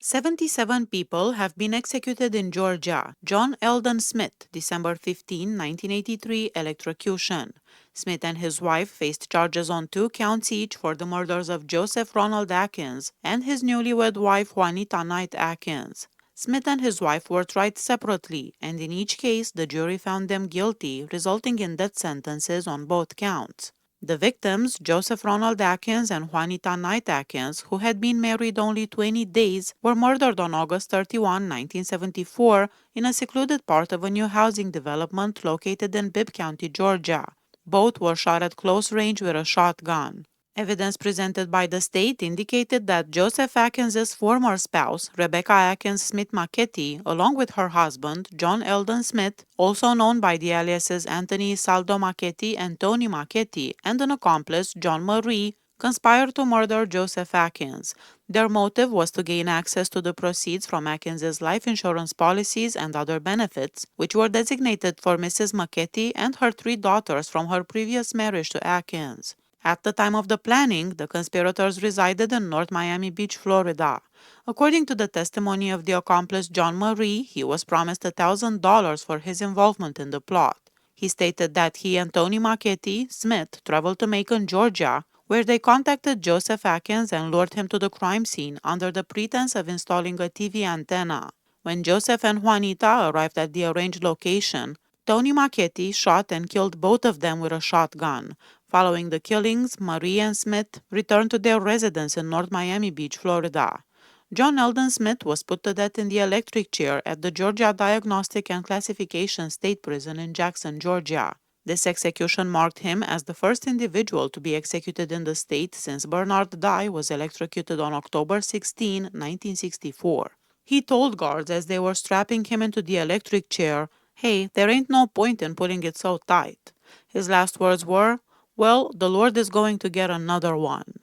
77 people have been executed in Georgia. John Eldon Smith, December 15, 1983, electrocution. Smith and his wife faced charges on 2 counts each for the murders of Joseph Ronald Atkins and his newlywed wife Juanita Knight Atkins. Smith and his wife were tried separately, and in each case the jury found them guilty, resulting in death sentences on both counts. The victims, Joseph Ronald Atkins and Juanita Knight Atkins, who had been married only 20 days, were murdered on August 31, 1974, in a secluded part of a new housing development located in Bibb County, Georgia. Both were shot at close range with a shotgun. Evidence presented by the state indicated that Joseph Atkins' former spouse, Rebecca Atkins Smith Marchetti, along with her husband, John Eldon Smith, also known by the aliases Anthony Saldo Marchetti and Tony Marchetti, and an accomplice, John Marie, conspired to murder Joseph Atkins. Their motive was to gain access to the proceeds from Atkins' life insurance policies and other benefits, which were designated for Mrs. Marchetti and her 3 daughters from her previous marriage to Atkins. At the time of the planning, the conspirators resided in North Miami Beach, Florida. According to the testimony of the accomplice John Marie, he was promised $1,000 for his involvement in the plot. He stated that he and Tony Marchetti, Smith, traveled to Macon, Georgia, where they contacted Joseph Atkins and lured him to the crime scene under the pretense of installing a TV antenna. When Joseph and Juanita arrived at the arranged location, Tony Marchetti shot and killed both of them with a shotgun. Following the killings, Marie and Smith returned to their residence in North Miami Beach, Florida. John Eldon Smith was put to death in the electric chair at the Georgia Diagnostic and Classification State Prison in Jackson, Georgia. This execution marked him as the first individual to be executed in the state since Bernard Dye was electrocuted on October 16, 1964. He told guards as they were strapping him into the electric chair, "Hey, there ain't no point in putting it so tight." His last words were, "Well, the Lord is going to get another one."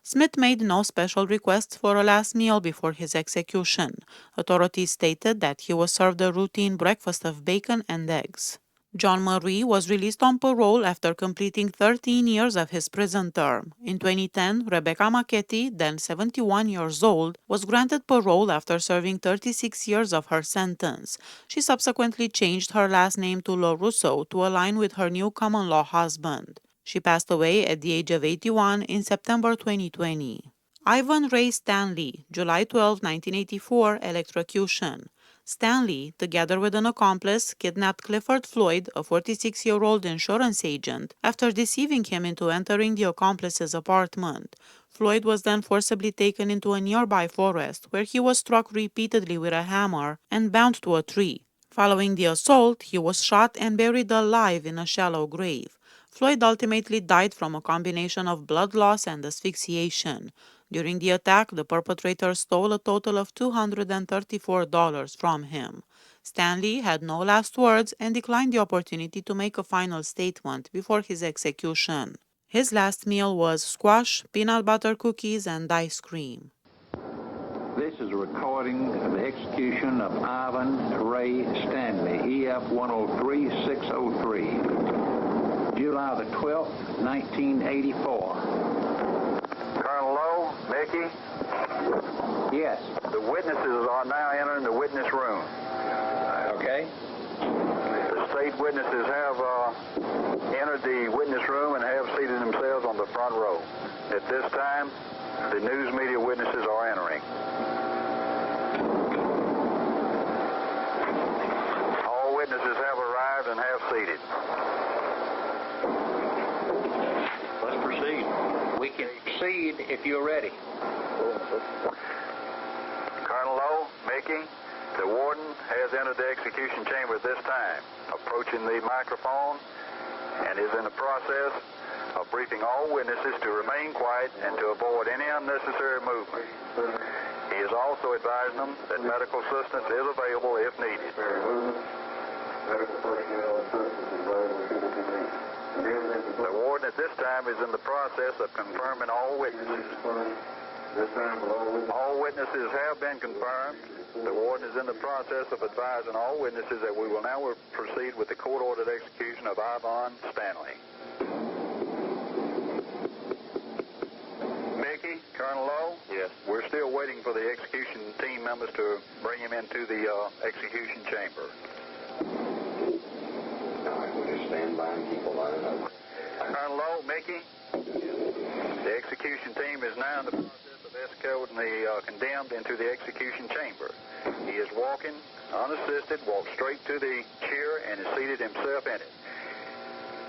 Smith made no special requests for a last meal before his execution. Authorities stated that he was served a routine breakfast of bacon and eggs. John Marie was released on parole after completing 13 years of his prison term. In 2010, Rebecca Marchetti, then 71 years old, was granted parole after serving 36 years of her sentence. She subsequently changed her last name to LaRusso to align with her new common-law husband. She passed away at the age of 81 in September 2020. Ivan Ray Stanley, July 12, 1984, electrocution. Stanley, together with an accomplice, kidnapped Clifford Floyd, a 46-year-old insurance agent, after deceiving him into entering the accomplice's apartment. Floyd was then forcibly taken into a nearby forest, where he was struck repeatedly with a hammer and bound to a tree. Following the assault, he was shot and buried alive in a shallow grave. Floyd ultimately died from a combination of blood loss and asphyxiation. During the attack, the perpetrator stole a total of $234 from him. Stanley had no last words and declined the opportunity to make a final statement before his execution. His last meal was squash, peanut butter cookies, and ice cream. This is a recording of the execution of Ivan Ray Stanley, EF 103603, July the 12th, 1984. Colonel Lowe, Mickey? Yes. The witnesses are now entering the witness room. Okay. The state witnesses have entered the witness room and have seated themselves on the front row. At this time, the news media witnesses are entering. All witnesses have arrived and have seated. Let's proceed. We can proceed if you're ready. Colonel Lowe, Mickey, the warden has entered the execution chamber at this time, approaching the microphone, and is in the process of briefing all witnesses to remain quiet and to avoid any unnecessary movement. He is also advising them that medical assistance is available if needed. The warden at this time is in the process of confirming all witnesses. All witnesses have been confirmed. The warden is in the process of advising all witnesses that we will now proceed with the court-ordered execution of Ivan Stanley. Mickey, Colonel Lowe? Yes. We're still waiting for the execution team members to bring him into the execution chamber. All right, we'll just stand by and keep a line up. Colonel Lowe, Mickey? The execution team is now in the process of escorting the condemned into the execution chamber. He is walking unassisted, walked straight to the chair and has seated himself in it.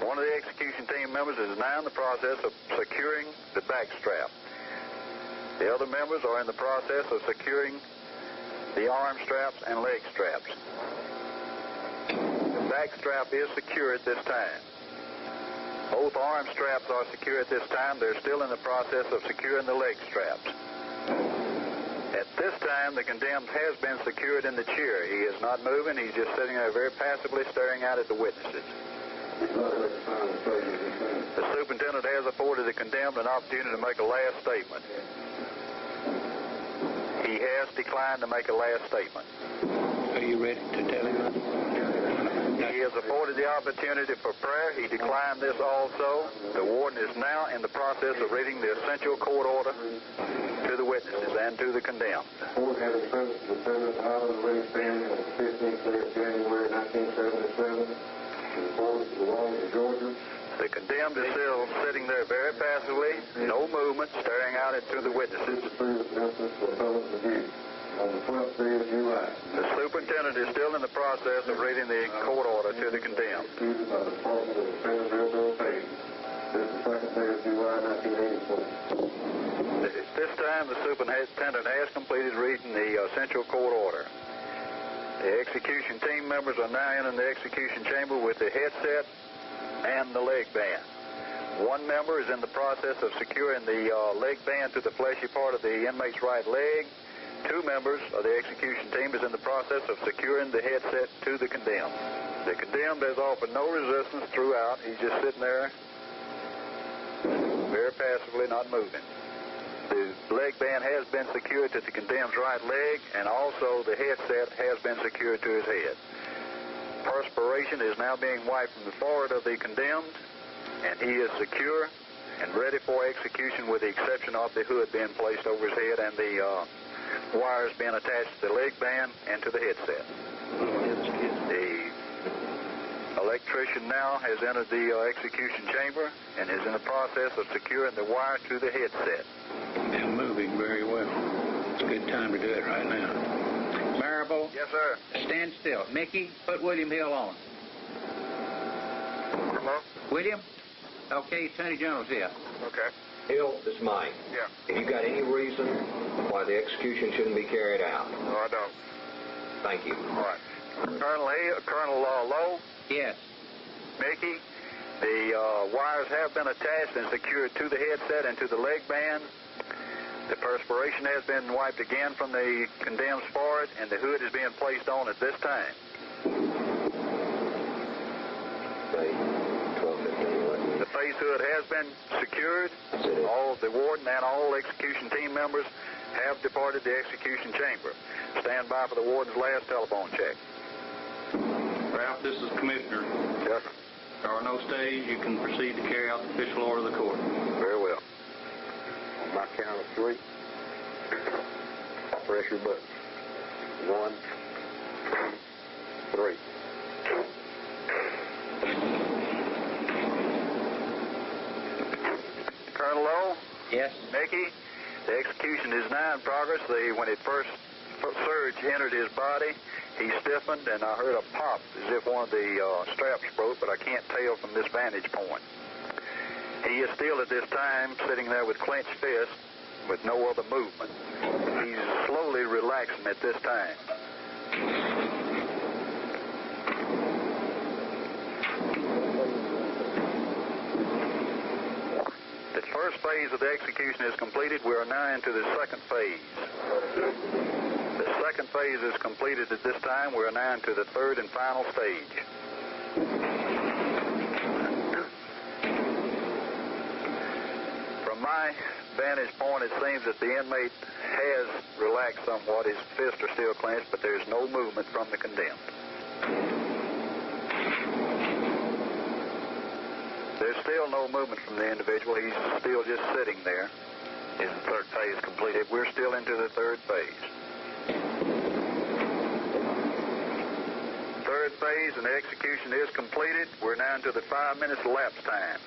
One of the execution team members is now in the process of securing the back strap. The other members are in the process of securing the arm straps and leg straps. The back strap is secure at this time. Both arm straps are secure at this time. They're still in the process of securing the leg straps. At this time, the condemned has been secured in the chair. He is not moving. He's just sitting there very passively staring out at the witnesses. The superintendent has afforded the condemned an opportunity to make a last statement. He has declined to make a last statement. Are you ready to tell him? He has afforded the opportunity for prayer. He declined this also. The warden is now in the process of reading the essential court order to the witnesses and to the condemned. Court having sentenced the defendant out of the ring stand on the 15th day of January 1977 in accordance with the laws of Georgia. The condemned is still sitting there very passively, no movement, staring out into the witnesses. On the 12th day of July. The superintendent is still in the process of reading the court order to the condemned. Executed by the Department of Defense Railroad Pay. This is the 2nd day of July 1984. At this time, the superintendent has completed reading the essential court order. The execution team members are now in the execution chamber with the headset and the leg band. One member is in the process of securing the leg band to the fleshy part of the inmate's right leg. Two members of the execution team is in the process of securing the headset to the condemned. The condemned has offered no resistance throughout. He's just sitting there very passively, not moving. The leg band has been secured to the condemned's right leg, and also the headset has been secured to his head. Perspiration is now being wiped from the forehead of the condemned, and he is secure and ready for execution with the exception of the hood being placed over his head and the wires being attached to the leg band and to the headset. The electrician now has entered the execution chamber and is in the process of securing the wire to the headset. They're moving very well. It's a good time to do it right now. Marable? Yes, sir. Stand still. Mickey, put William Hill on. Hello? William? Okay, Attorney General's here. Okay. Hill, this is Mike. Yeah. Have you got any reason why the execution shouldn't be carried out? No, I don't. Thank you. All right. Colonel Lowe, Yes. Mickey, the wires have been attached and secured to the headset and to the leg band. The perspiration has been wiped again from the condemned's forehead, and the hood is being placed on at this time. The face hood has been secured. All the warden and all execution team members have departed the execution chamber. Stand by for the warden's last telephone check. Ralph, this is Commissioner. Yes, sir. There are no stays. You can proceed to carry out the official order of the court. Very well. On my count of three, press your button. 1, 2, 3. Colonel Lowe, Yes. Mickey, the execution is now in progress. When it first surge entered his body, he stiffened, and I heard a pop as if one of the straps broke, but I can't tell from this vantage point. He is still at this time sitting there with clenched fists with no other movement. He's slowly relaxing at this time. The first phase of the execution is completed. We are now into the second phase. The second phase is completed at this time. We are now into the third and final stage. From my vantage point, it seems that the inmate has relaxed somewhat. His fists are still clenched, but there's no movement from the condemned. There's still no movement from the individual. He's still just sitting there. is the third phase completed. We're still into the third phase. Third phase and the execution is completed. We're now into the 5 minutes elapsed time.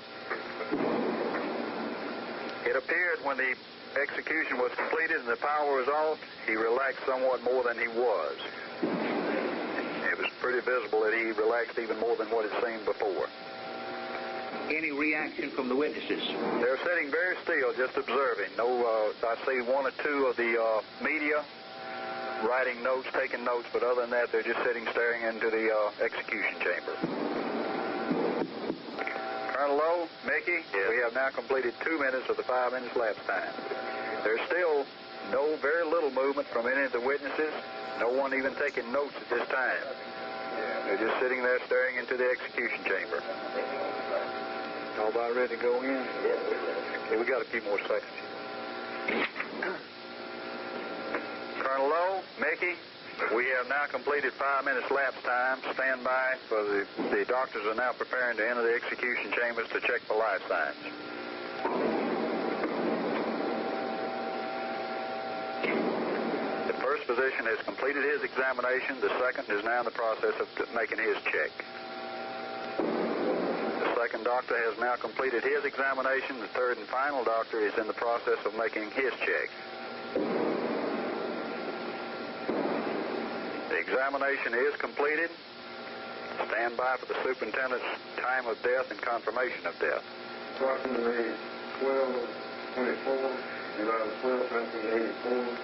It appeared when the execution was completed and the power was off, he relaxed somewhat more than he was. It was pretty visible that he relaxed even more than what it seemed before. Any reaction from the witnesses? They're sitting very still, just observing. No, I see one or two of the media writing notes, taking notes, but other than that, they're just sitting staring into the execution chamber. Colonel Lowe, Mickey, we have now completed 2 minutes of the 5 minutes lapse time. There's still very little movement from any of the witnesses. No one even taking notes at this time. They're just sitting there staring into the execution chamber. All about ready to go in? Okay, we got a few more seconds. Colonel Lowe, Mickey, we have now completed 5 minutes lapse time. Stand by for the doctors are now preparing to enter the execution chambers to check for life signs. The first physician has completed his examination. The second is now in the process of making his check. The second doctor has now completed his examination. The third and final doctor is in the process of making his check. The examination is completed. Stand by for the superintendent's time of death and confirmation of death. Approximately 12:24, July 12, 1984.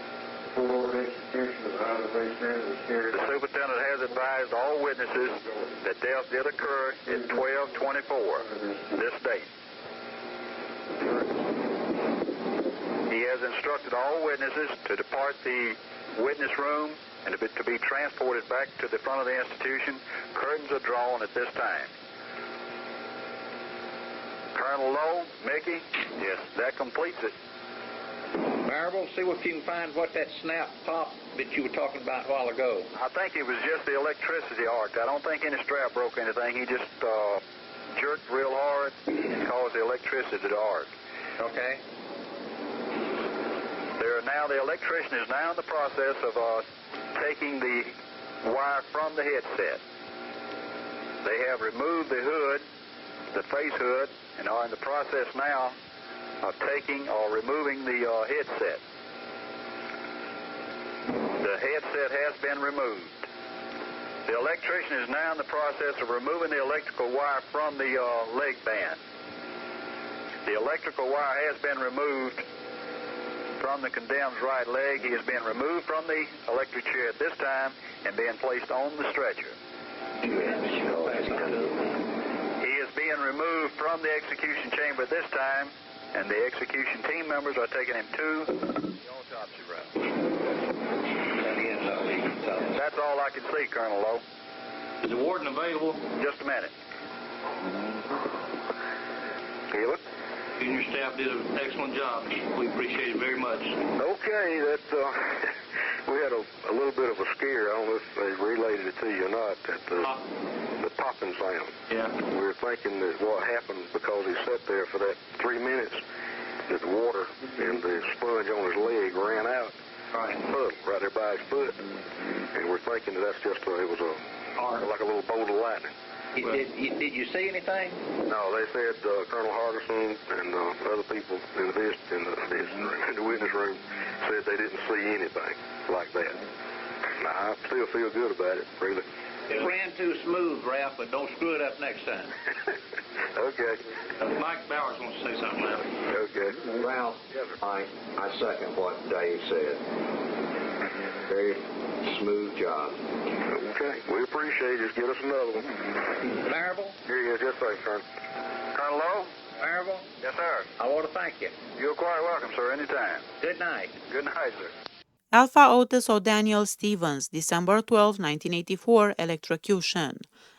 Full order execution of Highland Bay Standard was carried. The superintendent has advised all witnesses that death did occur at 12:24, this date. He has instructed all witnesses to depart the witness room and to be transported back to the front of the institution. Curtains are drawn at this time. Colonel Lowe, Mickey? Yes. That completes it. Marable, see if you can find what that snap pop that you were talking about a while ago. I think it was just the electricity arc. I don't think any strap broke anything. He just jerked real hard and caused the electricity to arc. Okay. The electrician is now in the process of taking the wire from the headset. They have removed the hood, the face hood, and are in the process now of taking or removing the headset. The headset has been removed. The electrician is now in the process of removing the electrical wire from the leg band. The electrical wire has been removed from the condemned's right leg. He is being removed from the electric chair at this time and being placed on the stretcher. He is being removed from the execution chamber this time, and the execution team members are taking him to the autopsy room. That's all I can see, Colonel Lowe. Is the warden available? Just a minute. Healer? You and your staff did an excellent job. We appreciate it very much. Okay, we had a little bit of a scare. I don't know if they related it to you or not, that the popping sound. Yeah. We were thinking that what happened because he sat there for that 3 minutes, that the water and the sponge on his leg ran out. Right. Right there by his foot. And we're thinking that that's just like a little bolt of lightning. Did you see anything? No, they said Colonel Hardison and other people in the witness room said they didn't see anything like that. Now, I still feel good about it, really. It ran too smooth, Ralph, but don't screw it up next time. Okay. Mike Bowers wants to say something now. Okay. Ralph, I second what Dave said. Very smooth job. Okay. We appreciate it. Just get us another one. Marable? Here he is. Yes, sir, Colonel. Colonel Lowe? Marable? Yes, sir. I want to thank you. You're quite welcome, sir, anytime. Good night. Good night, sir. Alpha Otis O'Daniel Stevens, December 12, 1984, electrocution.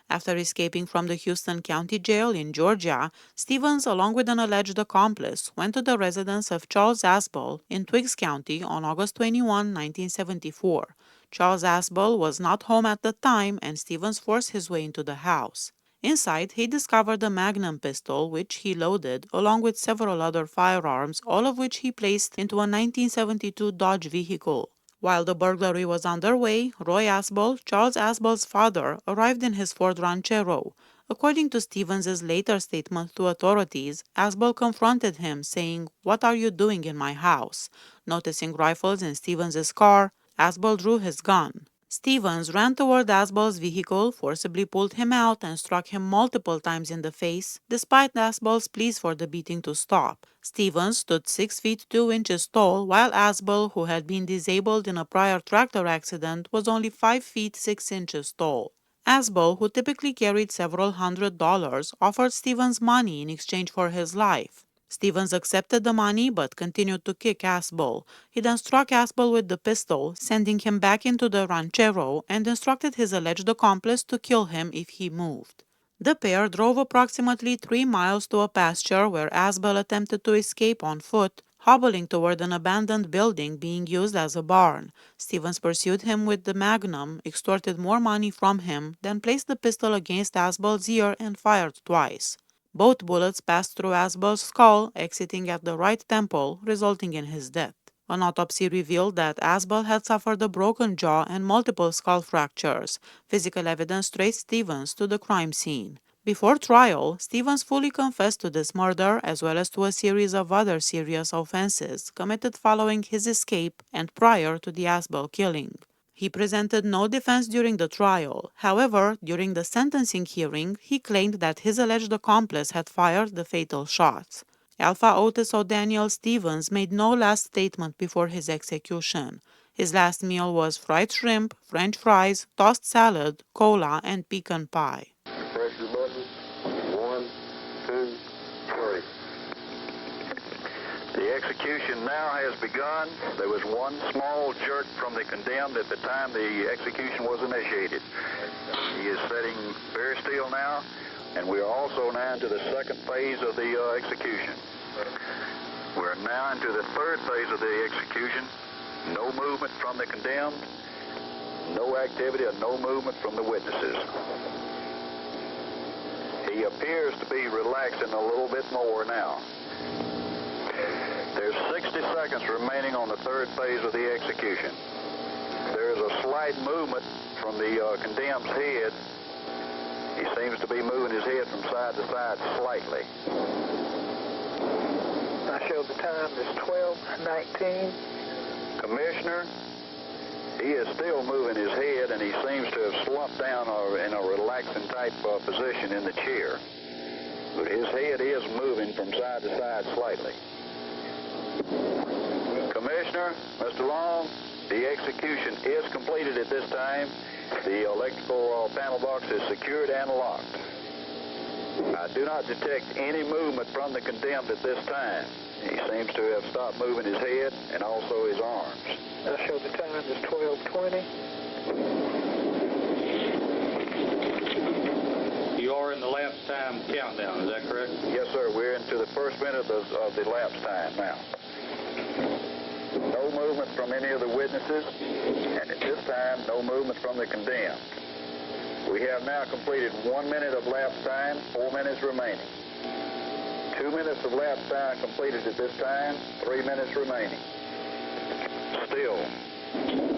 After escaping from the Houston County Jail in Georgia, Stevens, along with an alleged accomplice, went to the residence of Charles Asbel in Twiggs County on August 21, 1974. Charles Asbel was not home at the time, and Stevens forced his way into the house. Inside, he discovered a Magnum pistol, which he loaded, along with several other firearms, all of which he placed into a 1972 Dodge vehicle. While the burglary was underway, Roy Asbel, Charles Asbel's father, arrived in his Ford Ranchero. According to Stevens' later statement to authorities, Asbel confronted him, saying, "What are you doing in my house?" Noticing rifles in Stevens' car, Asbel drew his gun. Stevens ran toward Asbel's vehicle, forcibly pulled him out, and struck him multiple times in the face, despite Asbel's pleas for the beating to stop. Stevens stood 6 feet 2 inches tall, while Asbel, who had been disabled in a prior tractor accident, was only 5 feet 6 inches tall. Asbel, who typically carried several $100s, offered Stevens money in exchange for his life. Stevens accepted the money but continued to kick Asbel. He then struck Asbel with the pistol, sending him back into the ranchero, and instructed his alleged accomplice to kill him if he moved. The pair drove approximately 3 miles to a pasture where Asbel attempted to escape on foot, hobbling toward an abandoned building being used as a barn. Stevens pursued him with the Magnum, extorted more money from him, then placed the pistol against Asbel's ear and fired twice. Both bullets passed through Asbel's skull, exiting at the right temple, resulting in his death. An autopsy revealed that Asbel had suffered a broken jaw and multiple skull fractures. Physical evidence traced Stevens to the crime scene. Before trial, Stevens fully confessed to this murder as well as to a series of other serious offenses committed following his escape and prior to the Asbel killing. He presented no defense during the trial. However, during the sentencing hearing, he claimed that his alleged accomplice had fired the fatal shots. Alpha Otis O'Daniel Stevens made no last statement before his execution. His last meal was fried shrimp, French fries, tossed salad, cola, and pecan pie. Press your button. 1, 2, 3. The execution now has begun. There was one small jerk from the condemned at the time the execution was initiated. He is sitting very still now, and we are also now into the second phase of the execution. We're now into the third phase of the execution. No movement from the condemned, no activity or no movement from the witnesses. He appears to be relaxing a little bit more now. There's 60 seconds remaining on the third phase of the execution. There is a slight movement from the condemned's head. He seems to be moving his head from side to side slightly. I show the time is 12:19. Commissioner, he is still moving his head, and he seems to have slumped down in a relaxing type position in the chair. But his head is moving from side to side slightly. Commissioner, Mr. Long, the execution is completed at this time. The electrical panel box is secured and locked. I do not detect any movement from the condemned at this time. He seems to have stopped moving his head and also his arms. I show the time is 12:20. You are in the lapse time countdown, is that correct? Yes, sir. We're into the first minute of the lapse time now. No movement from any of the witnesses, and at this time, no movement from the condemned. We have now completed 1 minute of lapse time, 4 minutes remaining. 2 minutes of lapse time completed at this time, 3 minutes remaining. Still,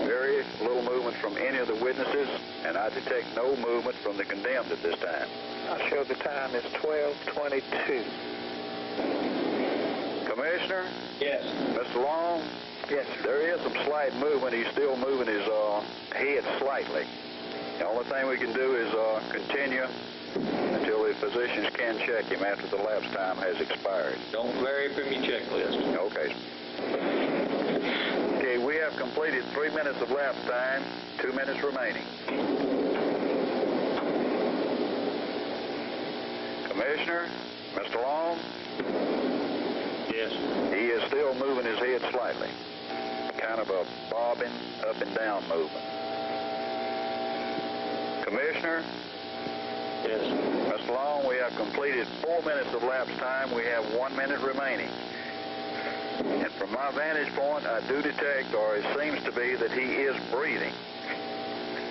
very little movement from any of the witnesses, and I detect no movement from the condemned at this time. I show the time is 12:22. Commissioner? Yes. Mr. Long? Yes, sir. There is some slight movement. He's still moving his head slightly. The only thing we can do is continue until the physicians can check him after the lapse time has expired. Don't vary from your checklist. Okay. Okay, we have completed 3 minutes of lapse time, 2 minutes remaining. Commissioner, Mr. Long? Yes. He is still moving his head slightly. Kind of a bobbing up and down movement. Commissioner? Yes. Mr. Long, we have completed 4 minutes of lapse time. We have 1 minute remaining. And from my vantage point, I do detect, or it seems to be, that he is breathing.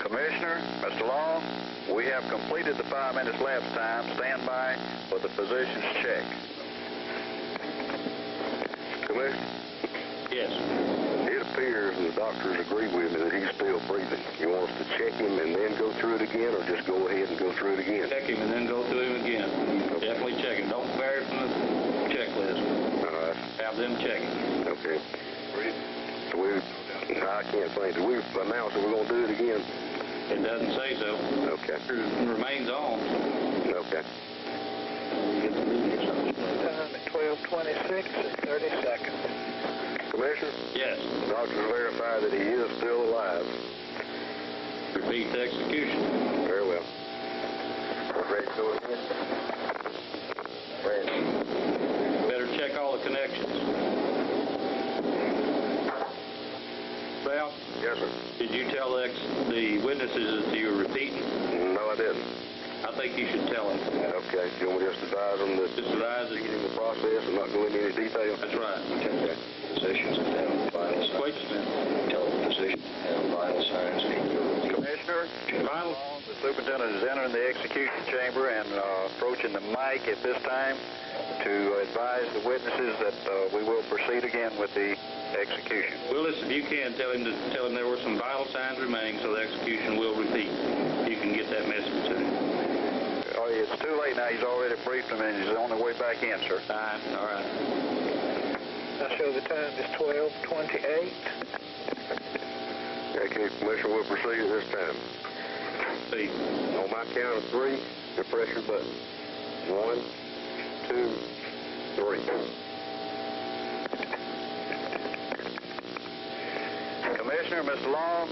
Commissioner? Commissioner, Mr. Long, we have completed the 5 minutes lapse time. Stand by for the physician's check. Commissioner, Yes. it appears the doctors agree with me that he's still breathing. You want us to check him and then go through it again, or just go ahead and go through it again? Check him and then go through him again. Definitely check him. Don't vary from the checklist. All right. Have them check him. Okay. So I can't think. Did we announce that we're going to do it again? It doesn't say so. Okay. It remains on. Okay. Time at 12:26 and 30 seconds. Commissioner, Yes. the doctors verify that he is still alive. Repeat the execution. Very well. Ready to go again? Ready. Better check all the connections. Well, Yes, sir. did you tell the witnesses that you were repeating? No, I didn't. I think you should tell them. Okay. You want me to just advise them that Just advise that- in the process and not go into any detail? That's right. Okay. Physicians have vital signs. Wait just a minute. Tell the physician have vital signs. Commissioner, Final. the superintendent is entering the execution chamber and approaching the mic at this time to advise the witnesses that we will proceed again with the execution. Willis, if you can, tell him there were some vital signs remaining, so the execution will repeat. You can get that message to him. Oh, it's too late now. He's already briefed them and he's on the way back in, sir. Fine. All right. I show the time is 12:28. Okay, Commissioner, we'll proceed at this time. See. On my count of three, you press your button. 1, 2, 3. Commissioner, Mr. Long,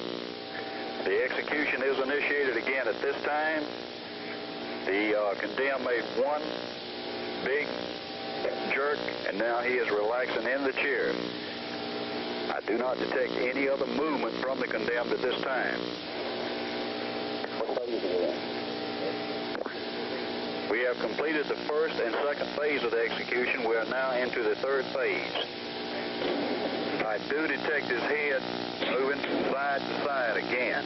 the execution is initiated again at this time. The condemned made one big jerk, and now he is relaxing in the chair. I do not detect any other movement from the condemned at this time. We have completed the first and second phase of the execution. We are now into the third phase. I do detect his head moving from side to side again.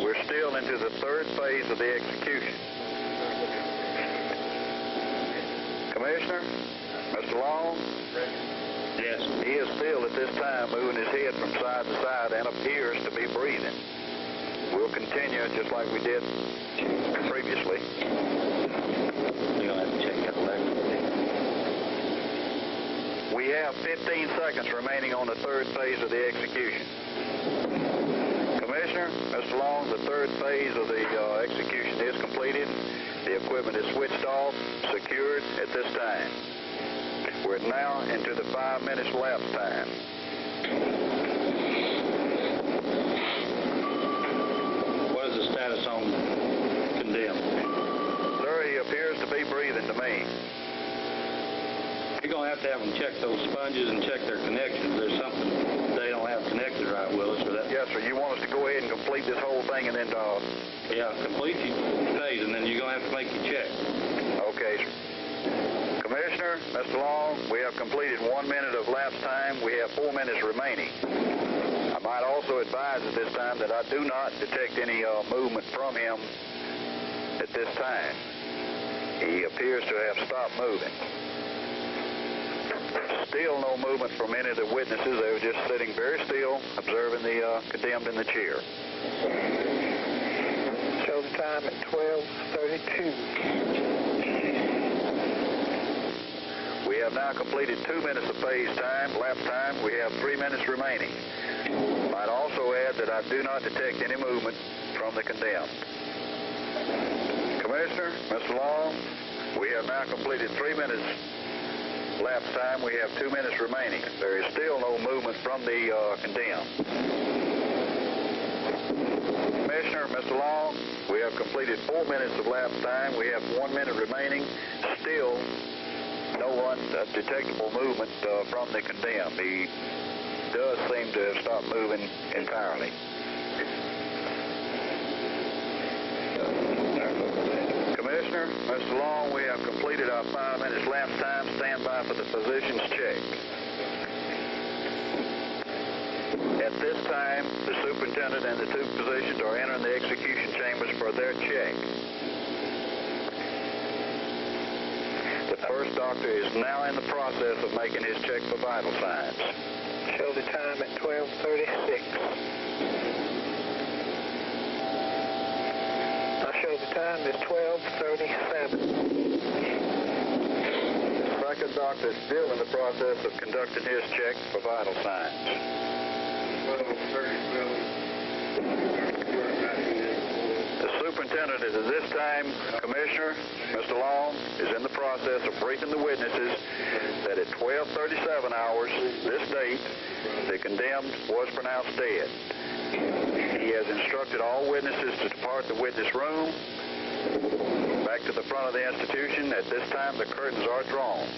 We're still into the third phase of the execution. Commissioner, Mr. Long, Yes. he is still at this time moving his head from side to side and appears to be breathing. We'll continue just like we did previously. You're going to have to check that electric. We have 15 seconds remaining on the third phase of the execution. Commissioner, Mr. Long, the third phase of the execution is completed. The equipment is switched off, secured at this time. We're now into the 5 minutes lapse time. What is the status on condemned? Sir, he appears to be breathing to me. You're going to have them check those sponges and check their connections. There's something they don't have connected right, Willis, or that. Yes, sir. You want us to go ahead and complete this whole thing and then, Yeah, complete your phase, and then you're going to have to make your check. okay, sir. Commissioner, Mr. Long, we have completed 1 minute of lapse time. We have 4 minutes remaining. I might also advise at this time that I do not detect any movement from him at this time. He appears to have stopped moving. Still no movement from any of the witnesses. They were just sitting very still, observing the condemned in the chair. Show the time at 12:32. We have now completed 2 minutes of phase time, lapse time. We have 3 minutes remaining. Might also add that I do not detect any movement from the condemned. Commissioner, Mr. Long, we have now completed 3 minutes lapse time. We have 2 minutes remaining. There is still no movement from the condemned. Commissioner, Mr. Long, we have completed 4 minutes of lapse time. We have 1 minute remaining. Still no undetectable movement from the condemned. He does seem to have stopped moving entirely. Commissioner, Mr. Long, we have completed our 5 minutes lapse time. Stand by for the physician's check. At At this time, the superintendent and the two physicians are entering the execution chambers for their check. The first doctor is now in the process of making his check for vital signs. Show the time at 12:36. I show the time is 12:37. The second doctor is still in the process of conducting his check for vital signs. 12:37. The superintendent is at this time, Commissioner, Mr. Long, is in the process of briefing the witnesses that at 12:37 hours, this date, the condemned was pronounced dead. He has instructed all witnesses to depart the witness room. Back to the front of the institution. At this time, the curtains are drawn.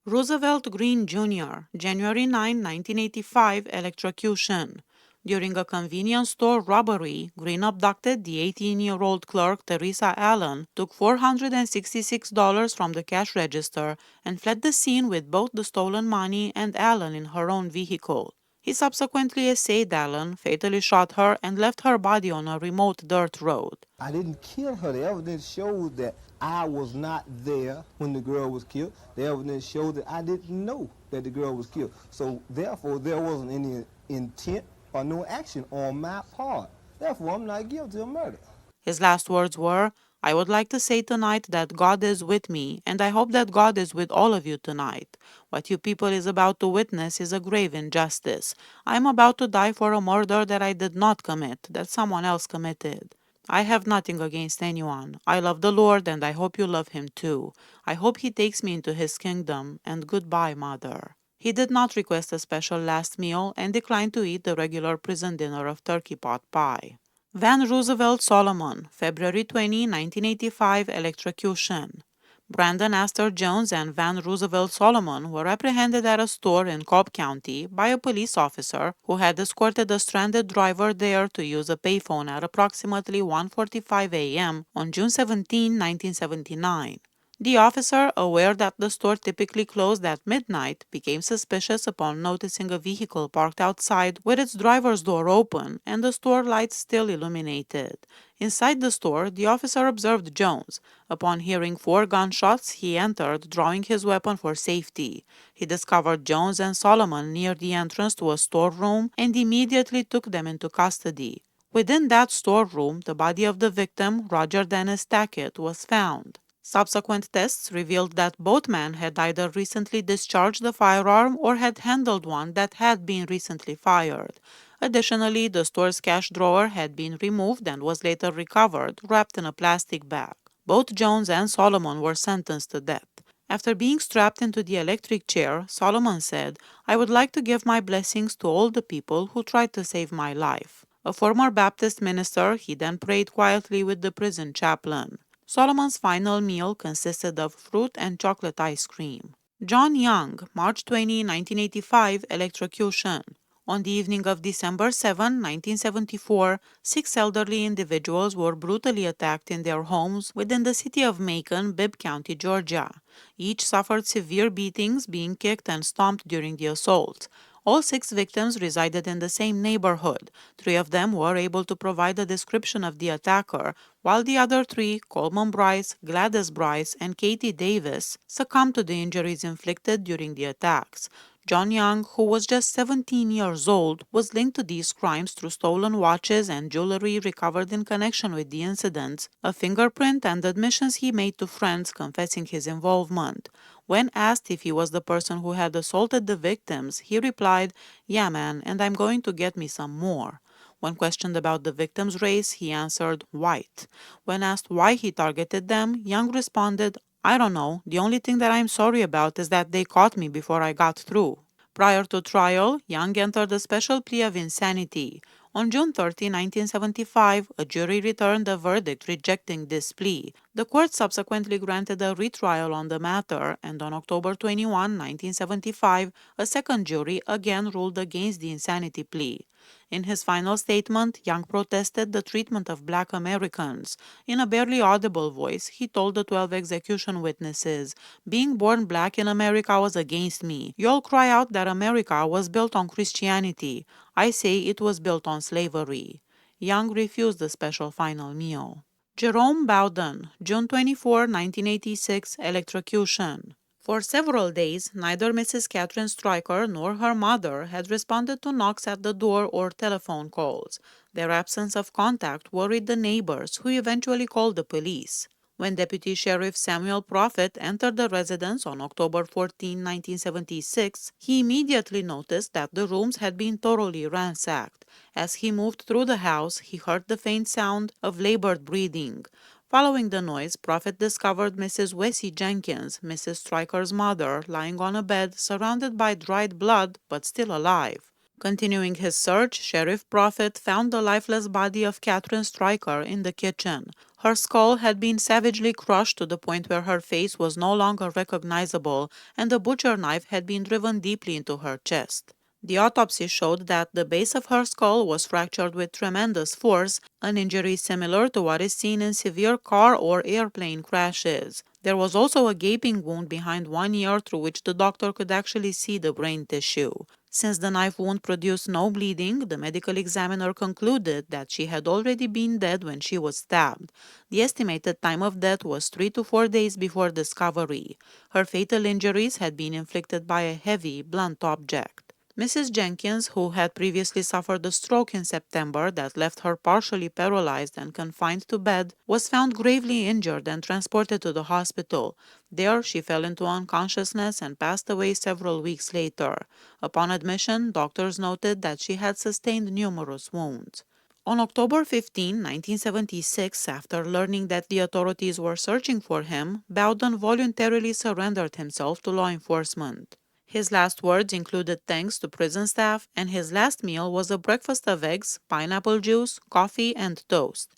Roosevelt Green Jr., January 9, 1985, electrocution. During a convenience store robbery, Green abducted the 18-year-old clerk Teresa Allen, took $466 from the cash register, and fled the scene with both the stolen money and Allen in her own vehicle. He subsequently essayed Allen, fatally shot her, and left her body on a remote dirt road. I didn't kill her. The evidence shows that I was not there when the girl was killed. The evidence shows that I didn't know that the girl was killed. So therefore, there wasn't any intent or no action on my part. Therefore, I'm not guilty of murder. His last words were, "I would like to say tonight that God is with me, and I hope that God is with all of you tonight. What you people is about to witness is a grave injustice. I am about to die for a murder that I did not commit, that someone else committed. I have nothing against anyone. I love the Lord, and I hope you love him too. I hope he takes me into his kingdom, and goodbye, Mother." He did not request a special last meal and declined to eat the regular prison dinner of turkey pot pie. Van Roosevelt Solomon, February 20, 1985, electrocution. Brandon Astor Jones and Van Roosevelt Solomon were apprehended at a store in Cobb County by a police officer who had escorted a stranded driver there to use a payphone at approximately 1:45 a.m. on June 17, 1979. The officer, aware that the store typically closed at midnight, became suspicious upon noticing a vehicle parked outside with its driver's door open and the store lights still illuminated. Inside the store, the officer observed Jones. Upon hearing 4 gunshots, he entered, drawing his weapon for safety. He discovered Jones and Solomon near the entrance to a storeroom and immediately took them into custody. Within that storeroom, the body of the victim, Roger Dennis Tackett, was found. Subsequent tests revealed that both men had either recently discharged a firearm or had handled one that had been recently fired. Additionally, the store's cash drawer had been removed and was later recovered, wrapped in a plastic bag. Both Jones and Solomon were sentenced to death. After being strapped into the electric chair, Solomon said, "I would like to give my blessings to all the people who tried to save my life." A former Baptist minister, he then prayed quietly with the prison chaplain. Solomon's final meal consisted of fruit and chocolate ice cream. John Young, March 20, 1985, electrocution. On the evening of December 7, 1974, 6 elderly individuals were brutally attacked in their homes within the city of Macon, Bibb County, Georgia. Each suffered severe beatings, being kicked and stomped during the assault. All 6 victims resided in the same neighborhood. 3 of them were able to provide a description of the attacker, while the other 3, Coleman Bryce, Gladys Bryce, and Katie Davis, succumbed to the injuries inflicted during the attacks. John Young, who was just 17 years old, was linked to these crimes through stolen watches and jewelry recovered in connection with the incidents, a fingerprint, and admissions he made to friends confessing his involvement. When asked if he was the person who had assaulted the victims, he replied, "Yeah, man, and I'm going to get me some more." When questioned about the victim's race, he answered, "White." When asked why he targeted them, Young responded, "I don't know. The only thing that I'm sorry about is that they caught me before I got through." Prior to trial, Young entered a special plea of insanity. On June 30, 1975, a jury returned a verdict rejecting this plea. The court subsequently granted a retrial on the matter, and on October 21, 1975, a second jury again ruled against the insanity plea. In his final statement, Young protested the treatment of Black Americans. In a barely audible voice, he told the 12 execution witnesses, "Being born black in America was against me. You all cry out that America was built on Christianity. I say it was built on slavery." Young refused the special final meal. Jerome Bowden, June 24, 1986, electrocution. For several days, neither Mrs. Catherine Stryker nor her mother had responded to knocks at the door or telephone calls. Their absence of contact worried the neighbors, who eventually called the police. When Deputy Sheriff Samuel Prophet entered the residence on October 14, 1976, he immediately noticed that the rooms had been thoroughly ransacked. As he moved through the house, he heard the faint sound of labored breathing. Following the noise, Prophet discovered Mrs. Wessie Jenkins, Mrs. Stryker's mother, lying on a bed surrounded by dried blood but still alive. Continuing his search, Sheriff Prophet found the lifeless body of Catherine Stryker in the kitchen. Her skull had been savagely crushed to the point where her face was no longer recognizable, and a butcher knife had been driven deeply into her chest. The autopsy showed that the base of her skull was fractured with tremendous force, an injury similar to what is seen in severe car or airplane crashes. There was also a gaping wound behind one ear through which the doctor could actually see the brain tissue. Since the knife wound produced no bleeding, the medical examiner concluded that she had already been dead when she was stabbed. The estimated time of death was 3 to 4 days before discovery. Her fatal injuries had been inflicted by a heavy, blunt object. Mrs. Jenkins, who had previously suffered a stroke in September that left her partially paralyzed and confined to bed, was found gravely injured and transported to the hospital. There, she fell into unconsciousness and passed away several weeks later. Upon admission, doctors noted that she had sustained numerous wounds. On October 15, 1976, after learning that the authorities were searching for him, Bowden voluntarily surrendered himself to law enforcement. His last words included thanks to prison staff, and his last meal was a breakfast of eggs, pineapple juice, coffee, and toast.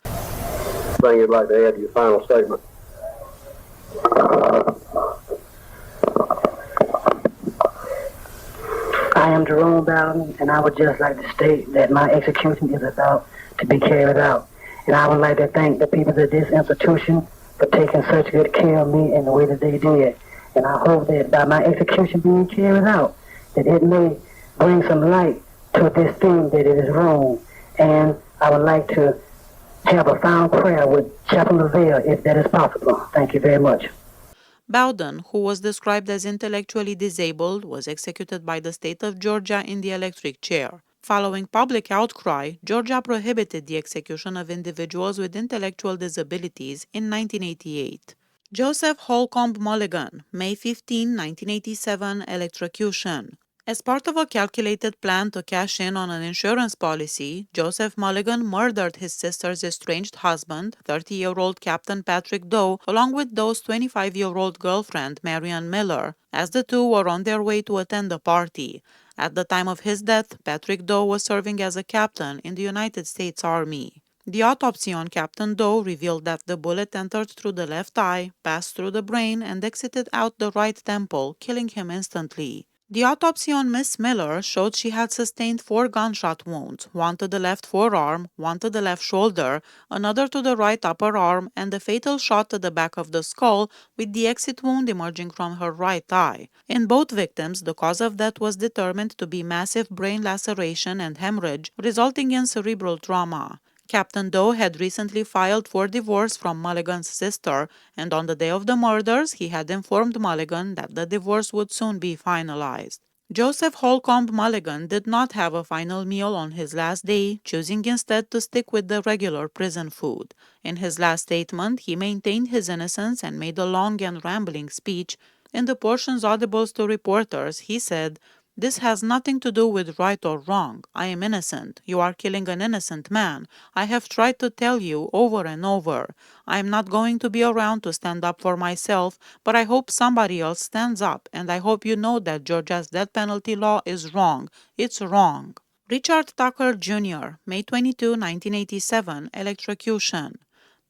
Thing you'd like to add to your final statement? I am Jerome Bowden, and I would just like to state that my execution is about to be carried out. And I would like to thank the people at this institution for taking such good care of me in the way that they did. And I hope that by my execution being carried out, that it may bring some light to this thing that it is wrong. And I would like to have a final prayer with Chaplain Lavelle, if that is possible. Thank you very much. Bowden, who was described as intellectually disabled, was executed by the state of Georgia in the electric chair. Following public outcry, Georgia prohibited the execution of individuals with intellectual disabilities in 1988. Joseph Holcomb Mulligan, May 15, 1987, electrocution. As part of a calculated plan to cash in on an insurance policy, Joseph Mulligan murdered his sister's estranged husband, 30-year-old Captain Patrick Doe, along with Doe's 25-year-old girlfriend, Marian Miller, as the two were on their way to attend a party. At the time of his death, Patrick Doe was serving as a captain in the United States Army. The autopsy on Captain Doe revealed that the bullet entered through the left eye, passed through the brain, and exited out the right temple, killing him instantly. The autopsy on Miss Miller showed she had sustained 4 gunshot wounds, one to the left forearm, one to the left shoulder, another to the right upper arm, and a fatal shot to the back of the skull, with the exit wound emerging from her right eye. In both victims, the cause of death was determined to be massive brain laceration and hemorrhage, resulting in cerebral trauma. Captain Doe had recently filed for divorce from Mulligan's sister, and on the day of the murders, he had informed Mulligan that the divorce would soon be finalized. Joseph Holcomb Mulligan did not have a final meal on his last day, choosing instead to stick with the regular prison food. In his last statement, he maintained his innocence and made a long and rambling speech. In the portions audible to reporters, he said, "This has nothing to do with right or wrong. I am innocent. You are killing an innocent man. I have tried to tell you over and over. I am not going to be around to stand up for myself, but I hope somebody else stands up, and I hope you know that Georgia's death penalty law is wrong. It's wrong." Richard Tucker, Jr., May 22, 1987, electrocution.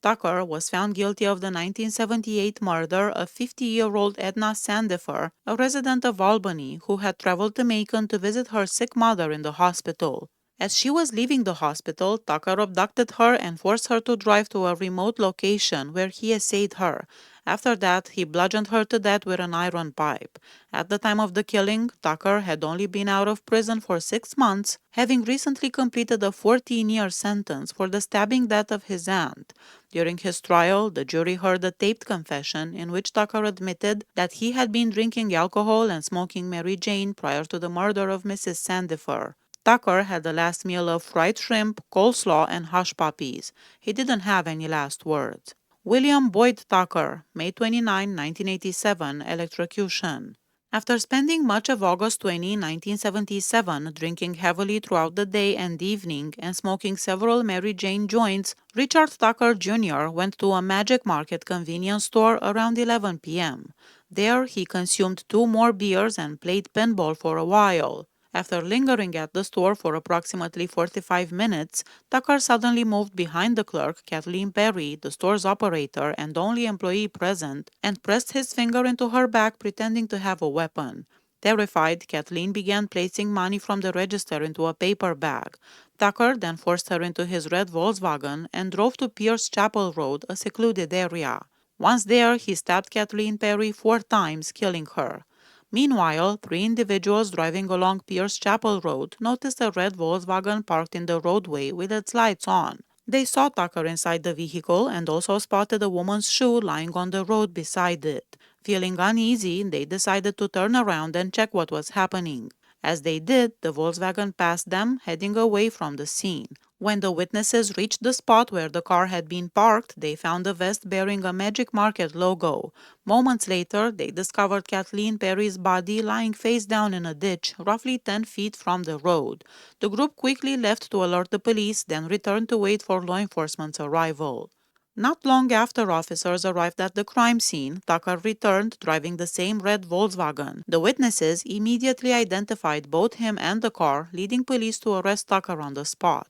Tucker was found guilty of the 1978 murder of 50-year-old Edna Sandifer, a resident of Albany who had traveled to Macon to visit her sick mother in the hospital. As she was leaving the hospital, Tucker abducted her and forced her to drive to a remote location where he essayed her. After that, he bludgeoned her to death with an iron pipe. At the time of the killing, Tucker had only been out of prison for 6 months, having recently completed a 14-year sentence for the stabbing death of his aunt. During his trial, the jury heard a taped confession in which Tucker admitted that he had been drinking alcohol and smoking Mary Jane prior to the murder of Mrs. Sandifer. Tucker had the last meal of fried shrimp, coleslaw, and hush puppies. He didn't have any last words. William Boyd Tucker, May 29, 1987, electrocution. After spending much of August 20, 1977, drinking heavily throughout the day and evening and smoking several Mary Jane joints, Richard Tucker Jr. went to a Magic Market convenience store around 11 p.m. There, he consumed 2 more beers and played pinball for a while. After lingering at the store for approximately 45 minutes, Tucker suddenly moved behind the clerk, Kathleen Perry, the store's operator and only employee present, and pressed his finger into her back, pretending to have a weapon. Terrified, Kathleen began placing money from the register into a paper bag. Tucker then forced her into his red Volkswagen and drove to Pierce Chapel Road, a secluded area. Once there, he stabbed Kathleen Perry 4 times, killing her. Meanwhile, 3 individuals driving along Pierce Chapel Road noticed a red Volkswagen parked in the roadway with its lights on. They saw Tucker inside the vehicle and also spotted a woman's shoe lying on the road beside it. Feeling uneasy, they decided to turn around and check what was happening. As they did, the Volkswagen passed them, heading away from the scene. When the witnesses reached the spot where the car had been parked, they found a vest bearing a Magic Market logo. Moments later, they discovered Kathleen Perry's body lying face down in a ditch, roughly 10 feet from the road. The group quickly left to alert the police, then returned to wait for law enforcement's arrival. Not long after officers arrived at the crime scene, Tucker returned driving the same red Volkswagen. The witnesses immediately identified both him and the car, leading police to arrest Tucker on the spot.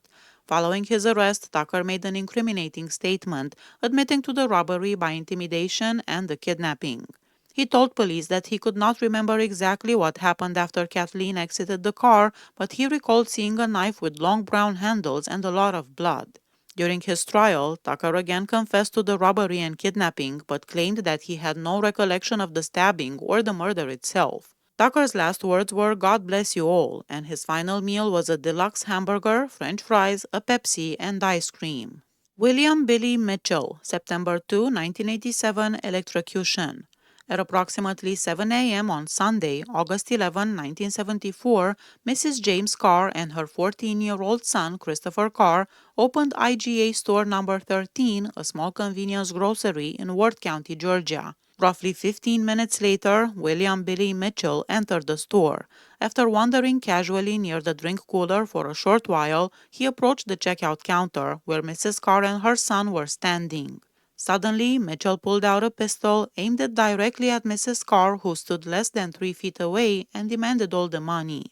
Following his arrest, Tucker made an incriminating statement, admitting to the robbery by intimidation and the kidnapping. He told police that he could not remember exactly what happened after Kathleen exited the car, but he recalled seeing a knife with long brown handles and a lot of blood. During his trial, Tucker again confessed to the robbery and kidnapping, but claimed that he had no recollection of the stabbing or the murder itself. Tucker's last words were "God bless you all," and his final meal was a deluxe hamburger, French fries, a Pepsi, and ice cream. William Billy Mitchell, September 2, 1987, electrocution. At approximately 7 a.m. on Sunday, August 11, 1974, Mrs. James Carr and her 14-year-old son, Christopher Carr, opened IGA store number 13, a small convenience grocery in Worth County, Georgia. Roughly 15 minutes later, William Billy Mitchell entered the store. After wandering casually near the drink cooler for a short while, he approached the checkout counter, where Mrs. Carr and her son were standing. Suddenly, Mitchell pulled out a pistol, aimed it directly at Mrs. Carr, who stood less than 3 feet away, and demanded all the money.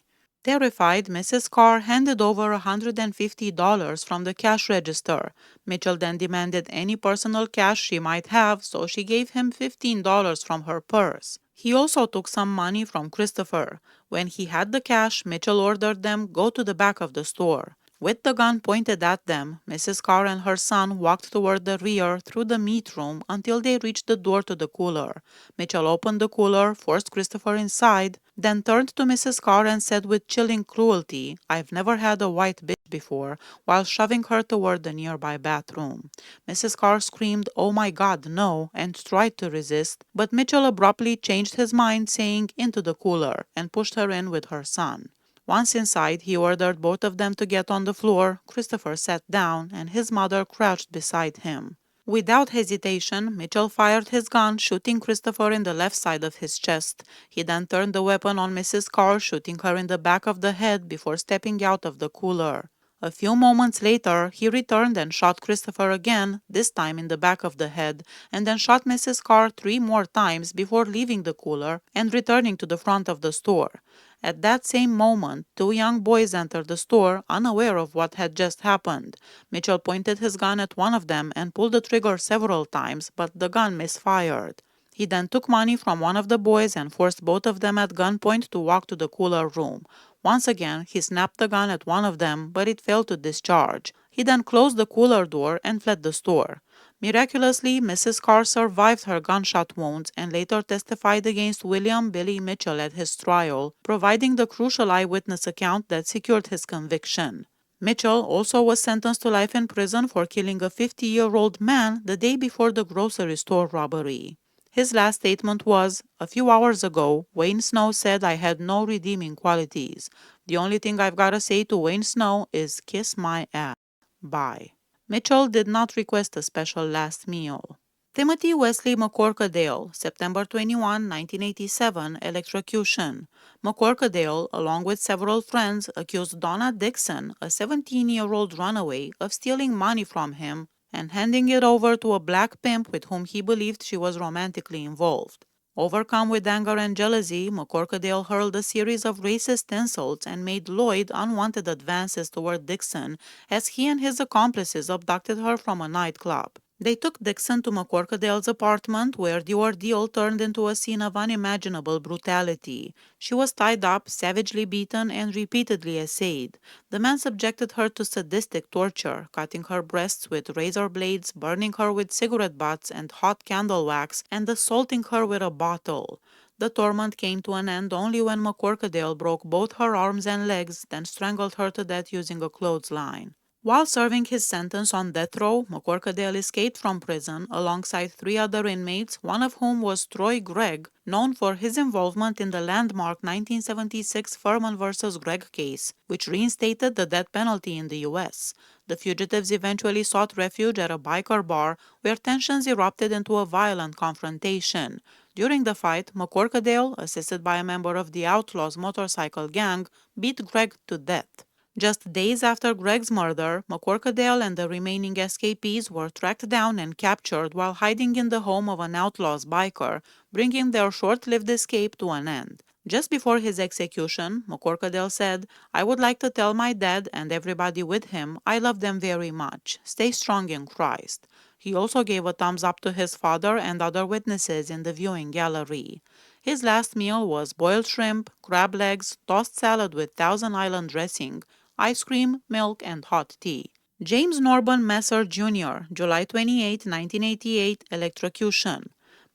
Terrified, Mrs. Carr handed over $150 from the cash register. Mitchell then demanded any personal cash she might have, so she gave him $15 from her purse. He also took some money from Christopher. When he had the cash, Mitchell ordered them go to the back of the store. With the gun pointed at them, Mrs. Carr and her son walked toward the rear through the meat room until they reached the door to the cooler. Mitchell opened the cooler, forced Christopher inside, then turned to Mrs. Carr and said with chilling cruelty, "I've never had a white bitch before," while shoving her toward the nearby bathroom. Mrs. Carr screamed, "Oh my God, no," and tried to resist, but Mitchell abruptly changed his mind, saying, "Into the cooler," and pushed her in with her son. Once inside, he ordered both of them to get on the floor. Christopher sat down, and his mother crouched beside him. Without hesitation, Mitchell fired his gun, shooting Christopher in the left side of his chest. He then turned the weapon on Mrs. Carr, shooting her in the back of the head before stepping out of the cooler. A few moments later, he returned and shot Christopher again, this time in the back of the head, and then shot Mrs. Carr 3 more times before leaving the cooler and returning to the front of the store. At that same moment, 2 young boys entered the store, unaware of what had just happened. Mitchell pointed his gun at one of them and pulled the trigger several times, but the gun misfired. He then took money from one of the boys and forced both of them at gunpoint to walk to the cooler room. Once again, he snapped the gun at one of them, but it failed to discharge. He then closed the cooler door and fled the store. Miraculously, Mrs. Carr survived her gunshot wounds and later testified against William Billy Mitchell at his trial, providing the crucial eyewitness account that secured his conviction. Mitchell also was sentenced to life in prison for killing a 50-year-old man the day before the grocery store robbery. His last statement was, "A few hours ago, Wayne Snow said I had no redeeming qualities. The only thing I've got to say to Wayne Snow is kiss my ass. Bye." Mitchell did not request a special last meal. Timothy Wesley McCorkadale, September 21, 1987, electrocution. McCorkadale, along with several friends, accused Donna Dixon, a 17-year-old runaway, of stealing money from him and handing it over to a black pimp with whom he believed she was romantically involved. Overcome with anger and jealousy, McCorkadale hurled a series of racist insults and made Lloyd unwanted advances toward Dixon as he and his accomplices abducted her from a nightclub. They took Dixon to McCorkadale's apartment, where the ordeal turned into a scene of unimaginable brutality. She was tied up, savagely beaten, and repeatedly essayed. The man subjected her to sadistic torture, cutting her breasts with razor blades, burning her with cigarette butts and hot candle wax, and assaulting her with a bottle. The torment came to an end only when McCorkadale broke both her arms and legs, then strangled her to death using a clothesline. While serving his sentence on death row, McCorkadale escaped from prison alongside 3 other inmates, one of whom was Troy Gregg, known for his involvement in the landmark 1976 Furman v. Gregg case, which reinstated the death penalty in the U.S. The fugitives eventually sought refuge at a biker bar, where tensions erupted into a violent confrontation. During the fight, McCorkadale, assisted by a member of the Outlaws motorcycle gang, beat Gregg to death. Just days after Gregg's murder, McCorkadale and the remaining escapees were tracked down and captured while hiding in the home of an Outlaws biker, bringing their short-lived escape to an end. Just before his execution, McCorkadale said, "I would like to tell my dad and everybody with him I love them very much. Stay strong in Christ." He also gave a thumbs up to his father and other witnesses in the viewing gallery. His last meal was boiled shrimp, crab legs, tossed salad with Thousand Island dressing, ice cream, milk, and hot tea. James Norban Messer Jr., July 28, 1988, electrocution.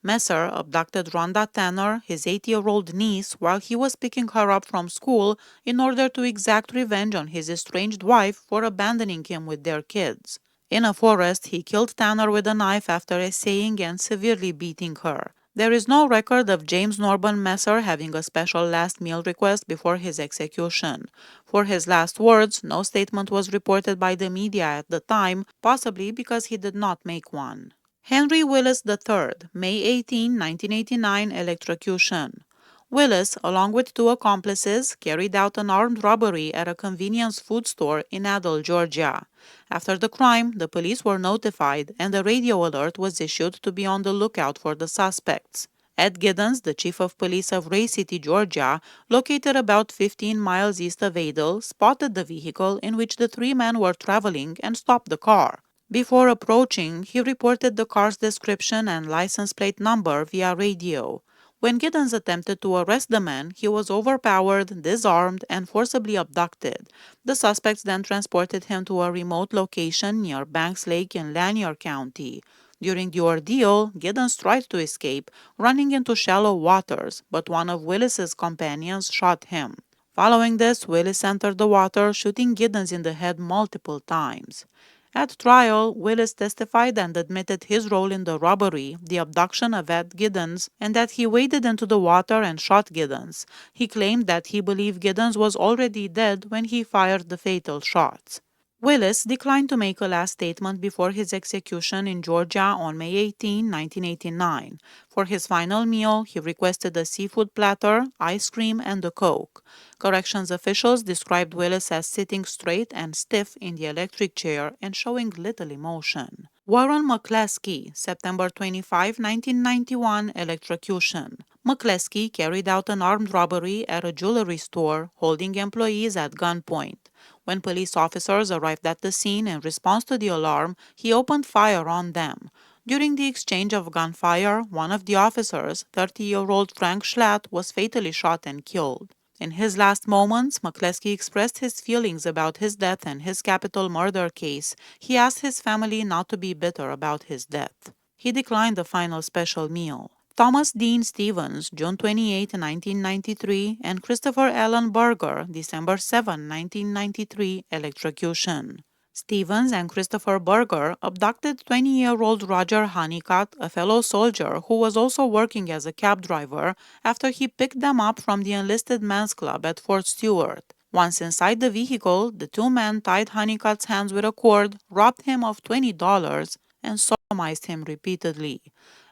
Messer abducted Rhonda Tanner, his 8-year-old niece, while he was picking her up from school in order to exact revenge on his estranged wife for abandoning him with their kids. In a forest, he killed Tanner with a knife after essaying and severely beating her. There is no record of James Norban Messer having a special last meal request before his execution. For his last words, no statement was reported by the media at the time, possibly because he did not make one. Henry Willis III, May 18, 1989, electrocution. Willis, along with 2 accomplices, carried out an armed robbery at a convenience food store in Adel, Georgia. After the crime, the police were notified and a radio alert was issued to be on the lookout for the suspects. Ed Giddens, the chief of police of Ray City, Georgia, located about 15 miles east of Adel, spotted the vehicle in which the 3 men were traveling and stopped the car. Before approaching, he reported the car's description and license plate number via radio. When Giddens attempted to arrest the man, he was overpowered, disarmed, and forcibly abducted. The suspects then transported him to a remote location near Banks Lake in Lanier County. During the ordeal, Giddens tried to escape, running into shallow waters, but one of Willis's companions shot him. Following this, Willis entered the water, shooting Giddens in the head multiple times. At trial, Willis testified and admitted his role in the robbery, the abduction of Ed Giddens, and that he waded into the water and shot Giddens. He claimed that he believed Giddens was already dead when he fired the fatal shots. Willis declined to make a last statement before his execution in Georgia on May 18, 1989. For his final meal, he requested a seafood platter, ice cream, and a Coke. Corrections officials described Willis as sitting straight and stiff in the electric chair and showing little emotion. Warren McCleskey, September 25, 1991, electrocution. McCleskey carried out an armed robbery at a jewelry store, holding employees at gunpoint. When police officers arrived at the scene in response to the alarm, he opened fire on them. During the exchange of gunfire, one of the officers, 30-year-old Frank Schlatt, was fatally shot and killed. In his last moments, McCleskey expressed his feelings about his death and his capital murder case. He asked his family not to be bitter about his death. He declined the final special meal. Thomas Dean Stevens, June 28, 1993, and Christopher Allen Berger, December 7, 1993, electrocution. Stevens and Christopher Berger abducted 20-year-old Roger Honeycutt, a fellow soldier who was also working as a cab driver, after he picked them up from the enlisted men's club at Fort Stewart. Once inside the vehicle, the two men tied Honeycutt's hands with a cord, robbed him of $20, and sodomized him repeatedly.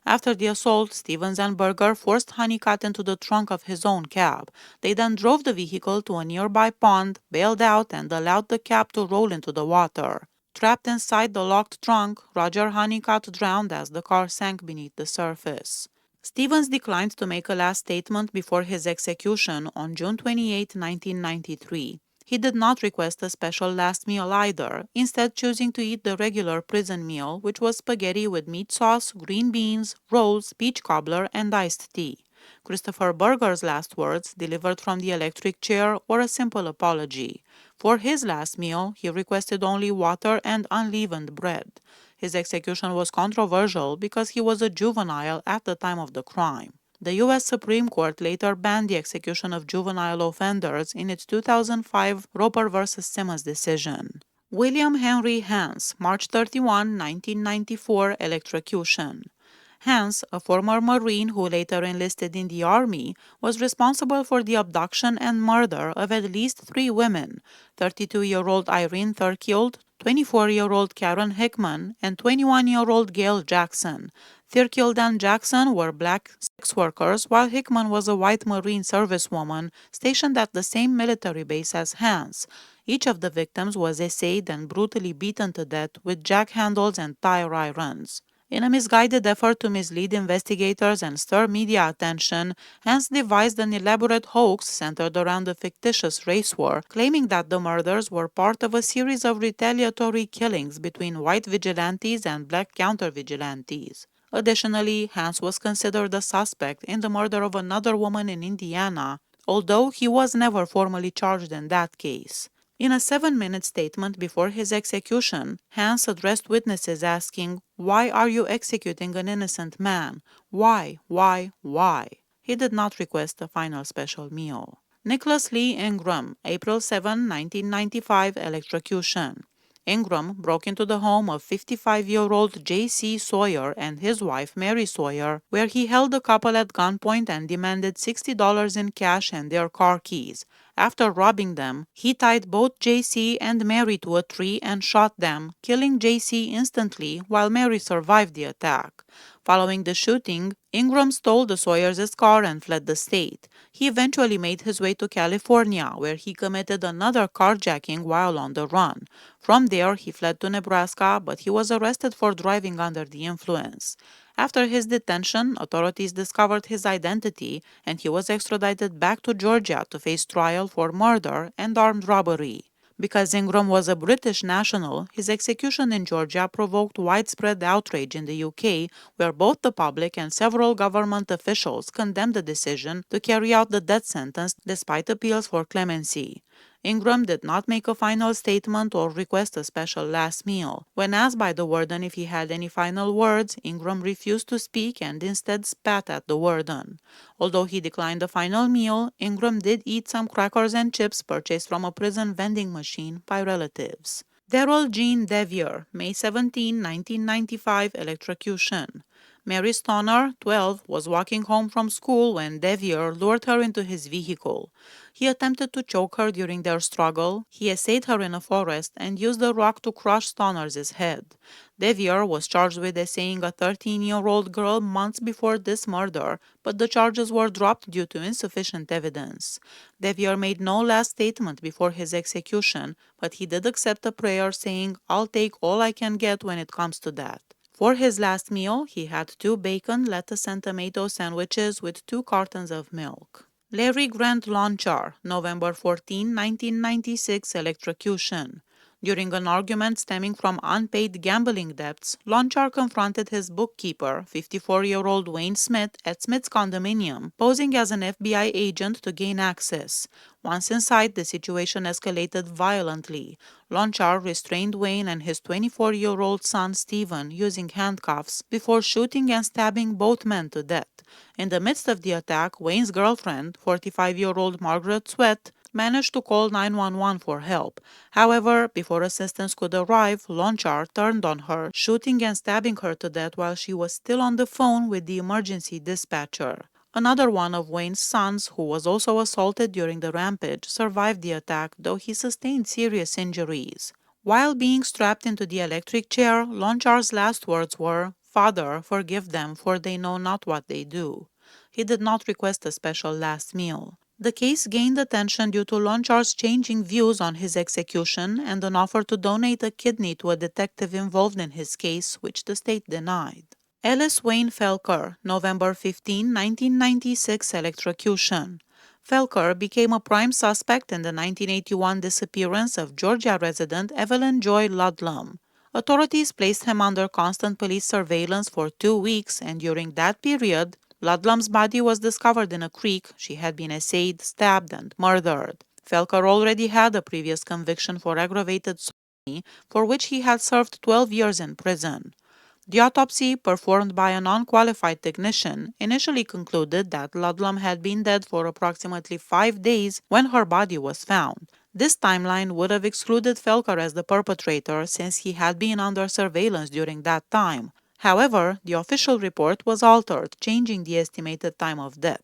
After the assault, Stevens and Berger forced Honeycutt into the trunk of his own cab. They then drove the vehicle to a nearby pond, bailed out, and allowed the cab to roll into the water. Trapped inside the locked trunk, Roger Honeycutt drowned as the car sank beneath the surface. Stevens declined to make a last statement before his execution on June 28, 1993. He did not request a special last meal either, instead choosing to eat the regular prison meal, which was spaghetti with meat sauce, green beans, rolls, peach cobbler, and iced tea. Christopher Berger's last words, delivered from the electric chair, were a simple apology. For his last meal, he requested only water and unleavened bread. His execution was controversial because he was a juvenile at the time of the crime. The U.S. Supreme Court later banned the execution of juvenile offenders in its 2005 Roper v. Simmons decision. William Henry Hance, March 31, 1994, electrocution. Hance, a former Marine who later enlisted in the Army, was responsible for the abduction and murder of at least 3 women: 32-year-old Irene Thurkield, 24-year-old Karen Hickman, and 21-year-old Gail Jackson. Thurkield and Jackson were black sex workers, while Hickman was a white Marine servicewoman stationed at the same military base as Hance. Each of the victims was essayed and brutally beaten to death with jack handles and tire irons. In a misguided effort to mislead investigators and stir media attention, Hance devised an elaborate hoax centered around a fictitious race war, claiming that the murders were part of a series of retaliatory killings between white vigilantes and black counter-vigilantes. Additionally, Hance was considered a suspect in the murder of another woman in Indiana, although he was never formally charged in that case. In a 7-minute statement before his execution, Hance addressed witnesses asking, "Why are you executing an innocent man? Why? He did not request a final special meal. Nicholas Lee Ingram, April 7, 1995, electrocution. Ingram broke into the home of 55-year-old J.C. Sawyer and his wife Mary Sawyer, where he held the couple at gunpoint and demanded $60 in cash and their car keys. After robbing them, he tied both J.C. and Mary to a tree and shot them, killing J.C. instantly while Mary survived the attack. Following the shooting, Ingram stole the Sawyers' car and fled the state. He eventually made his way to California, where he committed another carjacking while on the run. From there, he fled to Nebraska, but he was arrested for driving under the influence. After his detention, authorities discovered his identity, and he was extradited back to Georgia to face trial for murder and armed robbery. Because Ingram was a British national, his execution in Georgia provoked widespread outrage in the UK, where both the public and several government officials condemned the decision to carry out the death sentence despite appeals for clemency. Ingram did not make a final statement or request a special last meal. When asked by the warden if he had any final words, Ingram refused to speak and instead spat at the warden. Although he declined the final meal, Ingram did eat some crackers and chips purchased from a prison vending machine by relatives. Darrell Jean Devier, May 17, 1995, electrocution. Mary Stoner, 12, was walking home from school when Devier lured her into his vehicle. He attempted to choke her during their struggle. He essayed her in a forest and used a rock to crush Stoner's head. Devier was charged with essaying a 13-year-old girl months before this murder, but the charges were dropped due to insufficient evidence. Devier made no last statement before his execution, but he did accept a prayer saying, "I'll take all I can get when it comes to that." For his last meal, he had 2 bacon, lettuce, and tomato sandwiches with 2 cartons of milk. Larry Grant Lonchar, November 14, 1996, electrocution. During an argument stemming from unpaid gambling debts, Lonchar confronted his bookkeeper, 54-year-old Wayne Smith, at Smith's condominium, posing as an FBI agent to gain access. Once inside, the situation escalated violently. Lonchar restrained Wayne and his 24-year-old son Stephen using handcuffs before shooting and stabbing both men to death. In the midst of the attack, Wayne's girlfriend, 45-year-old Margaret Sweat, managed to call 911 for help. However, before assistance could arrive, Lonchar turned on her, shooting and stabbing her to death while she was still on the phone with the emergency dispatcher. Another one of Wayne's sons, who was also assaulted during the rampage, survived the attack, though he sustained serious injuries. While being strapped into the electric chair, Lonchar's last words were, "Father, forgive them, for they know not what they do." He did not request a special last meal. The case gained attention due to Lonchar's changing views on his execution and an offer to donate a kidney to a detective involved in his case, which the state denied. Ellis Wayne Felker, November 15, 1996 electrocution. Felker became a prime suspect in the 1981 disappearance of Georgia resident Evelyn Joy Ludlam. Authorities placed him under constant police surveillance for 2 weeks, and during that period, Ludlam's body was discovered in a creek. She had been essayed, stabbed, and murdered. Felker already had a previous conviction for aggravated sodomy, for which he had served 12 years in prison. The autopsy, performed by a non-qualified technician, initially concluded that Ludlam had been dead for approximately 5 days when her body was found. This timeline would have excluded Felker as the perpetrator since he had been under surveillance during that time. However, the official report was altered, changing the estimated time of death.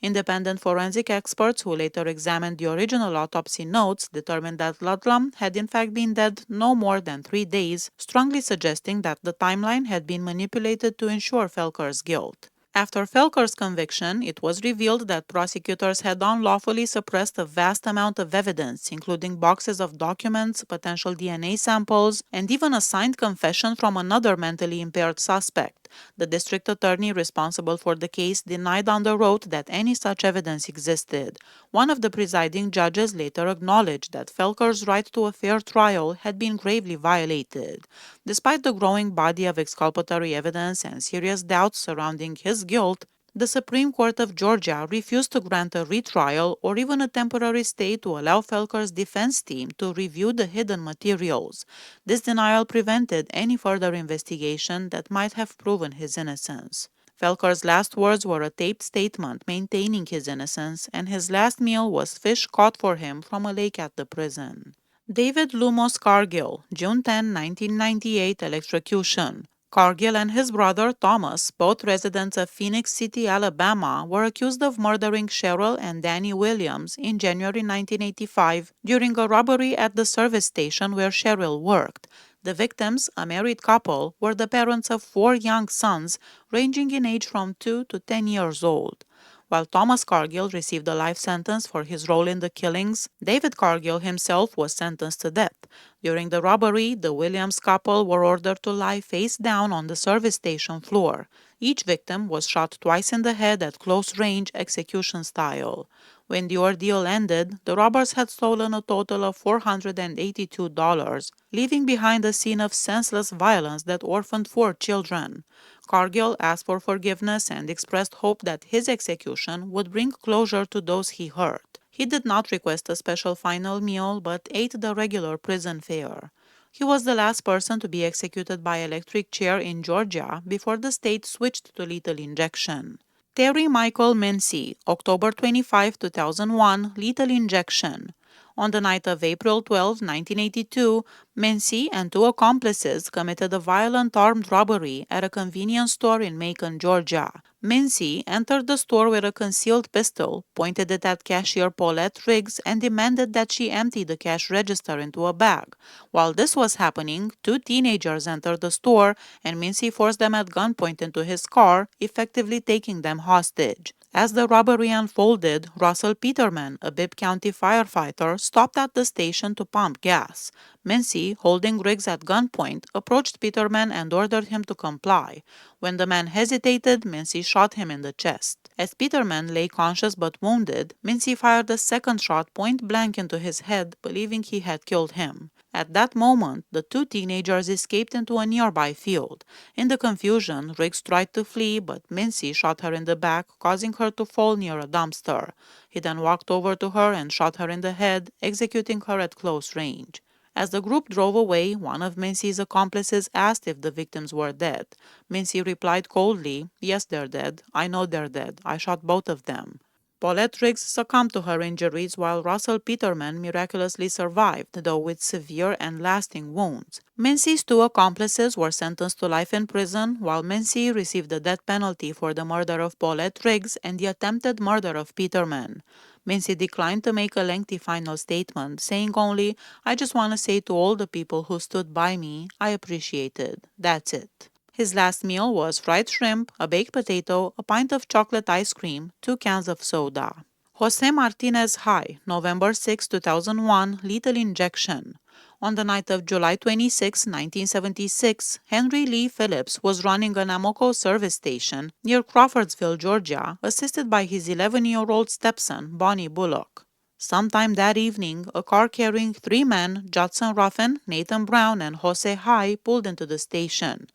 Independent forensic experts who later examined the original autopsy notes determined that Ludlam had in fact been dead no more than 3 days, strongly suggesting that the timeline had been manipulated to ensure Felker's guilt. After Felker's conviction, it was revealed that prosecutors had unlawfully suppressed a vast amount of evidence, including boxes of documents, potential DNA samples, and even a signed confession from another mentally impaired suspect. The district attorney responsible for the case denied under oath that any such evidence existed. One of the presiding judges later acknowledged that Felker's right to a fair trial had been gravely violated. Despite the growing body of exculpatory evidence and serious doubts surrounding his guilt, the Supreme Court of Georgia refused to grant a retrial or even a temporary stay to allow Felker's defense team to review the hidden materials. This denial prevented any further investigation that might have proven his innocence. Felker's last words were a taped statement maintaining his innocence, and his last meal was fish caught for him from a lake at the prison. David Lumos Cargill, June 10, 1998 electrocution. Cargill and his brother Thomas, both residents of Phoenix City, Alabama, were accused of murdering Cheryl and Danny Williams in January 1985 during a robbery at the service station where Cheryl worked. The victims, a married couple, were the parents of 4 young sons, ranging in age from 2 to 10 years old. While Thomas Cargill received a life sentence for his role in the killings, David Cargill himself was sentenced to death. During the robbery, the Williams couple were ordered to lie face down on the service station floor. Each victim was shot twice in the head at close range, execution style. When the ordeal ended, the robbers had stolen a total of $482, leaving behind a scene of senseless violence that orphaned 4 children. Cargill asked for forgiveness and expressed hope that his execution would bring closure to those he hurt. He did not request a special final meal but ate the regular prison fare. He was the last person to be executed by electric chair in Georgia before the state switched to lethal injection. Terry Michael Mincy, October 25, 2001, lethal injection. On the night of April 12, 1982, Mincy and 2 accomplices committed a violent armed robbery at a convenience store in Macon, Georgia. Mincy entered the store with a concealed pistol, pointed it at cashier Paulette Riggs, and demanded that she empty the cash register into a bag. While this was happening, 2 teenagers entered the store, and Mincy forced them at gunpoint into his car, effectively taking them hostage. As the robbery unfolded, Russell Peterman, a Bibb County firefighter, stopped at the station to pump gas. Mincy, holding Riggs at gunpoint, approached Peterman and ordered him to comply. When the man hesitated, Mincy shot him in the chest. As Peterman lay conscious but wounded, Mincy fired a second shot point blank into his head, believing he had killed him. At that moment, the two teenagers escaped into a nearby field. In the confusion, Riggs tried to flee, but Mincy shot her in the back, causing her to fall near a dumpster. He then walked over to her and shot her in the head, executing her at close range. As the group drove away, one of Mincy's accomplices asked if the victims were dead. Mincy replied coldly, "Yes, they're dead. I know they're dead. I shot both of them." Paulette Riggs succumbed to her injuries while Russell Peterman miraculously survived, though with severe and lasting wounds. Mincy's two accomplices were sentenced to life in prison, while Mincy received the death penalty for the murder of Paulette Riggs and the attempted murder of Peterman. Mincy declined to make a lengthy final statement, saying only, "I just want to say to all the people who stood by me, I appreciate it. That's it." His last meal was fried shrimp, a baked potato, a pint of chocolate ice cream, 2 cans of soda. Jose Martinez High, November 6, 2001, lethal injection. On the night of July 26, 1976, Henry Lee Phillips was running an Amoco service station near Crawfordsville, Georgia, assisted by his 11-year-old stepson, Bonnie Bullock. Sometime that evening, a car carrying 3 men, Judson Ruffin, Nathan Brown, and Jose High, pulled into the station.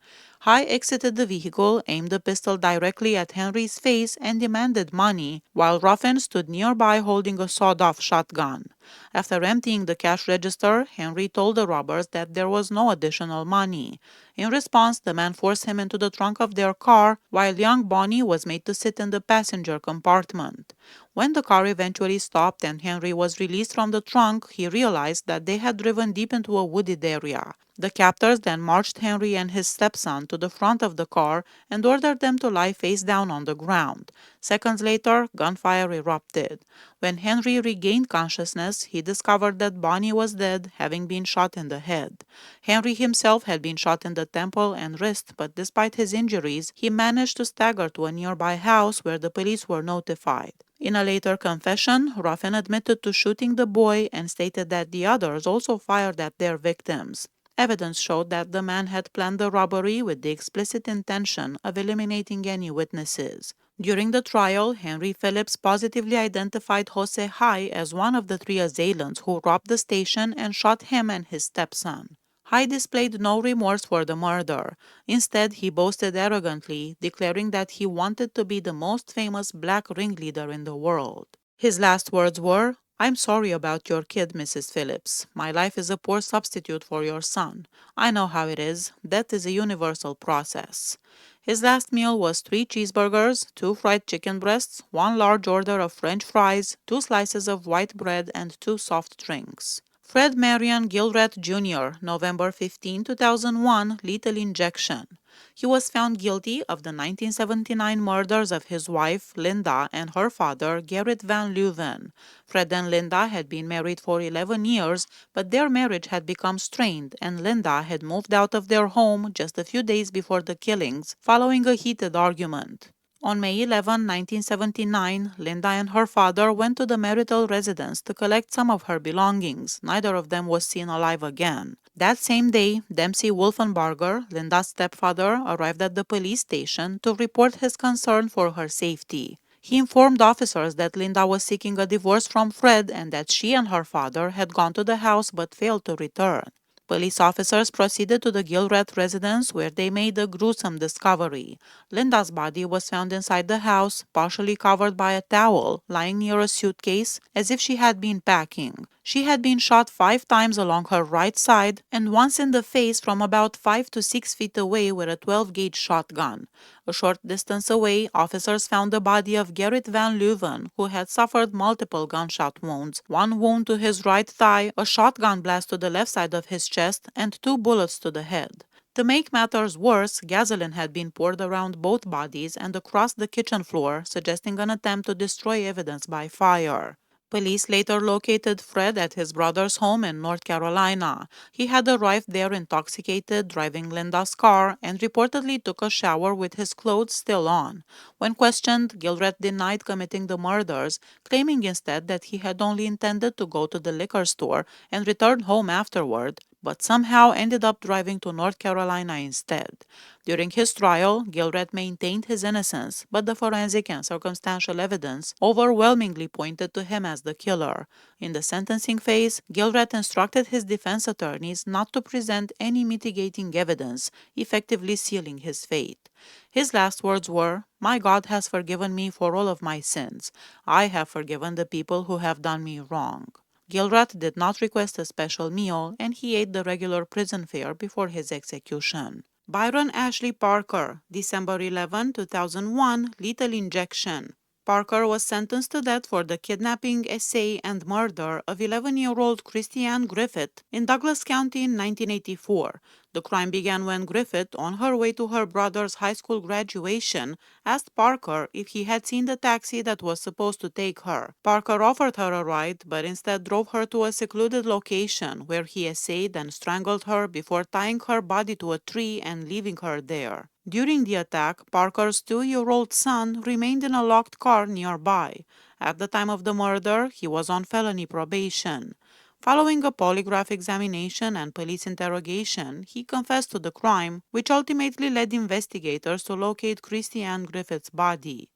High exited the vehicle, aimed a pistol directly at Henry's face, and demanded money, while Ruffin stood nearby holding a sawed-off shotgun. After emptying the cash register, Henry told the robbers that there was no additional money. In response, the men forced him into the trunk of their car, while young Bonnie was made to sit in the passenger compartment. When the car eventually stopped and Henry was released from the trunk, he realized that they had driven deep into a wooded area. The captors then marched Henry and his stepson to the front of the car and ordered them to lie face down on the ground. Seconds later, gunfire erupted. When Henry regained consciousness, he discovered that Bonnie was dead, having been shot in the head. Henry himself had been shot in the temple and wrist, but despite his injuries, he managed to stagger to a nearby house where the police were notified. In a later confession, Ruffin admitted to shooting the boy and stated that the others also fired at their victims. Evidence showed that the man had planned the robbery with the explicit intention of eliminating any witnesses. During the trial, Henry Phillips positively identified Jose High as one of the 3 assailants who robbed the station and shot him and his stepson. High displayed no remorse for the murder. Instead, he boasted arrogantly, declaring that he wanted to be the most famous black ringleader in the world. His last words were, "I'm sorry about your kid, Mrs. Phillips. My life is a poor substitute for your son. I know how it is. Death is a universal process." His last meal was 3 cheeseburgers, 2 fried chicken breasts, 1 large order of French fries, 2 slices of white bread, and 2 soft drinks. Fred Marion Gilrath Jr., November 15, 2001, lethal injection. He was found guilty of the 1979 murders of his wife, Linda, and her father, Gerrit Van Leuven. Fred and Linda had been married for 11 years, but their marriage had become strained, and Linda had moved out of their home just a few days before the killings, following a heated argument. On May 11, 1979, Linda and her father went to the marital residence to collect some of her belongings. Neither of them was seen alive again. That same day, Dempsey Wolfenbarger, Linda's stepfather, arrived at the police station to report his concern for her safety. He informed officers that Linda was seeking a divorce from Fred and that she and her father had gone to the house but failed to return. Police officers proceeded to the Gilrath residence where they made a gruesome discovery. Linda's body was found inside the house, partially covered by a towel, lying near a suitcase, as if she had been packing. She had been shot 5 times along her right side and once in the face from about 5 to 6 feet away with a 12-gauge shotgun. A short distance away, officers found the body of Gerrit Van Leuven, who had suffered multiple gunshot wounds, 1 wound to his right thigh, a shotgun blast to the left side of his chest, and 2 bullets to the head. To make matters worse, gasoline had been poured around both bodies and across the kitchen floor, suggesting an attempt to destroy evidence by fire. Police later located Fred at his brother's home in North Carolina. He had arrived there intoxicated, driving Linda's car, and reportedly took a shower with his clothes still on. When questioned, Gilrath denied committing the murders, claiming instead that he had only intended to go to the liquor store and return home afterward, but somehow ended up driving to North Carolina instead. During his trial, Gilret maintained his innocence, but the forensic and circumstantial evidence overwhelmingly pointed to him as the killer. In the sentencing phase, Gilret instructed his defense attorneys not to present any mitigating evidence, effectively sealing his fate. His last words were, "My God has forgiven me for all of my sins. I have forgiven the people who have done me wrong." Gilrat did not request a special meal, and he ate the regular prison fare before his execution. Byron Ashley Parker, December 11, 2001, lethal injection. Parker was sentenced to death for the kidnapping, essay, and murder of 11-year-old Christiane Griffith in Douglas County in 1984. The crime began when Griffith, on her way to her brother's high school graduation, asked Parker if he had seen the taxi that was supposed to take her. Parker offered her a ride, but instead drove her to a secluded location where he essayed and strangled her before tying her body to a tree and leaving her there. During the attack, Parker's 2-year-old son remained in a locked car nearby. At the time of the murder, he was on felony probation. Following a polygraph examination and police interrogation, he confessed to the crime, which ultimately led investigators to locate Christiane Griffith's body.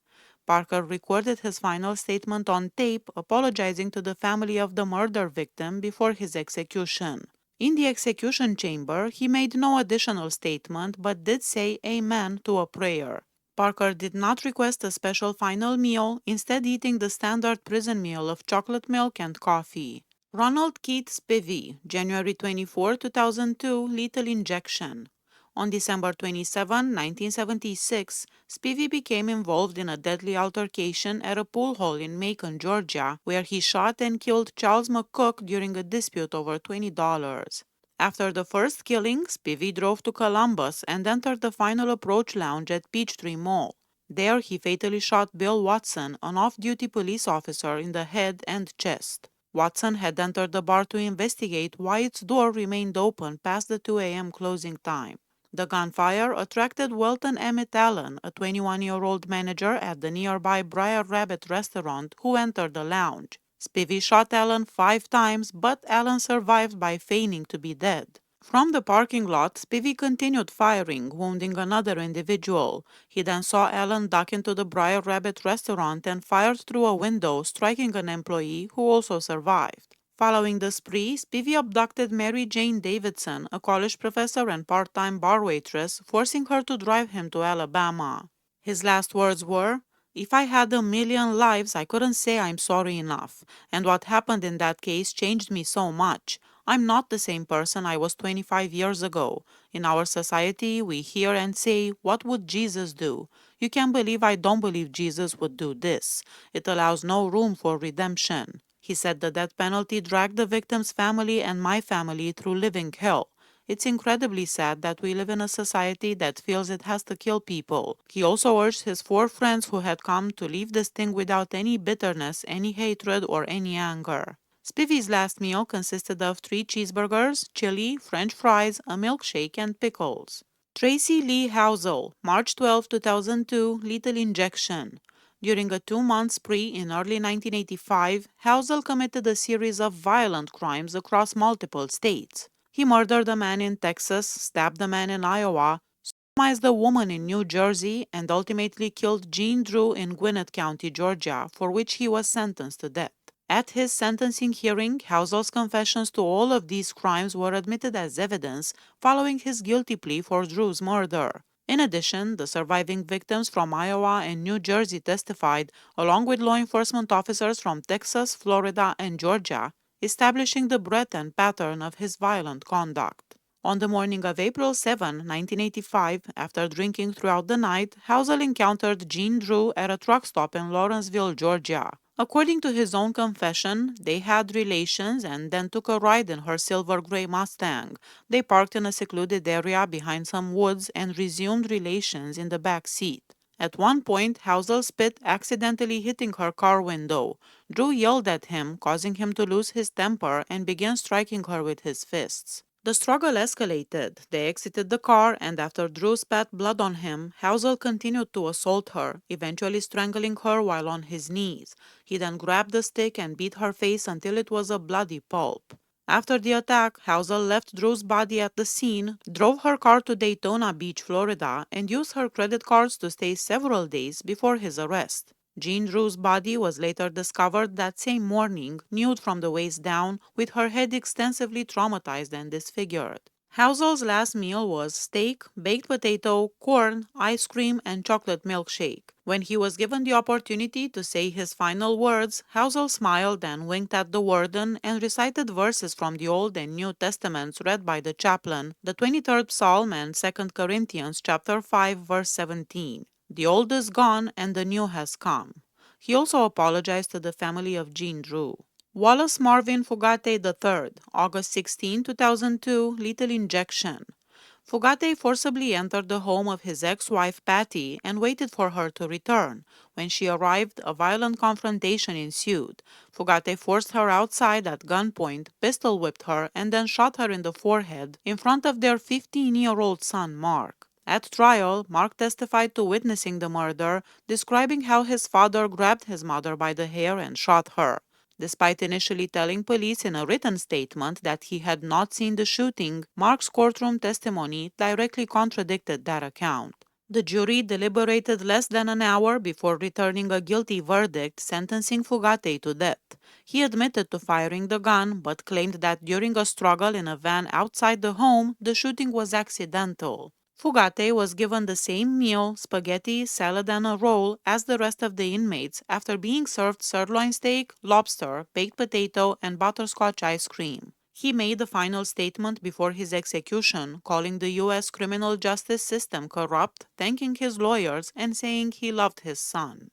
Parker recorded his final statement on tape, apologizing to the family of the murder victim before his execution. In the execution chamber, he made no additional statement but did say amen to a prayer. Parker did not request a special final meal, instead eating the standard prison meal of chocolate milk and coffee. Ronald Keith Spivey, January 24, 2002, lethal injection. On December 27, 1976, Spivey became involved in a deadly altercation at a pool hall in Macon, Georgia, where he shot and killed Charles McCook during a dispute over $20. After the first killing, Spivey drove to Columbus and entered the Final Approach Lounge at Peachtree Mall. There, he fatally shot Bill Watson, an off-duty police officer, in the head and chest. Watson had entered the bar to investigate why its door remained open past the 2 a.m. closing time. The gunfire attracted Welton Emmett Allen, a 21-year-old manager at the nearby Briar Rabbit restaurant, who entered the lounge. Spivey shot Allen 5 times, but Allen survived by feigning to be dead. From the parking lot, Spivey continued firing, wounding another individual. He then saw Allen duck into the Briar Rabbit restaurant and fired through a window, striking an employee who also survived. Following the spree, Spivey abducted Mary Jane Davidson, a college professor and part-time bar waitress, forcing her to drive him to Alabama. His last words were, "If I had a million lives, I couldn't say I'm sorry enough, and what happened in that case changed me so much. I'm not the same person I was 25 years ago. In our society, we hear and say, 'What would Jesus do?' You can believe I don't believe Jesus would do this. It allows no room for redemption." He said the death penalty dragged the victim's family and my family through living hell. It's incredibly sad that we live in a society that feels it has to kill people. He also urged his 4 friends who had come to leave this thing without any bitterness, any hatred, or any anger. Spivey's last meal consisted of 3 cheeseburgers, chili, French fries, a milkshake, and pickles. Tracy Lee Housel, March 12, 2002, lethal injection. During a 2-month spree in early 1985, Housel committed a series of violent crimes across multiple states. He murdered a man in Texas, stabbed a man in Iowa, sodomized a woman in New Jersey, and ultimately killed Gene Drew in Gwinnett County, Georgia, for which he was sentenced to death. At his sentencing hearing, Housel's confessions to all of these crimes were admitted as evidence following his guilty plea for Drew's murder. In addition, the surviving victims from Iowa and New Jersey testified, along with law enforcement officers from Texas, Florida, and Georgia, establishing the breadth and pattern of his violent conduct. On the morning of April 7, 1985, after drinking throughout the night, Housel encountered Gene Drew at a truck stop in Lawrenceville, Georgia. According to his own confession, they had relations and then took a ride in her silver gray Mustang. They parked in a secluded area behind some woods and resumed relations in the back seat. At one point, Housel spit, accidentally hitting her car window. Drew yelled at him, causing him to lose his temper, and began striking her with his fists. The struggle escalated. They exited the car, and after Drew spat blood on him, Housel continued to assault her, eventually strangling her while on his knees. He then grabbed a stick and beat her face until it was a bloody pulp. After the attack, Housel left Drew's body at the scene, drove her car to Daytona Beach, Florida, and used her credit cards to stay several days before his arrest. Jean Drew's body was later discovered that same morning, nude from the waist down, with her head extensively traumatized and disfigured. Housel's last meal was steak, baked potato, corn, ice cream, and chocolate milkshake. When he was given the opportunity to say his final words, Housel smiled and winked at the warden and recited verses from the Old and New Testaments read by the chaplain, the 23rd Psalm and 2 Corinthians chapter 5 verse 17. The old is gone and the new has come. He also apologized to the family of Jean Drew. Wallace Marvin Fugate III, August 16, 2002, lethal injection. Fugate forcibly entered the home of his ex-wife Patty and waited for her to return. When she arrived, a violent confrontation ensued. Fugate forced her outside at gunpoint, pistol-whipped her, and then shot her in the forehead in front of their 15-year-old son Mark. At trial, Mark testified to witnessing the murder, describing how his father grabbed his mother by the hair and shot her. Despite initially telling police in a written statement that he had not seen the shooting, Mark's courtroom testimony directly contradicted that account. The jury deliberated less than an hour before returning a guilty verdict sentencing Fugate to death. He admitted to firing the gun, but claimed that during a struggle in a van outside the home, the shooting was accidental. Fugate was given the same meal, spaghetti, salad, and a roll as the rest of the inmates after being served sirloin steak, lobster, baked potato, and butterscotch ice cream. He made a final statement before his execution, calling the U.S. criminal justice system corrupt, thanking his lawyers, and saying he loved his son.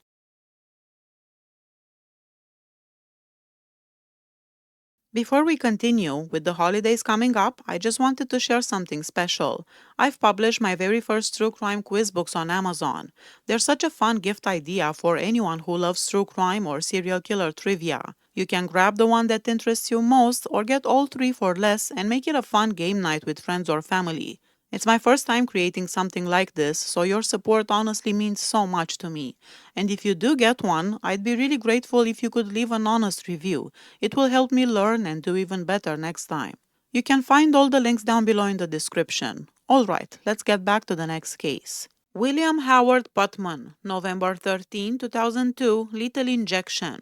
Before we continue, with the holidays coming up, I just wanted to share something special. I've published my very first true crime quiz books on Amazon. They're such a fun gift idea for anyone who loves true crime or serial killer trivia. You can grab the one that interests you most or get all three for less and make it a fun game night with friends or family. It's my first time creating something like this, so your support honestly means so much to me. And if you do get one, I'd be really grateful if you could leave an honest review. It will help me learn and do even better next time. You can find all the links down below in the description. Alright, let's get back to the next case. William Howard Putman, November 13, 2002, lethal injection.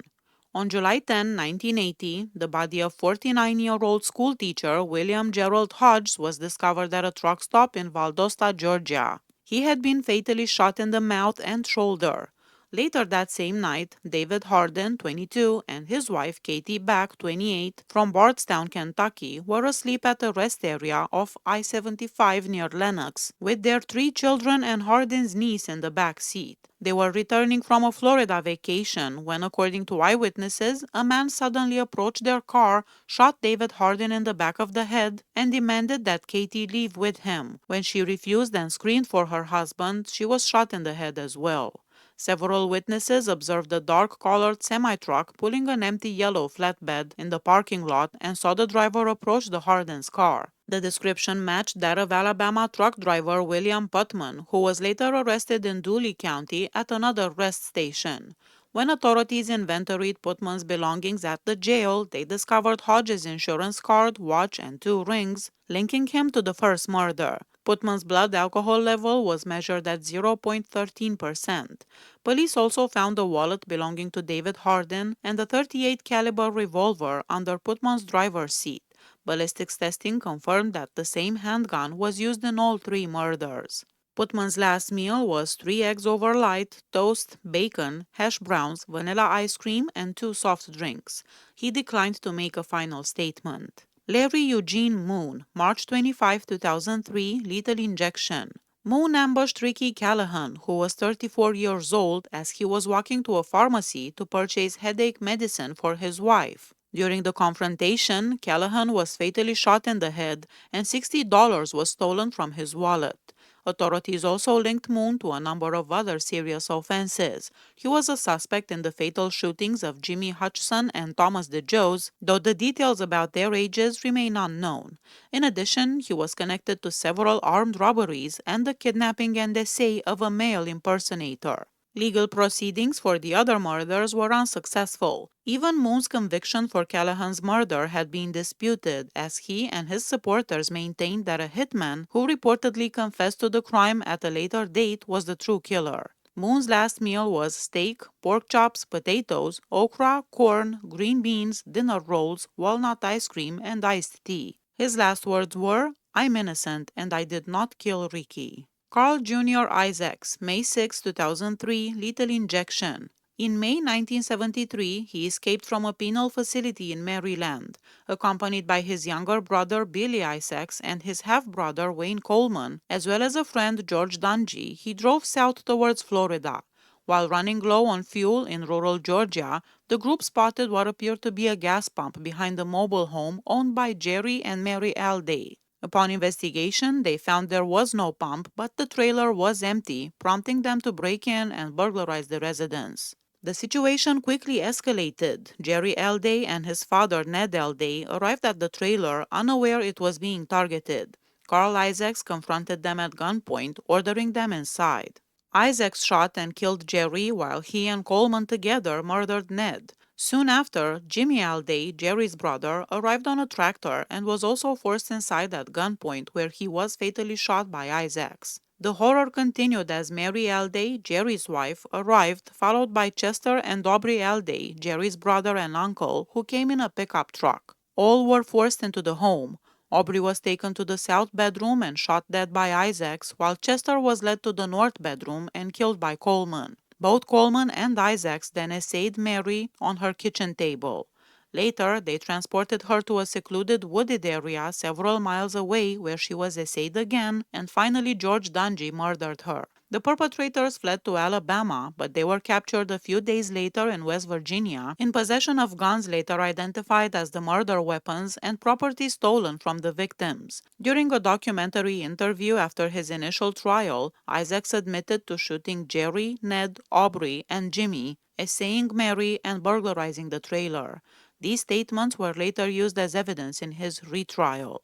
On July 10, 1980, the body of 49-year-old schoolteacher William Gerald Hodges was discovered at a truck stop in Valdosta, Georgia. He had been fatally shot in the mouth and shoulder. Later that same night, David Harden, 22, and his wife Katie Back, 28, from Bardstown, Kentucky, were asleep at a rest area off I-75 near Lenox, with their 3 children and Harden's niece in the back seat. They were returning from a Florida vacation when, according to eyewitnesses, a man suddenly approached their car, shot David Harden in the back of the head, and demanded that Katie leave with him. When she refused and screamed for her husband, she was shot in the head as well. Several witnesses observed a dark-colored semi-truck pulling an empty yellow flatbed in the parking lot and saw the driver approach the Harden's car. The description matched that of Alabama truck driver William Putman, who was later arrested in Dooley County at another rest station. When authorities inventoried Putman's belongings at the jail, they discovered Hodges' insurance card, watch, and 2 rings, linking him to the first murder. Putman's blood alcohol level was measured at 0.13%. Police also found a wallet belonging to David Harden and a .38 caliber revolver under Putman's driver's seat. Ballistics testing confirmed that the same handgun was used in all 3 murders. Putman's last meal was 3 eggs over light, toast, bacon, hash browns, vanilla ice cream, and 2 soft drinks. He declined to make a final statement. Larry Eugene Moon, March 25, 2003, lethal injection. Moon ambushed Ricky Callahan, who was 34 years old, as he was walking to a pharmacy to purchase headache medicine for his wife. During the confrontation, Callahan was fatally shot in the head, and $60 was stolen from his wallet. Authorities also linked Moon to a number of other serious offenses. He was a suspect in the fatal shootings of Jimmy Hutchison and Thomas DeJoes, though the details about their ages remain unknown. In addition, he was connected to several armed robberies and the kidnapping and essay of a male impersonator. Legal proceedings for the other murders were unsuccessful. Even Moon's conviction for Callahan's murder had been disputed, as he and his supporters maintained that a hitman who reportedly confessed to the crime at a later date was the true killer. Moon's last meal was steak, pork chops, potatoes, okra, corn, green beans, dinner rolls, walnut ice cream, and iced tea. His last words were, "I'm innocent and I did not kill Ricky." Carl Jr. Isaacs, May 6, 2003, lethal injection. In May 1973, he escaped from a penal facility in Maryland. Accompanied by his younger brother Billy Isaacs and his half-brother Wayne Coleman, as well as a friend George Dungy, he drove south towards Florida. While running low on fuel in rural Georgia, the group spotted what appeared to be a gas pump behind a mobile home owned by Jerry and Mary Alday. Upon investigation, they found there was no pump, but the trailer was empty, prompting them to break in and burglarize the residence. The situation quickly escalated. Jerry Alday and his father Ned Alday arrived at the trailer, unaware it was being targeted. Carl Isaacs confronted them at gunpoint, ordering them inside. Isaacs shot and killed Jerry while he and Coleman together murdered Ned. Soon after, Jimmy Alday, Jerry's brother, arrived on a tractor and was also forced inside at gunpoint, where he was fatally shot by Isaacs. The horror continued as Mary Alday, Jerry's wife, arrived, followed by Chester and Aubrey Alday, Jerry's brother and uncle, who came in a pickup truck. All were forced into the home. Aubrey was taken to the south bedroom and shot dead by Isaacs, while Chester was led to the north bedroom and killed by Coleman. Both Coleman and Isaacs then essayed Mary on her kitchen table. Later, they transported her to a secluded wooded area several miles away where she was essayed again, and finally George Dungy murdered her. The perpetrators fled to Alabama, but they were captured a few days later in West Virginia in possession of guns later identified as the murder weapons and property stolen from the victims. During a documentary interview after his initial trial, Isaacs admitted to shooting Jerry, Ned, Aubrey, and Jimmy, essaying Mary, and burglarizing the trailer. These statements were later used as evidence in his retrial.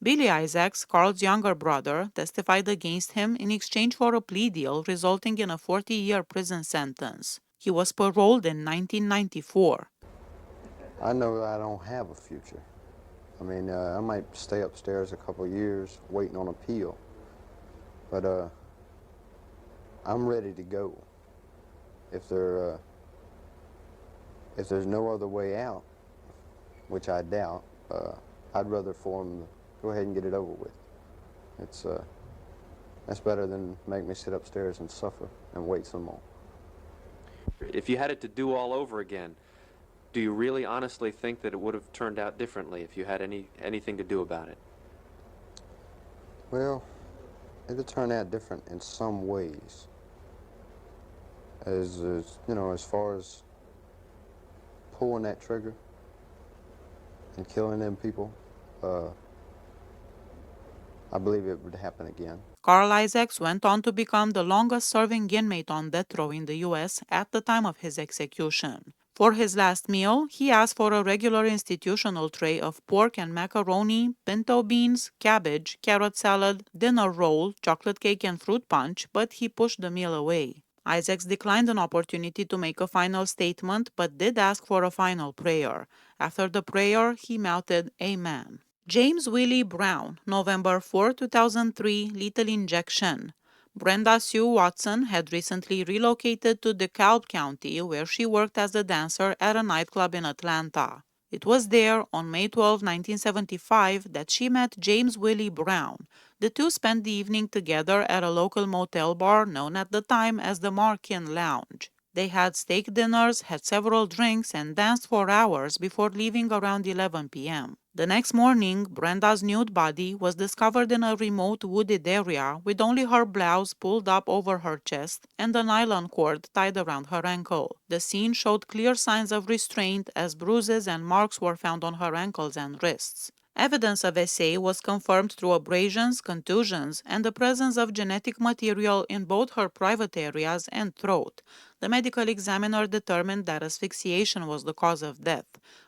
Billy Isaacs, Carl's younger brother, testified against him in exchange for a plea deal resulting in a 40-year prison sentence. He was paroled in 1994. I know I don't have a future. I mean, I might stay upstairs a couple years waiting on appeal, but I'm ready to go. If there's no other way out, which I doubt, I'd rather for them to go ahead and get it over with. That's better than make me sit upstairs and suffer and wait some more. If you had it to do all over again, do you really honestly think that it would have turned out differently if you had anything to do about it? Well, it'll turn out different in some ways. As you know, as far as pulling that trigger and killing them people, I believe it would happen again. Carl Isaacs went on to become the longest-serving inmate on death row in the U.S. at the time of his execution. For his last meal, he asked for a regular institutional tray of pork and macaroni, pinto beans, cabbage, carrot salad, dinner roll, chocolate cake, and fruit punch, but he pushed the meal away. Isaacs declined an opportunity to make a final statement, but did ask for a final prayer. After the prayer, he mouthed, "Amen." James Willie Brown, November 4, 2003, lethal injection. Brenda Sue Watson had recently relocated to DeKalb County, where she worked as a dancer at a nightclub in Atlanta. It was there, on May 12, 1975, that she met James Willie Brown. The two spent the evening together at a local motel bar known at the time as the Markin Lounge. They had steak dinners, had several drinks, and danced for hours before leaving around 11 p.m. The next morning, Brenda's nude body was discovered in a remote wooded area with only her blouse pulled up over her chest and a nylon cord tied around her ankle. The scene showed clear signs of restraint as bruises and marks were found on her ankles and wrists. Evidence of SA was confirmed through abrasions, contusions, and the presence of genetic material in both her private areas and throat. The medical examiner determined that asphyxiation was the cause of death.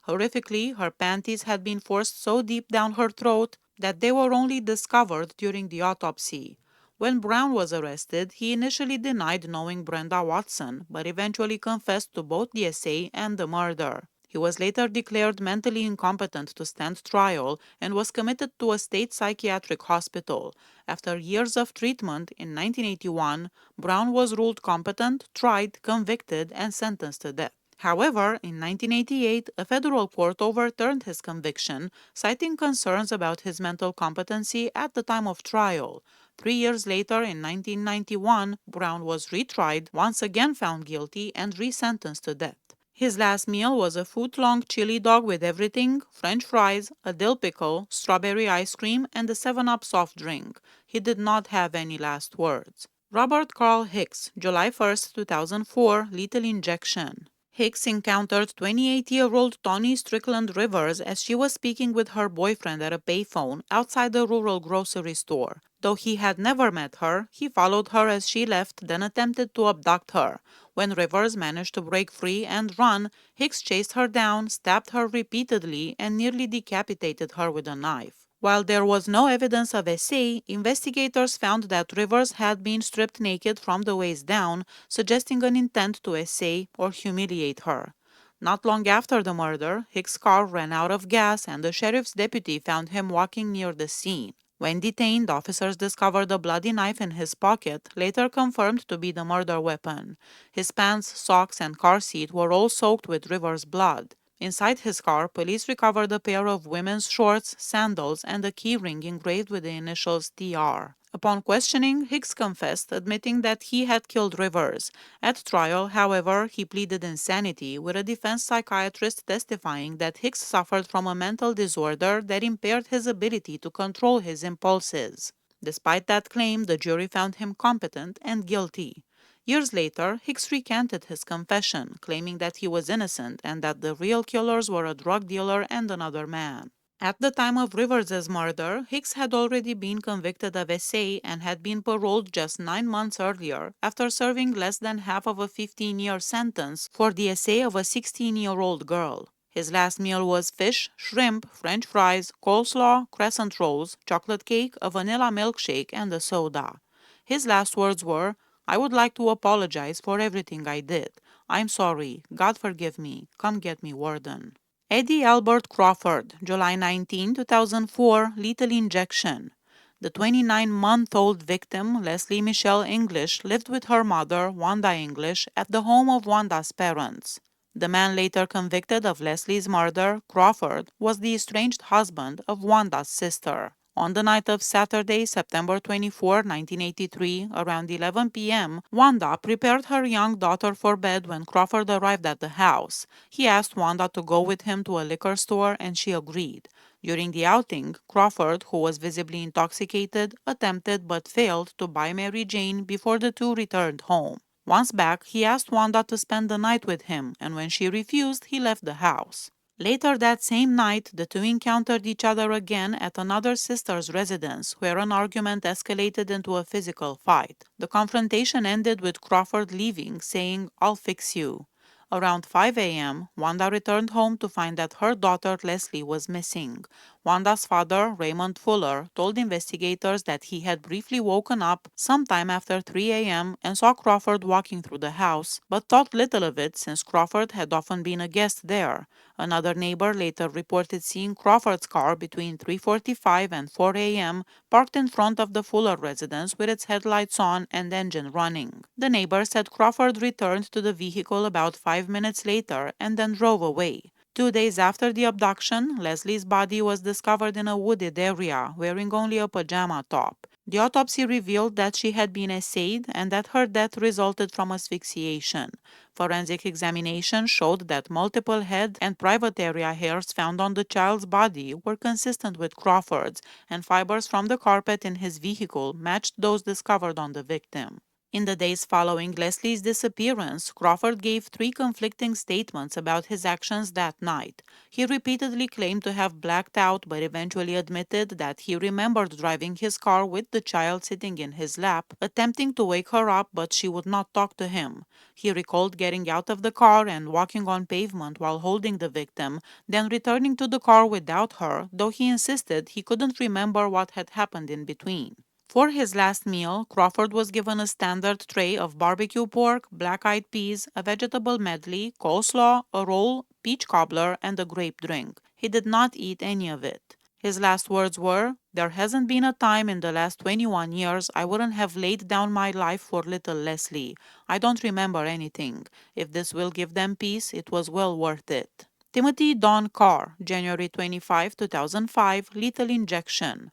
Horrifically, her panties had been forced so deep down her throat that they were only discovered during the autopsy. When Brown was arrested, he initially denied knowing Brenda Watson, but eventually confessed to both the essay and the murder. He was later declared mentally incompetent to stand trial and was committed to a state psychiatric hospital. After years of treatment, in 1981, Brown was ruled competent, tried, convicted, and sentenced to death. However, in 1988, a federal court overturned his conviction, citing concerns about his mental competency at the time of trial. 3 years later, in 1991, Brown was retried, once again found guilty, and resentenced to death. His last meal was a foot-long chili dog with everything, French fries, a dill pickle, strawberry ice cream, and a 7-Up soft drink. He did not have any last words. Robert Carl Hicks, July 1, 2004, lethal injection. Hicks encountered 28-year-old Toni Strickland Rivers as she was speaking with her boyfriend at a payphone outside a rural grocery store. Though he had never met her, he followed her as she left, then attempted to abduct her. When Rivers managed to break free and run, Hicks chased her down, stabbed her repeatedly, and nearly decapitated her with a knife. While there was no evidence of essay, investigators found that Rivers had been stripped naked from the waist down, suggesting an intent to essay or humiliate her. Not long after the murder, Hicks' car ran out of gas and the sheriff's deputy found him walking near the scene. When detained, officers discovered a bloody knife in his pocket, later confirmed to be the murder weapon. His pants, socks, and car seat were all soaked with Rivers' blood. Inside his car, police recovered a pair of women's shorts, sandals, and a key ring engraved with the initials TR. Upon questioning, Hicks confessed, admitting that he had killed Rivers. At trial, however, he pleaded insanity, with a defense psychiatrist testifying that Hicks suffered from a mental disorder that impaired his ability to control his impulses. Despite that claim, the jury found him competent and guilty. Years later, Hicks recanted his confession, claiming that he was innocent and that the real killers were a drug dealer and another man. At the time of Rivers's murder, Hicks had already been convicted of essay and had been paroled just 9 months earlier after serving less than half of a 15-year sentence for the essay of a 16-year-old girl. His last meal was fish, shrimp, French fries, coleslaw, crescent rolls, chocolate cake, a vanilla milkshake, and a soda. His last words were, "I would like to apologize for everything I did. I'm sorry. God forgive me. Come get me, Warden." Eddie Albert Crawford, July 19, 2004, lethal injection. The 29-month-old victim, Leslie Michelle English, lived with her mother, Wanda English, at the home of Wanda's parents. The man later convicted of Leslie's murder, Crawford, was the estranged husband of Wanda's sister. On the night of Saturday, September 24, 1983, around 11 p.m., Wanda prepared her young daughter for bed when Crawford arrived at the house. He asked Wanda to go with him to a liquor store, and she agreed. During the outing, Crawford, who was visibly intoxicated, attempted but failed to buy Mary Jane before the two returned home. Once back, he asked Wanda to spend the night with him, and when she refused, he left the house. Later that same night, the two encountered each other again at another sister's residence, where an argument escalated into a physical fight. The confrontation ended with Crawford leaving, saying, "I'll fix you." Around 5 a.m., Wanda returned home to find that her daughter Leslie was missing. Wanda's father, Raymond Fuller, told investigators that he had briefly woken up sometime after 3 a.m. and saw Crawford walking through the house, but thought little of it since Crawford had often been a guest there. Another neighbor later reported seeing Crawford's car between 3:45 and 4 a.m. parked in front of the Fuller residence with its headlights on and engine running. The neighbor said Crawford returned to the vehicle about 5 minutes later and then drove away. 2 days after the abduction, Leslie's body was discovered in a wooded area, wearing only a pajama top. The autopsy revealed that she had been essayed and that her death resulted from asphyxiation. Forensic examination showed that multiple head and private area hairs found on the child's body were consistent with Crawford's, and fibers from the carpet in his vehicle matched those discovered on the victim. In the days following Leslie's disappearance, Crawford gave 3 conflicting statements about his actions that night. He repeatedly claimed to have blacked out, but eventually admitted that he remembered driving his car with the child sitting in his lap, attempting to wake her up, but she would not talk to him. He recalled getting out of the car and walking on pavement while holding the victim, then returning to the car without her, though he insisted he couldn't remember what had happened in between. For his last meal, Crawford was given a standard tray of barbecue pork, black-eyed peas, a vegetable medley, coleslaw, a roll, peach cobbler, and a grape drink. He did not eat any of it. His last words were, "There hasn't been a time in the last 21 years I wouldn't have laid down my life for little Leslie. I don't remember anything. If this will give them peace, it was well worth it." Timothy Don Carr, January 25, 2005, lethal injection.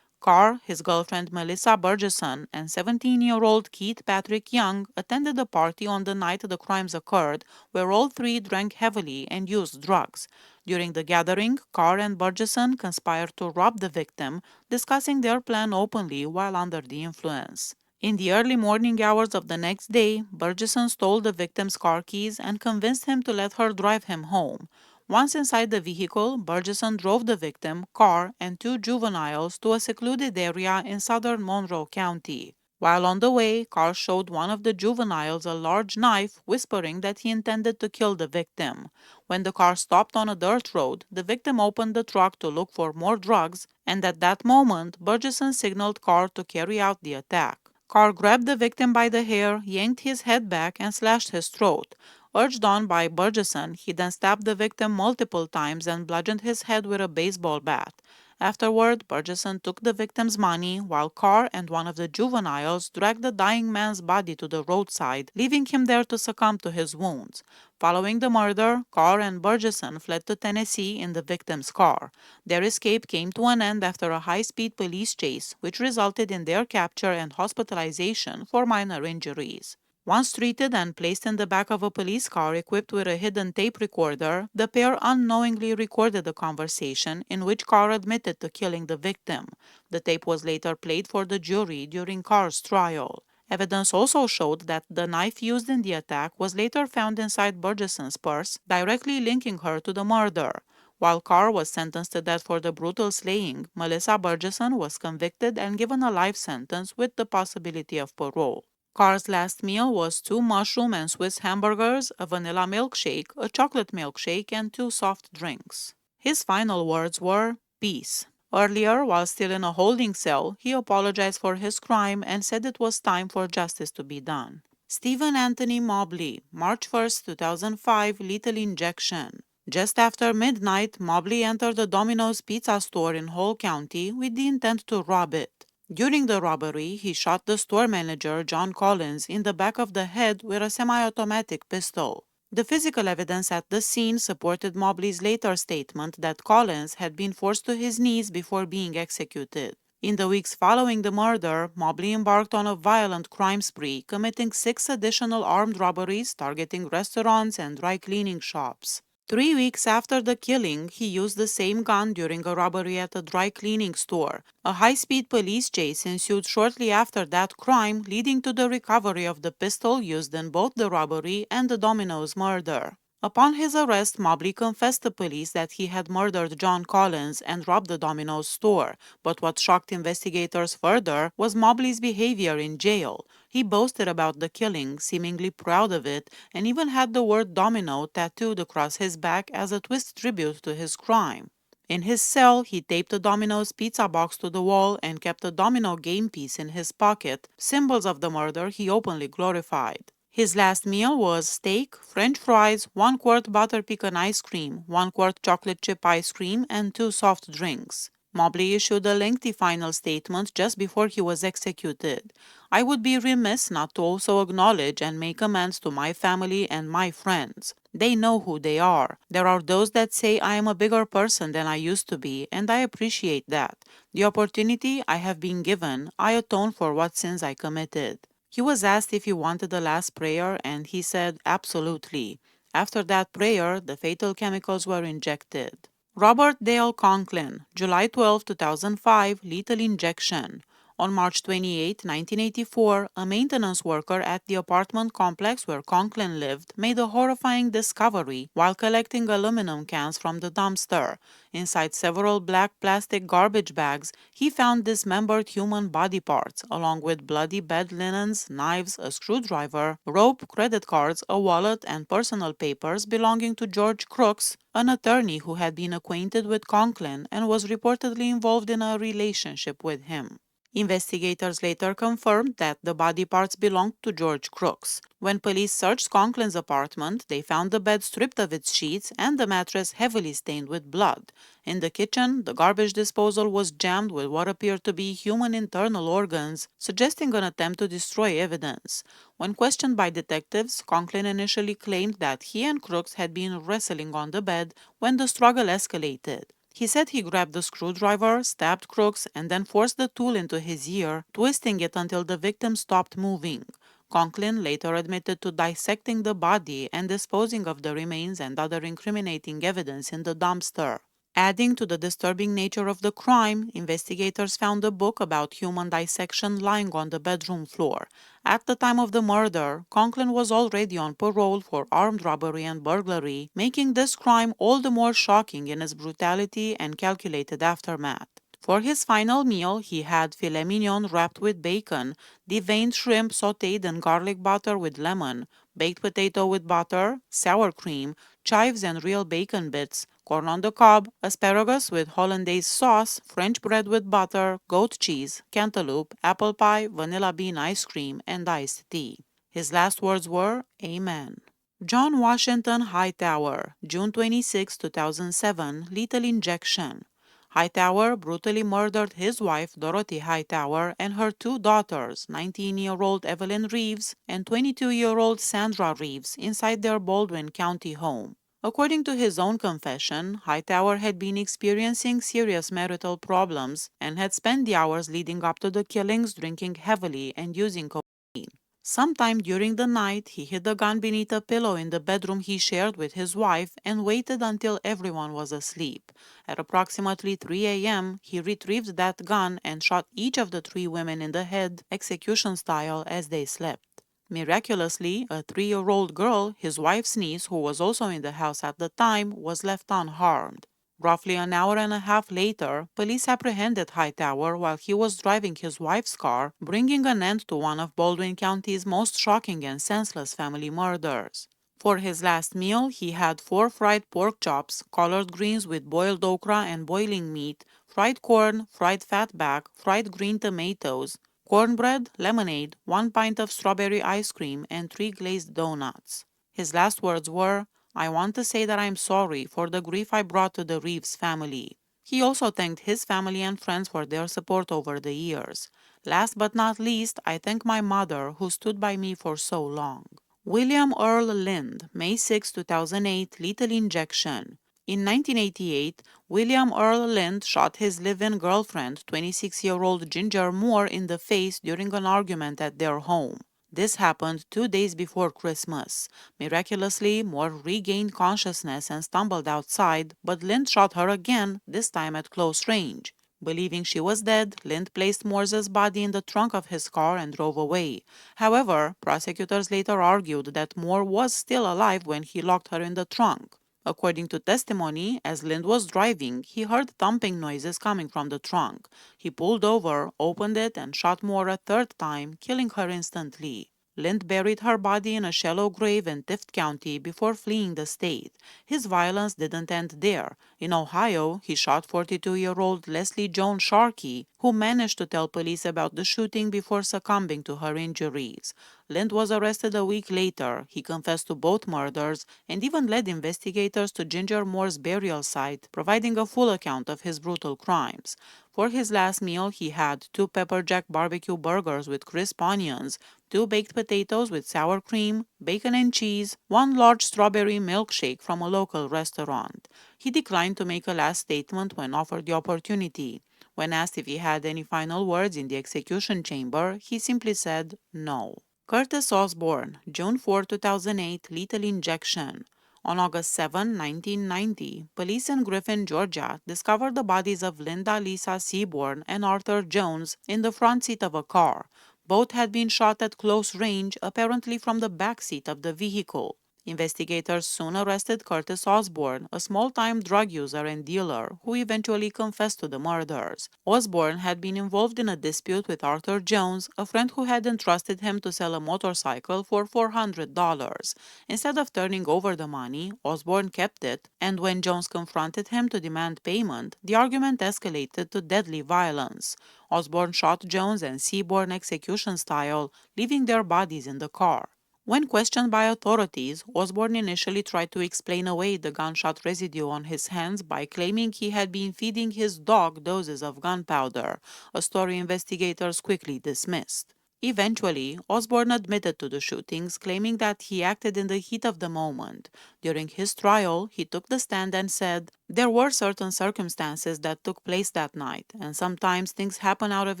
Carr, his girlfriend Melissa Burgesson, and 17-year-old Keith Patrick Young attended a party on the night the crimes occurred, where all three drank heavily and used drugs. During the gathering, Carr and Burgesson conspired to rob the victim, discussing their plan openly while under the influence. In the early morning hours of the next day, Burgesson stole the victim's car keys and convinced him to let her drive him home. Once inside the vehicle, Burgesson drove the victim, Carr, and two juveniles to a secluded area in southern Monroe County. While on the way, Carr showed one of the juveniles a large knife, whispering that he intended to kill the victim. When the car stopped on a dirt road, the victim opened the truck to look for more drugs, and at that moment, Burgesson signaled Carr to carry out the attack. Carr grabbed the victim by the hair, yanked his head back, and slashed his throat. Urged on by Burgesson, he then stabbed the victim multiple times and bludgeoned his head with a baseball bat. Afterward, Burgesson took the victim's money, while Carr and one of the juveniles dragged the dying man's body to the roadside, leaving him there to succumb to his wounds. Following the murder, Carr and Burgesson fled to Tennessee in the victim's car. Their escape came to an end after a high-speed police chase, which resulted in their capture and hospitalization for minor injuries. Once treated and placed in the back of a police car equipped with a hidden tape recorder, the pair unknowingly recorded a conversation in which Carr admitted to killing the victim. The tape was later played for the jury during Carr's trial. Evidence also showed that the knife used in the attack was later found inside Burgesson's purse, directly linking her to the murder. While Carr was sentenced to death for the brutal slaying, Melissa Burgesson was convicted and given a life sentence with the possibility of parole. Carr's last meal was 2 mushroom and Swiss hamburgers, a vanilla milkshake, a chocolate milkshake, and 2 soft drinks. His final words were, "Peace." Earlier, while still in a holding cell, he apologized for his crime and said it was time for justice to be done. Stephen Anthony Mobley, March 1, 2005, lethal injection. Just after midnight, Mobley entered a Domino's pizza store in Hall County with the intent to rob it. During the robbery, he shot the store manager, John Collins, in the back of the head with a semi-automatic pistol. The physical evidence at the scene supported Mobley's later statement that Collins had been forced to his knees before being executed. In the weeks following the murder, Mobley embarked on a violent crime spree, committing 6 additional armed robberies targeting restaurants and dry cleaning shops. 3 weeks after the killing, he used the same gun during a robbery at a dry cleaning store. A high-speed police chase ensued shortly after that crime, leading to the recovery of the pistol used in both the robbery and the Domino's murder. Upon his arrest, Mobley confessed to police that he had murdered John Collins and robbed the Domino's store, but what shocked investigators further was Mobley's behavior in jail. He boasted about the killing, seemingly proud of it, and even had the word Domino tattooed across his back as a twist tribute to his crime. In his cell, he taped a Domino's pizza box to the wall and kept a domino game piece in his pocket, symbols of the murder he openly glorified. His last meal was steak, French fries, 1 quart butter pecan ice cream, 1 quart chocolate chip ice cream, and 2 soft drinks. Mobley issued a lengthy final statement just before he was executed. "I would be remiss not to also acknowledge and make amends to my family and my friends. They know who they are. There are those that say I am a bigger person than I used to be, and I appreciate that. The opportunity I have been given, I atone for what sins I committed." He was asked if he wanted a last prayer, and he said, "Absolutely." After that prayer, the fatal chemicals were injected. Robert Dale Conklin, July 12, 2005, lethal injection. On March 28, 1984, a maintenance worker at the apartment complex where Conklin lived made a horrifying discovery while collecting aluminum cans from the dumpster. Inside several black plastic garbage bags, he found dismembered human body parts, along with bloody bed linens, knives, a screwdriver, rope, credit cards, a wallet, and personal papers belonging to George Crooks, an attorney who had been acquainted with Conklin and was reportedly involved in a relationship with him. Investigators later confirmed that the body parts belonged to George Crooks. When police searched Conklin's apartment, they found the bed stripped of its sheets and the mattress heavily stained with blood. In the kitchen, the garbage disposal was jammed with what appeared to be human internal organs, suggesting an attempt to destroy evidence. When questioned by detectives, Conklin initially claimed that he and Crooks had been wrestling on the bed when the struggle escalated. He said he grabbed the screwdriver, stabbed Crooks, and then forced the tool into his ear, twisting it until the victim stopped moving. Conklin later admitted to dissecting the body and disposing of the remains and other incriminating evidence in the dumpster. Adding to the disturbing nature of the crime, investigators found a book about human dissection lying on the bedroom floor. At the time of the murder, Conklin was already on parole for armed robbery and burglary, making this crime all the more shocking in its brutality and calculated aftermath. For his final meal, he had filet mignon wrapped with bacon, deveined shrimp sautéed in garlic butter with lemon, baked potato with butter, sour cream, chives and real bacon bits, corn on the cob, asparagus with hollandaise sauce, French bread with butter, goat cheese, cantaloupe, apple pie, vanilla bean ice cream, and iced tea. His last words were, "Amen." John Washington Hightower, June 26, 2007, lethal injection. Hightower brutally murdered his wife, Dorothy Hightower, and her two daughters, 19-year-old Evelyn Reeves and 22-year-old Sandra Reeves, inside their Baldwin County home. According to his own confession, Hightower had been experiencing serious marital problems and had spent the hours leading up to the killings drinking heavily and using cocaine. Sometime during the night, he hid the gun beneath a pillow in the bedroom he shared with his wife and waited until everyone was asleep. At approximately 3 a.m., he retrieved that gun and shot each of the three women in the head, execution style, as they slept. Miraculously, a 3-year-old girl, his wife's niece, who was also in the house at the time, was left unharmed. Roughly an hour and a half later, police apprehended Hightower while he was driving his wife's car, bringing an end to one of Baldwin County's most shocking and senseless family murders. For his last meal, he had 4 fried pork chops, collard greens with boiled okra and boiling meat, fried corn, fried fatback, fried green tomatoes, cornbread, lemonade, 1 pint of strawberry ice cream, and 3 glazed donuts. His last words were, "I want to say that I'm sorry for the grief I brought to the Reeves family." He also thanked his family and friends for their support over the years. "Last but not least, I thank my mother who stood by me for so long." William Earl Lind, May 6, 2008, lethal injection. In 1988, William Earl Lind shot his live-in girlfriend, 26-year-old Ginger Moore, in the face during an argument at their home. This happened 2 days before Christmas. Miraculously, Moore regained consciousness and stumbled outside, but Lind shot her again, this time at close range. Believing she was dead, Lind placed Moore's body in the trunk of his car and drove away. However, prosecutors later argued that Moore was still alive when he locked her in the trunk. According to testimony, as Lind was driving, he heard thumping noises coming from the trunk. He pulled over, opened it, and shot Moore a third time, killing her instantly. Lind buried her body in a shallow grave in Tift County before fleeing the state. His violence didn't end there. In Ohio, he shot 42-year-old Leslie Joan Sharkey, who managed to tell police about the shooting before succumbing to her injuries. Lind was arrested a week later. He confessed to both murders and even led investigators to Ginger Moore's burial site, providing a full account of his brutal crimes. For his last meal, he had 2 pepper jack barbecue burgers with crisp onions, 2 baked potatoes with sour cream, bacon and cheese, 1 large strawberry milkshake from a local restaurant. He declined to make a last statement when offered the opportunity. When asked if he had any final words in the execution chamber, he simply said no. Curtis Osborne, June 4, 2008, lethal injection. On August 7, 1990, police in Griffin, Georgia, discovered the bodies of Linda Lisa Seaborn and Arthur Jones in the front seat of a car. Both had been shot at close range, apparently from the back seat of the vehicle. Investigators soon arrested Curtis Osborne, a small-time drug user and dealer who eventually confessed to the murders. Osborne had been involved in a dispute with Arthur Jones, a friend who had entrusted him to sell a motorcycle for $400. Instead of turning over the money, Osborne kept it, and when Jones confronted him to demand payment, the argument escalated to deadly violence. Osborne shot Jones and Seaborn execution style, leaving their bodies in the car. When questioned by authorities, Osborne initially tried to explain away the gunshot residue on his hands by claiming he had been feeding his dog doses of gunpowder, a story investigators quickly dismissed. Eventually, Osborne admitted to the shootings, claiming that he acted in the heat of the moment. During his trial, he took the stand and said, "There were certain circumstances that took place that night, and sometimes things happen out of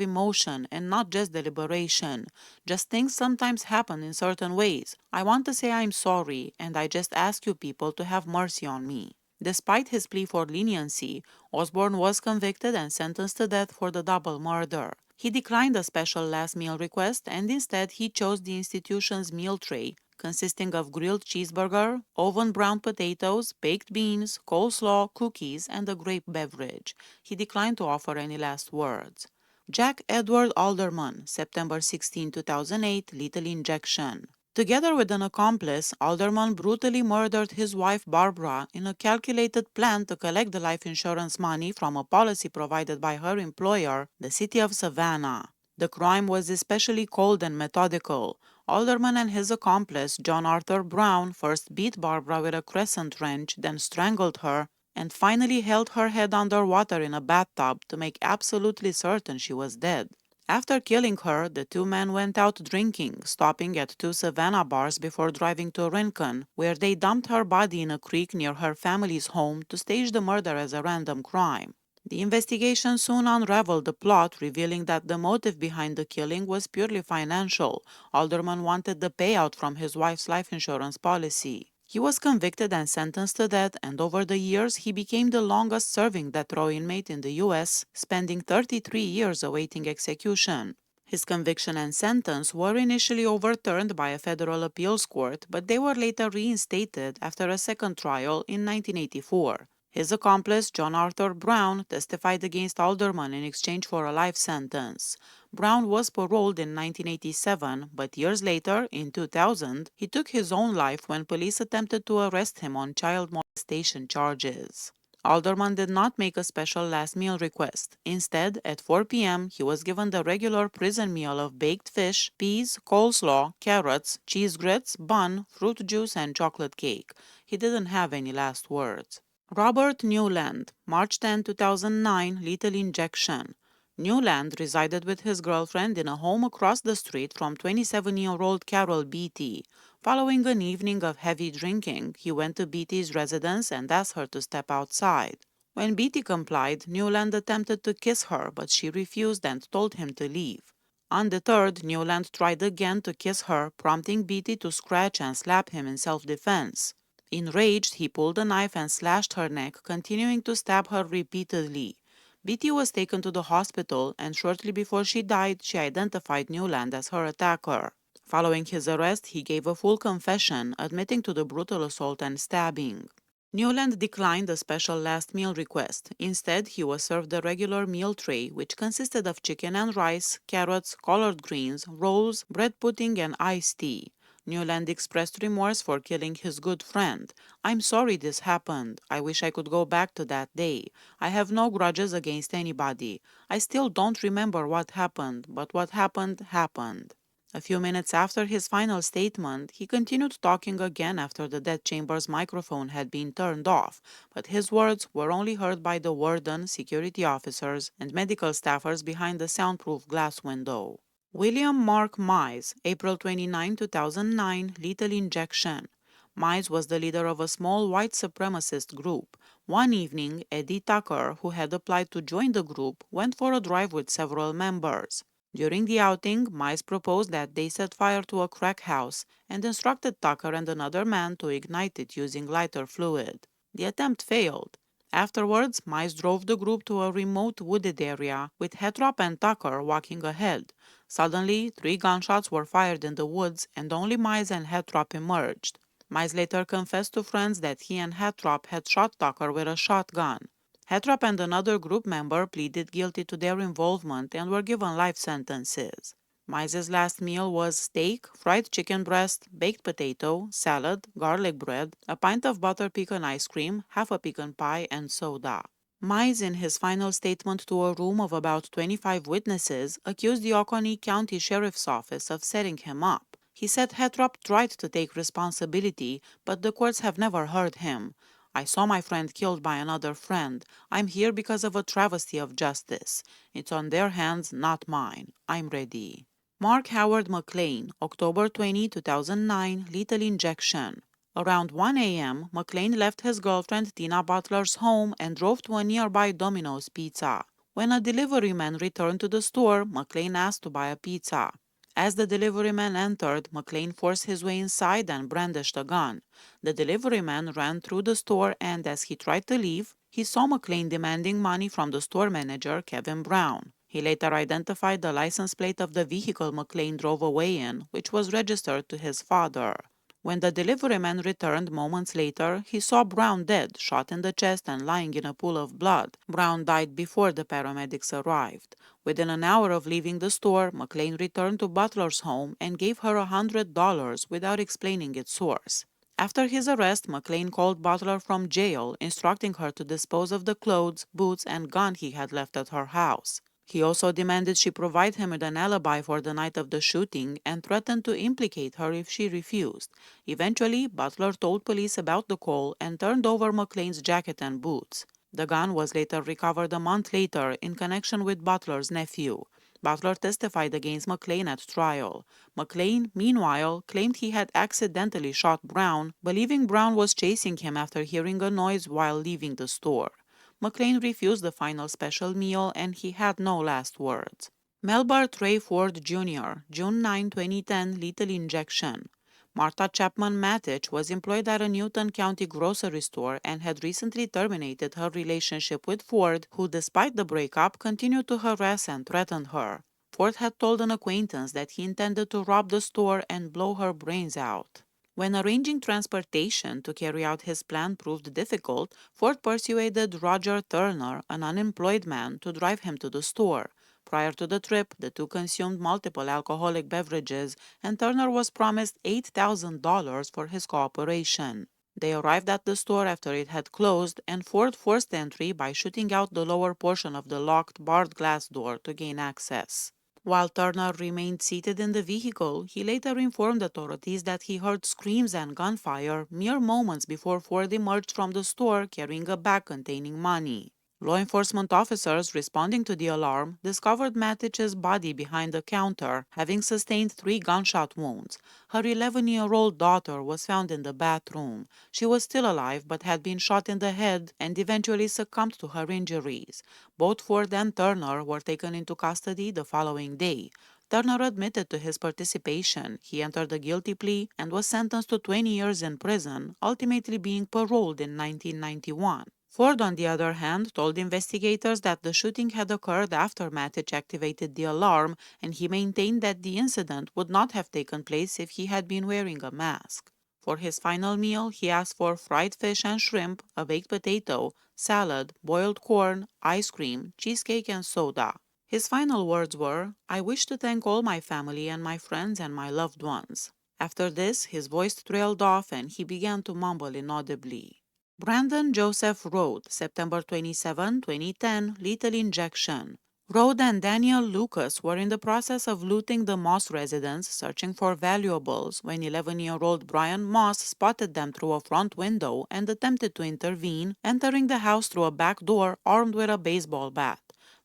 emotion and not just deliberation. Just things sometimes happen in certain ways. I want to say I'm sorry, and I just ask you people to have mercy on me." Despite his plea for leniency, Osborne was convicted and sentenced to death for the double murder. He declined a special last meal request and instead he chose the institution's meal tray, consisting of grilled cheeseburger, oven browned potatoes, baked beans, coleslaw, cookies, and a grape beverage. He declined to offer any last words. Jack Edward Alderman, September 16, 2008, lethal injection. Together with an accomplice, Alderman brutally murdered his wife Barbara in a calculated plan to collect the life insurance money from a policy provided by her employer, the city of Savannah. The crime was especially cold and methodical. Alderman and his accomplice, John Arthur Brown, first beat Barbara with a crescent wrench, then strangled her, and finally held her head under water in a bathtub to make absolutely certain she was dead. After killing her, the two men went out drinking, stopping at two Savannah bars before driving to Rincon, where they dumped her body in a creek near her family's home to stage the murder as a random crime. The investigation soon unraveled the plot, revealing that the motive behind the killing was purely financial. Alderman wanted the payout from his wife's life insurance policy. He was convicted and sentenced to death, and over the years he became the longest-serving death row inmate in the U.S., spending 33 years awaiting execution. His conviction and sentence were initially overturned by a federal appeals court, but they were later reinstated after a second trial in 1984. His accomplice, John Arthur Brown, testified against Alderman in exchange for a life sentence. Brown was paroled in 1987, but years later, in 2000, he took his own life when police attempted to arrest him on child molestation charges. Alderman did not make a special last meal request. Instead, at 4 p.m., he was given the regular prison meal of baked fish, peas, coleslaw, carrots, cheese grits, bun, fruit juice, and chocolate cake. He didn't have any last words. Robert Newland, March 10, 2009, lethal injection. Newland resided with his girlfriend in a home across the street from 27-year-old Carol Beatty. Following an evening of heavy drinking, he went to Beatty's residence and asked her to step outside. When Beatty complied, Newland attempted to kiss her, but she refused and told him to leave. Undeterred, Newland tried again to kiss her, prompting Beatty to scratch and slap him in self-defense. Enraged, he pulled a knife and slashed her neck, continuing to stab her repeatedly. Beatty was taken to the hospital, and shortly before she died, she identified Newland as her attacker. Following his arrest, he gave a full confession, admitting to the brutal assault and stabbing. Newland declined a special last meal request. Instead, he was served a regular meal tray, which consisted of chicken and rice, carrots, collard greens, rolls, bread pudding, and iced tea. Newland expressed remorse for killing his good friend. "I'm sorry this happened. I wish I could go back to that day. I have no grudges against anybody. I still don't remember what happened, but what happened, happened." A few minutes after his final statement, he continued talking again after the death chamber's microphone had been turned off, but his words were only heard by the warden, security officers, and medical staffers behind the soundproof glass window. William Mark Mize, April 29, 2009, lethal injection. Mize was the leader of a small white supremacist group. One evening, Eddie Tucker, who had applied to join the group, went for a drive with several members. During the outing, Mize proposed that they set fire to a crack house and instructed Tucker and another man to ignite it using lighter fluid. The attempt failed. Afterwards, Mize drove the group to a remote wooded area, with Hetrop and Tucker walking ahead. Suddenly, 3 gunshots were fired in the woods, and only Mize and Hetrop emerged. Mize later confessed to friends that he and Hattrop had shot Tucker with a shotgun. Hattrop and another group member pleaded guilty to their involvement and were given life sentences. Mize's last meal was steak, fried chicken breast, baked potato, salad, garlic bread, a pint of butter pecan ice cream, half a pecan pie, and soda. Mize, in his final statement to a room of about 25 witnesses, accused the Oconee County Sheriff's Office of setting him up. He said Hattrop tried to take responsibility, but the courts have never heard him. I saw my friend killed by another friend. I'm here because of a travesty of justice. It's on their hands, not mine. I'm ready. Mark Howard McLean, October 20, 2009, lethal injection. Around 1 a.m., McLean left his girlfriend Tina Butler's home and drove to a nearby Domino's Pizza. When a delivery man returned to the store, McLean asked to buy a pizza. As the delivery man entered, McLean forced his way inside and brandished a gun. The delivery man ran through the store and, as he tried to leave, he saw McLean demanding money from the store manager, Kevin Brown. He later identified the license plate of the vehicle McLean drove away in, which was registered to his father. When the delivery man returned moments later, he saw Brown dead, shot in the chest and lying in a pool of blood. Brown died before the paramedics arrived. Within an hour of leaving the store, McLean returned to Butler's home and gave her $100 without explaining its source. After his arrest, McLean called Butler from jail, instructing her to dispose of the clothes, boots, and gun he had left at her house. He also demanded she provide him with an alibi for the night of the shooting and threatened to implicate her if she refused. Eventually, Butler told police about the call and turned over McLean's jacket and boots. The gun was later recovered a month later in connection with Butler's nephew. Butler testified against McLean at trial. McLean, meanwhile, claimed he had accidentally shot Brown, believing Brown was chasing him after hearing a noise while leaving the store. McLean refused the final special meal and he had no last words. Melbart Ray Ford Jr., June 9, 2010, lethal injection. Martha Chapman Matich was employed at a Newton County grocery store and had recently terminated her relationship with Ford, who, despite the breakup, continued to harass and threaten her. Ford had told an acquaintance that he intended to rob the store and blow her brains out. When arranging transportation to carry out his plan proved difficult, Ford persuaded Roger Turner, an unemployed man, to drive him to the store. Prior to the trip, the two consumed multiple alcoholic beverages, and Turner was promised $8,000 for his cooperation. They arrived at the store after it had closed, and Ford forced entry by shooting out the lower portion of the locked barred glass door to gain access. While Turner remained seated in the vehicle, he later informed authorities that he heard screams and gunfire mere moments before Ford emerged from the store carrying a bag containing money. Law enforcement officers responding to the alarm discovered Matich's body behind the counter, having sustained 3 gunshot wounds. Her 11-year-old daughter was found in the bathroom. She was still alive but had been shot in the head and eventually succumbed to her injuries. Both Ford and Turner were taken into custody the following day. Turner admitted to his participation. He entered a guilty plea and was sentenced to 20 years in prison, ultimately being paroled in 1991. Ford, on the other hand, told investigators that the shooting had occurred after Matich activated the alarm, and he maintained that the incident would not have taken place if he had been wearing a mask. For his final meal, he asked for fried fish and shrimp, a baked potato, salad, boiled corn, ice cream, cheesecake, and soda. His final words were, "I wish to thank all my family and my friends and my loved ones." After this, his voice trailed off and he began to mumble inaudibly. Brandon Joseph Rode, September 27, 2010, lethal injection. Rode and Daniel Lucas were in the process of looting the Moss residence, searching for valuables, when 11-year-old Brian Moss spotted them through a front window and attempted to intervene, entering the house through a back door armed with a baseball bat.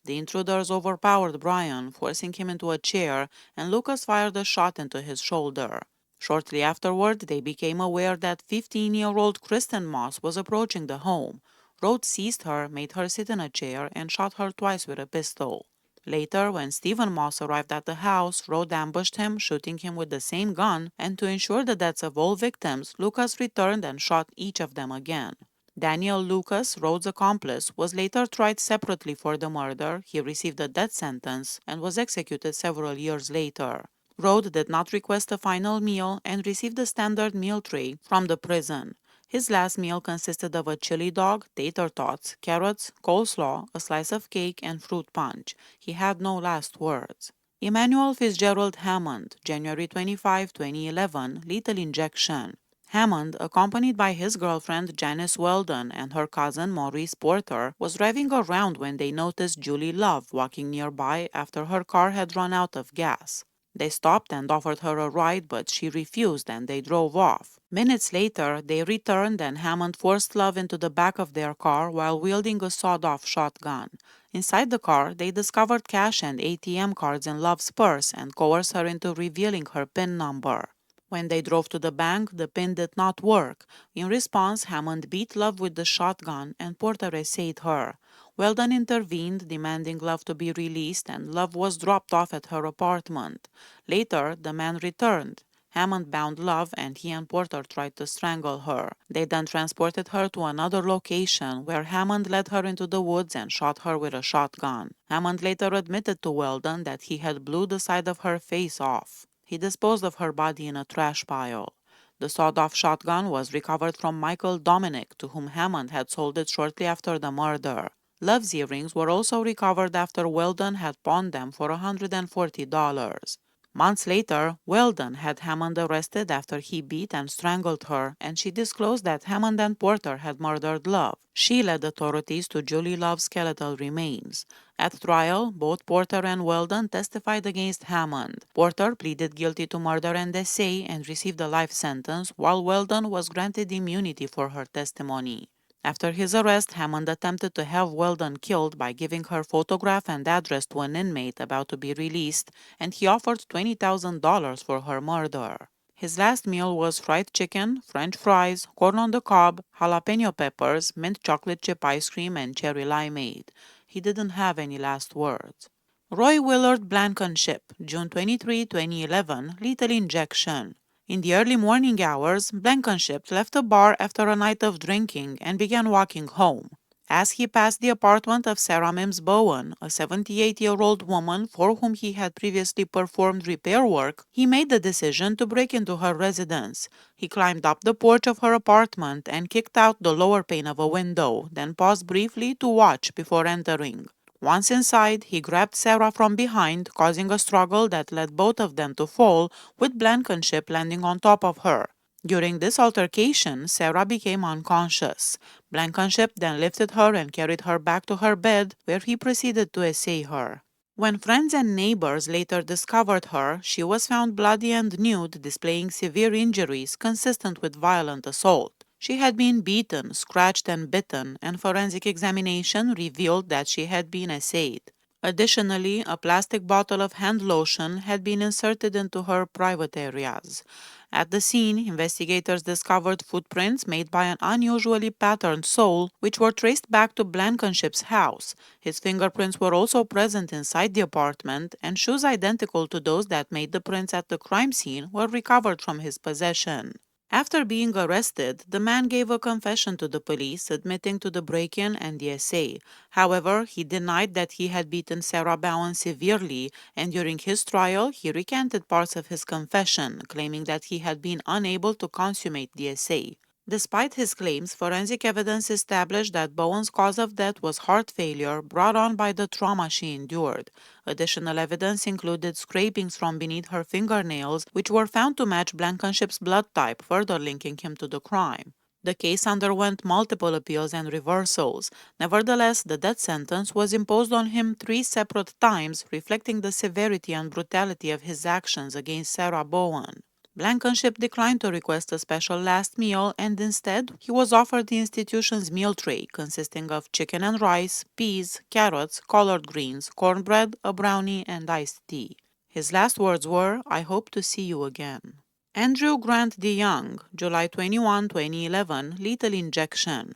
The intruders overpowered Brian, forcing him into a chair, and Lucas fired a shot into his shoulder. Shortly afterward, they became aware that 15-year-old Kristen Moss was approaching the home. Rhodes seized her, made her sit in a chair, and shot her twice with a pistol. Later, when Stephen Moss arrived at the house, Rhodes ambushed him, shooting him with the same gun, and to ensure the deaths of all victims, Lucas returned and shot each of them again. Daniel Lucas, Rhodes' accomplice, was later tried separately for the murder. He received a death sentence and was executed several years later. Rhodes did not request a final meal and received a standard meal tray from the prison. His last meal consisted of a chili dog, tater tots, carrots, coleslaw, a slice of cake, and fruit punch. He had no last words. Emmanuel Fitzgerald Hammond, January 25, 2011, lethal injection. Hammond, accompanied by his girlfriend Janice Weldon and her cousin Maurice Porter, was driving around when they noticed Julie Love walking nearby after her car had run out of gas. They stopped and offered her a ride, but she refused and they drove off. Minutes later, they returned and Hammond forced Love into the back of their car while wielding a sawed-off shotgun. Inside the car, they discovered cash and ATM cards in Love's purse and coerced her into revealing her PIN number. When they drove to the bank, the PIN did not work. In response, Hammond beat Love with the shotgun and Porter essayed her. Weldon intervened, demanding Love to be released, and Love was dropped off at her apartment. Later, the man returned. Hammond bound Love and he and Porter tried to strangle her. They then transported her to another location where Hammond led her into the woods and shot her with a shotgun. Hammond later admitted to Weldon that he had blew the side of her face off. He disposed of her body in a trash pile. The sawed-off shotgun was recovered from Michael Dominic, to whom Hammond had sold it shortly after the murder. Love's earrings were also recovered after Weldon had pawned them for $140. Months later, Weldon had Hammond arrested after he beat and strangled her, and she disclosed that Hammond and Porter had murdered Love. She led authorities to Julie Love's skeletal remains. At trial, both Porter and Weldon testified against Hammond. Porter pleaded guilty to murder and essay and received a life sentence, while Weldon was granted immunity for her testimony. After his arrest, Hammond attempted to have Weldon killed by giving her photograph and address to an inmate about to be released, and he offered $20,000 for her murder. His last meal was fried chicken, French fries, corn on the cob, jalapeno peppers, mint chocolate chip ice cream, and cherry limeade. He didn't have any last words. Roy Willard Blankenship, June 23, 2011, lethal injection. In the early morning hours, Blankenship left a bar after a night of drinking and began walking home. As he passed the apartment of Sarah Mims Bowen, a 78-year-old woman for whom he had previously performed repair work, he made the decision to break into her residence. He climbed up the porch of her apartment and kicked out the lower pane of a window, then paused briefly to watch before entering. Once inside, he grabbed Sarah from behind, causing a struggle that led both of them to fall, with Blankenship landing on top of her. During this altercation, Sarah became unconscious. Blankenship then lifted her and carried her back to her bed, where he proceeded to essay her. When friends and neighbors later discovered her, she was found bloody and nude, displaying severe injuries consistent with violent assault. She had been beaten, scratched, and bitten, and forensic examination revealed that she had been essayed. Additionally, a plastic bottle of hand lotion had been inserted into her private areas. At the scene, investigators discovered footprints made by an unusually patterned sole, which were traced back to Blankenship's house. His fingerprints were also present inside the apartment, and shoes identical to those that made the prints at the crime scene were recovered from his possession. After being arrested, the man gave a confession to the police, admitting to the break-in and the essay. However, he denied that he had beaten Sarah Bowen severely, and during his trial, he recanted parts of his confession, claiming that he had been unable to consummate the essay. Despite his claims, forensic evidence established that Bowen's cause of death was heart failure brought on by the trauma she endured. Additional evidence included scrapings from beneath her fingernails, which were found to match Blankenship's blood type, further linking him to the crime. The case underwent multiple appeals and reversals. Nevertheless, the death sentence was imposed on him 3 separate times, reflecting the severity and brutality of his actions against Sarah Bowen. Blankenship declined to request a special last meal, and instead, he was offered the institution's meal tray, consisting of chicken and rice, peas, carrots, collard greens, cornbread, a brownie, and iced tea. His last words were, "I hope to see you again." Andrew Grant DeYoung, July 21, 2011, lethal injection.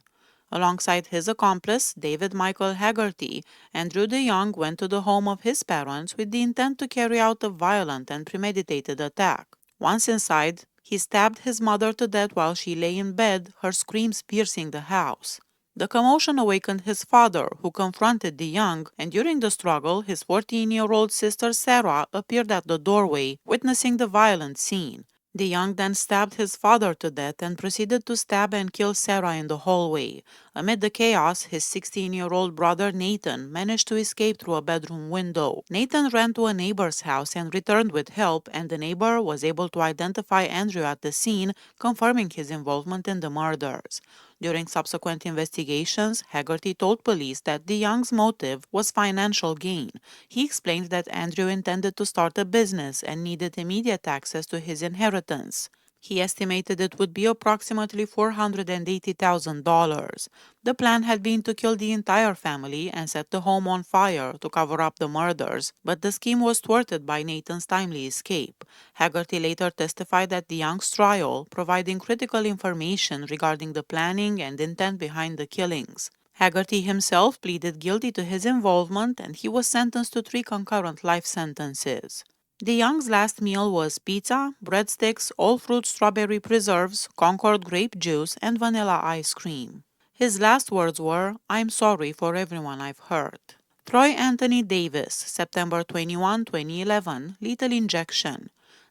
Alongside his accomplice, David Michael Haggerty, Andrew DeYoung went to the home of his parents with the intent to carry out a violent and premeditated attack. Once inside, he stabbed his mother to death while she lay in bed, her screams piercing the house. The commotion awakened his father, who confronted the young, and during the struggle, his 14-year-old sister Sarah appeared at the doorway, witnessing the violent scene. The young then stabbed his father to death and proceeded to stab and kill Sarah in the hallway. Amid the chaos, his 16-year-old brother Nathan managed to escape through a bedroom window. Nathan ran to a neighbor's house and returned with help, and the neighbor was able to identify Andrew at the scene, confirming his involvement in the murders. During subsequent investigations, Haggerty told police that the young's motive was financial gain. He explained that Andrew intended to start a business and needed immediate access to his inheritance. He estimated it would be approximately $480,000. The plan had been to kill the entire family and set the home on fire to cover up the murders, but the scheme was thwarted by Nathan's timely escape. Haggerty later testified at the young's trial, providing critical information regarding the planning and intent behind the killings. Haggerty himself pleaded guilty to his involvement, and he was sentenced to 3 concurrent life sentences. The young's last meal was pizza, breadsticks, all-fruit strawberry preserves, Concord grape juice, and vanilla ice cream. His last words were, "I'm sorry for everyone I've hurt." Troy Anthony Davis, September 21, 2011, lethal injection.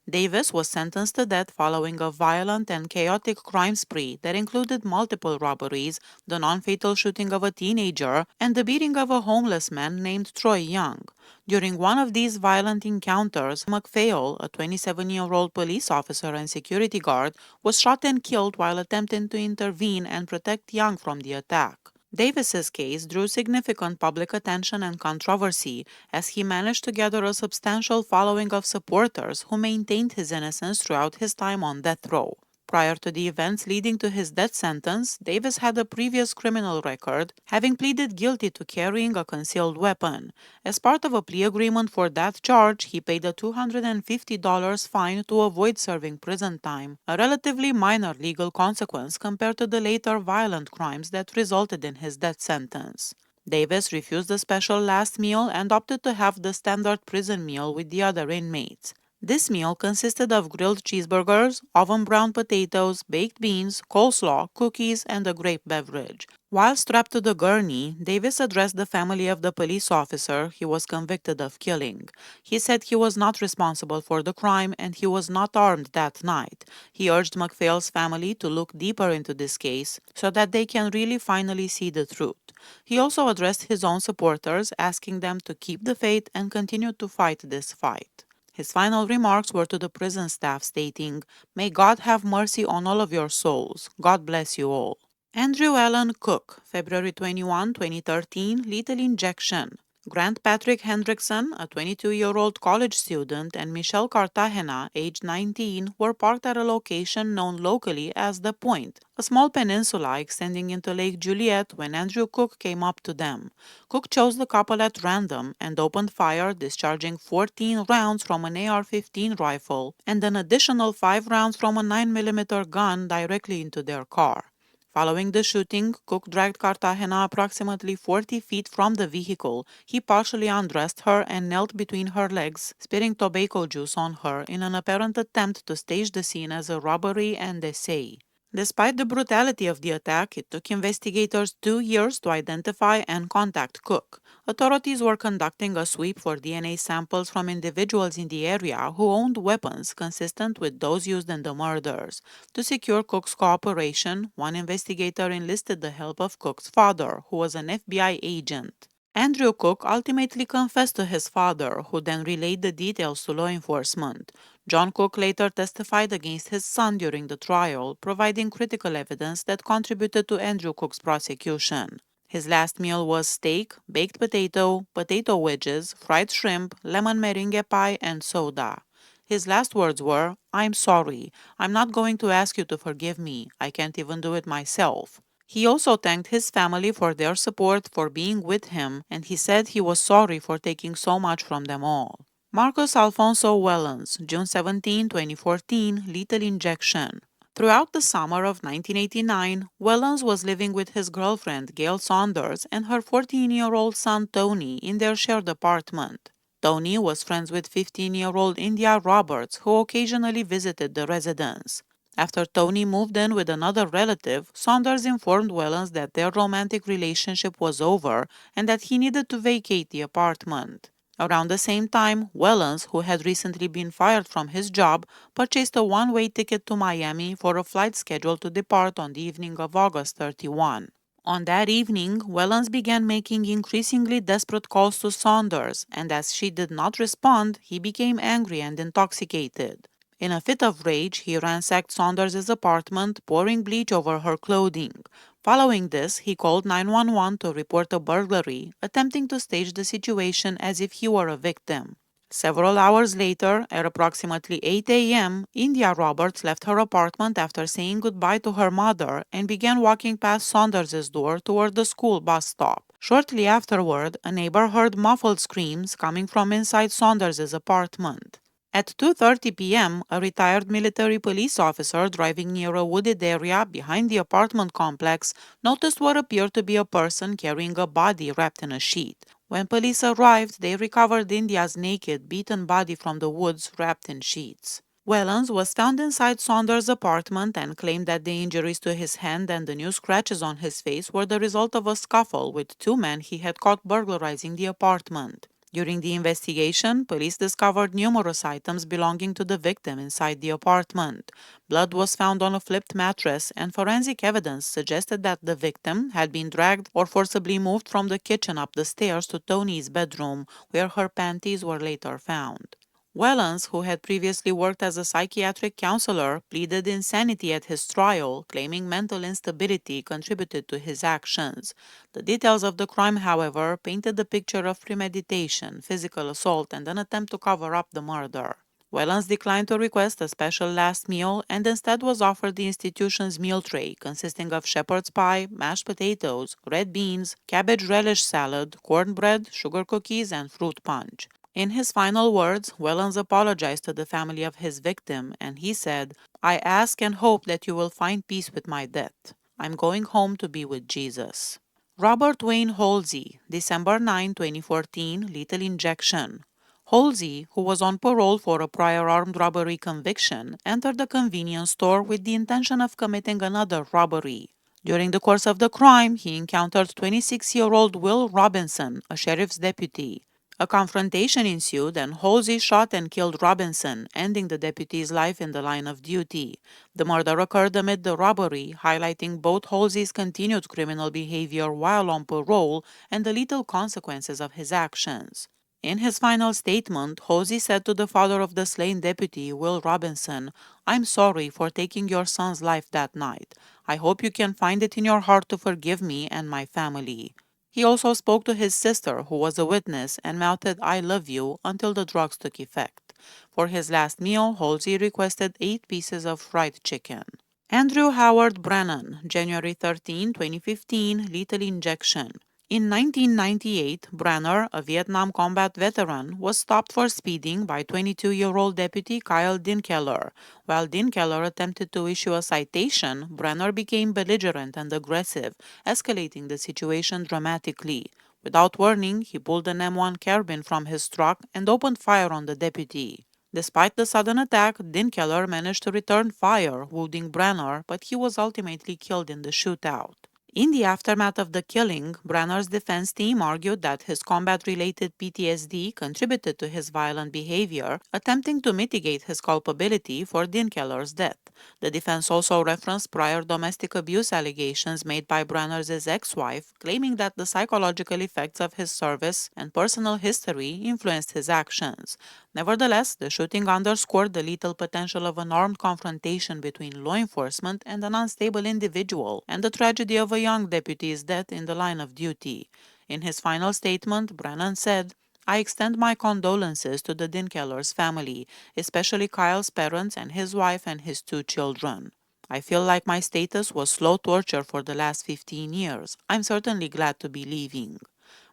Davis was sentenced to death following a violent and chaotic crime spree that included multiple robberies, the non-fatal shooting of a teenager, and the beating of a homeless man named Troy Young. During one of these violent encounters, McPhail, a 27-year-old police officer and security guard, was shot and killed while attempting to intervene and protect Young from the attack. Davis's case drew significant public attention and controversy as he managed to gather a substantial following of supporters who maintained his innocence throughout his time on death row. Prior to the events leading to his death sentence, Davis had a previous criminal record, having pleaded guilty to carrying a concealed weapon. As part of a plea agreement for that charge, he paid a $250 fine to avoid serving prison time, a relatively minor legal consequence compared to the later violent crimes that resulted in his death sentence. Davis refused the special last meal and opted to have the standard prison meal with the other inmates. This meal consisted of grilled cheeseburgers, oven-browned potatoes, baked beans, coleslaw, cookies, and a grape beverage. While strapped to the gurney, Davis addressed the family of the police officer he was convicted of killing. He said he was not responsible for the crime and he was not armed that night. He urged McPhail's family to look deeper into this case so that they can really finally see the truth. He also addressed his own supporters, asking them to keep the faith and continue to fight this fight. His final remarks were to the prison staff, stating, "May God have mercy on all of your souls. God bless you all." Andrew Allen Cook, February 21, 2013, lethal injection. Grant Patrick Hendrickson, a 22-year-old college student, and Michelle Cartagena, aged 19, were parked at a location known locally as The Point, a small peninsula extending into Lake Juliet, when Andrew Cook came up to them. Cook chose the couple at random and opened fire, discharging 14 rounds from an AR-15 rifle and an additional 5 rounds from a 9mm gun directly into their car. Following the shooting, Cook dragged Cartagena approximately 40 feet from the vehicle. He partially undressed her and knelt between her legs, spitting tobacco juice on her in an apparent attempt to stage the scene as a robbery and essay. Despite the brutality of the attack, it took investigators 2 years to identify and contact Cook. Authorities were conducting a sweep for DNA samples from individuals in the area who owned weapons consistent with those used in the murders. To secure Cook's cooperation, one investigator enlisted the help of Cook's father, who was an FBI agent. Andrew Cook ultimately confessed to his father, who then relayed the details to law enforcement. John Cook later testified against his son during the trial, providing critical evidence that contributed to Andrew Cook's prosecution. His last meal was steak, baked potato wedges, fried shrimp, lemon meringue pie, and soda. His last words were, "I'm sorry. I'm not going to ask you to forgive me. I can't even do it myself." He also thanked his family for their support, for being with him, and he said he was sorry for taking so much from them all. Marcus Alfonso Wellens, June 17, 2014, lethal injection. Throughout the summer of 1989, Wellens was living with his girlfriend Gail Saunders and her 14-year-old son Tony in their shared apartment. Tony was friends with 15-year-old India Roberts, who occasionally visited the residence. After Tony moved in with another relative, Saunders informed Wellens that their romantic relationship was over and that he needed to vacate the apartment. Around the same time, Wellens, who had recently been fired from his job, purchased a one-way ticket to Miami for a flight scheduled to depart on the evening of August 31. On that evening, Wellens began making increasingly desperate calls to Saunders, and as she did not respond, he became angry and intoxicated. In a fit of rage, he ransacked Saunders' apartment, pouring bleach over her clothing. Following this, he called 911 to report a burglary, attempting to stage the situation as if he were a victim. Several hours later, at approximately 8 a.m., India Roberts left her apartment after saying goodbye to her mother and began walking past Saunders' door toward the school bus stop. Shortly afterward, a neighbor heard muffled screams coming from inside Saunders' apartment. At 2:30 p.m., a retired military police officer driving near a wooded area behind the apartment complex noticed what appeared to be a person carrying a body wrapped in a sheet. When police arrived, they recovered India's naked, beaten body from the woods wrapped in sheets. Wellens was found inside Saunders' apartment and claimed that the injuries to his hand and the new scratches on his face were the result of a scuffle with two men he had caught burglarizing the apartment. During the investigation, police discovered numerous items belonging to the victim inside the apartment. Blood was found on a flipped mattress, and forensic evidence suggested that the victim had been dragged or forcibly moved from the kitchen up the stairs to Tony's bedroom, where her panties were later found. Wellens, who had previously worked as a psychiatric counselor, pleaded insanity at his trial, claiming mental instability contributed to his actions. The details of the crime, however, painted the picture of premeditation, physical assault, and an attempt to cover up the murder. Wellens declined to request a special last meal and instead was offered the institution's meal tray, consisting of shepherd's pie, mashed potatoes, red beans, cabbage relish salad, cornbread, sugar cookies, and fruit punch. In his final words, Wellens apologized to the family of his victim, and he said, "I ask and hope that you will find peace with my death. I'm going home to be with Jesus." Robert Wayne Halsey, December 9, 2014, lethal injection. Halsey, who was on parole for a prior armed robbery conviction, entered the convenience store with the intention of committing another robbery. During the course of the crime, he encountered 26-year-old Will Robinson, a sheriff's deputy. A confrontation ensued and Halsey shot and killed Robinson, ending the deputy's life in the line of duty. The murder occurred amid the robbery, highlighting both Halsey's continued criminal behavior while on parole and the lethal consequences of his actions. In his final statement, Halsey said to the father of the slain deputy, Will Robinson, "I'm sorry for taking your son's life that night. I hope you can find it in your heart to forgive me and my family." He also spoke to his sister, who was a witness, and mouthed "I love you" until the drugs took effect. For his last meal, Halsey requested 8 pieces of fried chicken. Andrew Howard Brennan, January 13, 2015, lethal injection. In 1998, Brenner, a Vietnam combat veteran, was stopped for speeding by 22-year-old Deputy Kyle Dinkeller. While Dinkeller attempted to issue a citation, Brenner became belligerent and aggressive, escalating the situation dramatically. Without warning, he pulled an M1 carbine from his truck and opened fire on the deputy. Despite the sudden attack, Dinkeller managed to return fire, wounding Brenner, but he was ultimately killed in the shootout. In the aftermath of the killing, Brenner's defense team argued that his combat-related PTSD contributed to his violent behavior, attempting to mitigate his culpability for Dinkeller's death. The defense also referenced prior domestic abuse allegations made by Brenner's ex-wife, claiming that the psychological effects of his service and personal history influenced his actions. Nevertheless, the shooting underscored the lethal potential of an armed confrontation between law enforcement and an unstable individual, and the tragedy of a young deputy's death in the line of duty. In his final statement, Brennan said, "I extend my condolences to the Dinkeller's family, especially Kyle's parents and his wife and his 2 children. I feel like my status was slow torture for the last 15 years. I'm certainly glad to be leaving."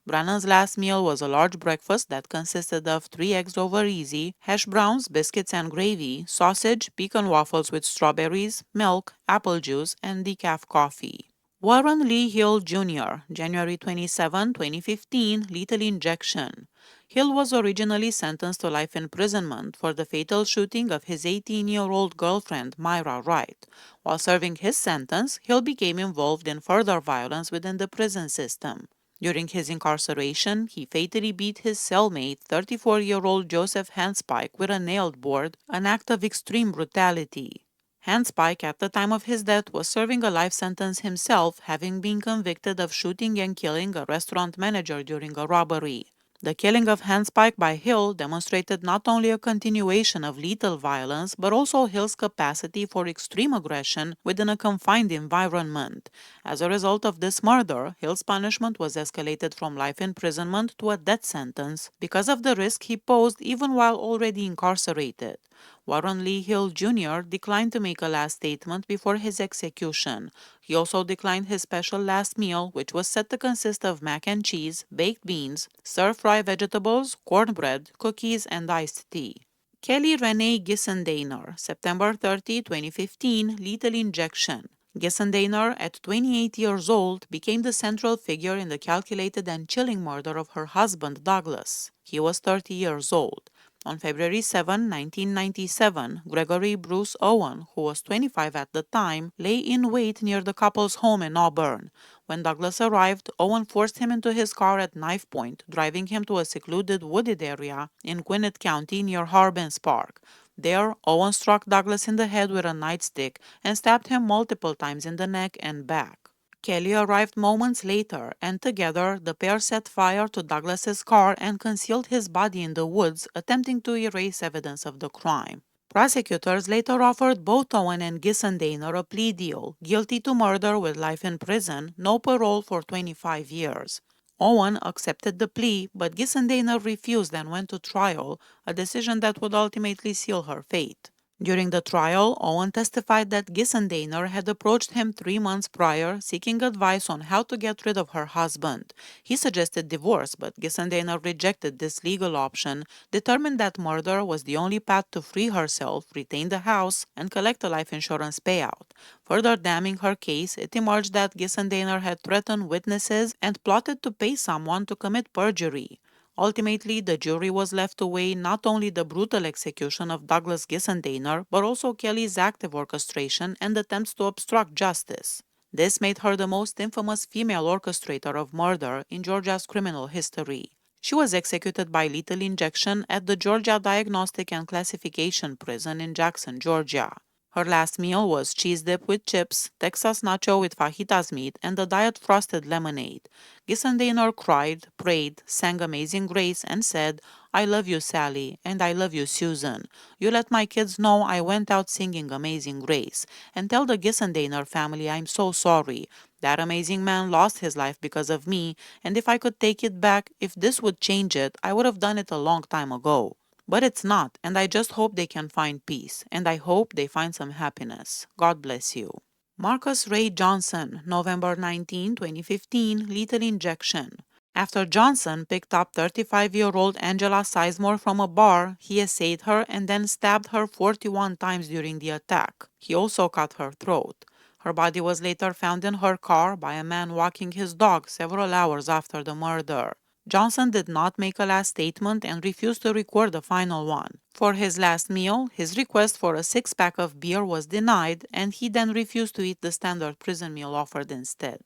Brennan's last meal was a large breakfast that consisted of 3 eggs over easy, hash browns, biscuits and gravy, sausage, pecan waffles with strawberries, milk, apple juice, and decaf coffee. Warren Lee Hill Jr., January 27, 2015, lethal injection. Hill was originally sentenced to life imprisonment for the fatal shooting of his 18-year-old girlfriend, Myra Wright. While serving his sentence, Hill became involved in further violence within the prison system. During his incarceration, he fatally beat his cellmate, 34-year-old Joseph Handspike, with a nailed board, an act of extreme brutality. Handspike, at the time of his death, was serving a life sentence himself, having been convicted of shooting and killing a restaurant manager during a robbery. The killing of Handspike by Hill demonstrated not only a continuation of lethal violence, but also Hill's capacity for extreme aggression within a confined environment. As a result of this murder, Hill's punishment was escalated from life imprisonment to a death sentence because of the risk he posed even while already incarcerated. Warren Lee Hill Jr. declined to make a last statement before his execution. He also declined his special last meal, which was set to consist of mac and cheese, baked beans, stir-fry vegetables, cornbread, cookies, and iced tea. Kelly Renee Gissendaner, September 30, 2015, lethal injection. Gissendaner, at 28 years old, became the central figure in the calculated and chilling murder of her husband, Douglas. He was 30 years old. On February 7, 1997, Gregory Bruce Owen, who was 25 at the time, lay in wait near the couple's home in Auburn. When Douglas arrived, Owen forced him into his car at knife point, driving him to a secluded wooded area in Gwinnett County near Harbins Park. There, Owen struck Douglas in the head with a nightstick and stabbed him multiple times in the neck and back. Kelly arrived moments later, and together the pair set fire to Douglas's car and concealed his body in the woods, attempting to erase evidence of the crime. Prosecutors later offered both Owen and Gissendaner a plea deal, guilty to murder with life in prison, no parole for 25 years. Owen accepted the plea, but Gissendaner refused and went to trial, a decision that would ultimately seal her fate. During the trial, Owen testified that Gissendaner had approached him 3 months prior, seeking advice on how to get rid of her husband. He suggested divorce, but Gissendaner rejected this legal option, determined that murder was the only path to free herself, retain the house, and collect a life insurance payout. Further damning her case, it emerged that Gissendaner had threatened witnesses and plotted to pay someone to commit perjury. Ultimately, the jury was left to weigh not only the brutal execution of Douglas Gissendaner, but also Kelly's active orchestration and attempts to obstruct justice. This made her the most infamous female orchestrator of murder in Georgia's criminal history. She was executed by lethal injection at the Georgia Diagnostic and Classification Prison in Jackson, Georgia. Her last meal was cheese dip with chips, Texas nacho with fajitas meat, and a diet frosted lemonade. Gissendaner cried, prayed, sang Amazing Grace, and said, "I love you, Sally, and I love you, Susan. You let my kids know I went out singing Amazing Grace, and tell the Gissendaner family I'm so sorry. That amazing man lost his life because of me, and if I could take it back, if this would change it, I would have done it a long time ago. But it's not, and I just hope they can find peace, and I hope they find some happiness. God bless you." Marcus Ray Johnson, November 19, 2015, lethal injection. After Johnson picked up 35-year-old Angela Sizemore from a bar, he essayed her and then stabbed her 41 times during the attack. He also cut her throat. Her body was later found in her car by a man walking his dog several hours after the murder. Johnson did not make a last statement and refused to record a final one. For his last meal, his request for a six-pack of beer was denied, and he then refused to eat the standard prison meal offered instead.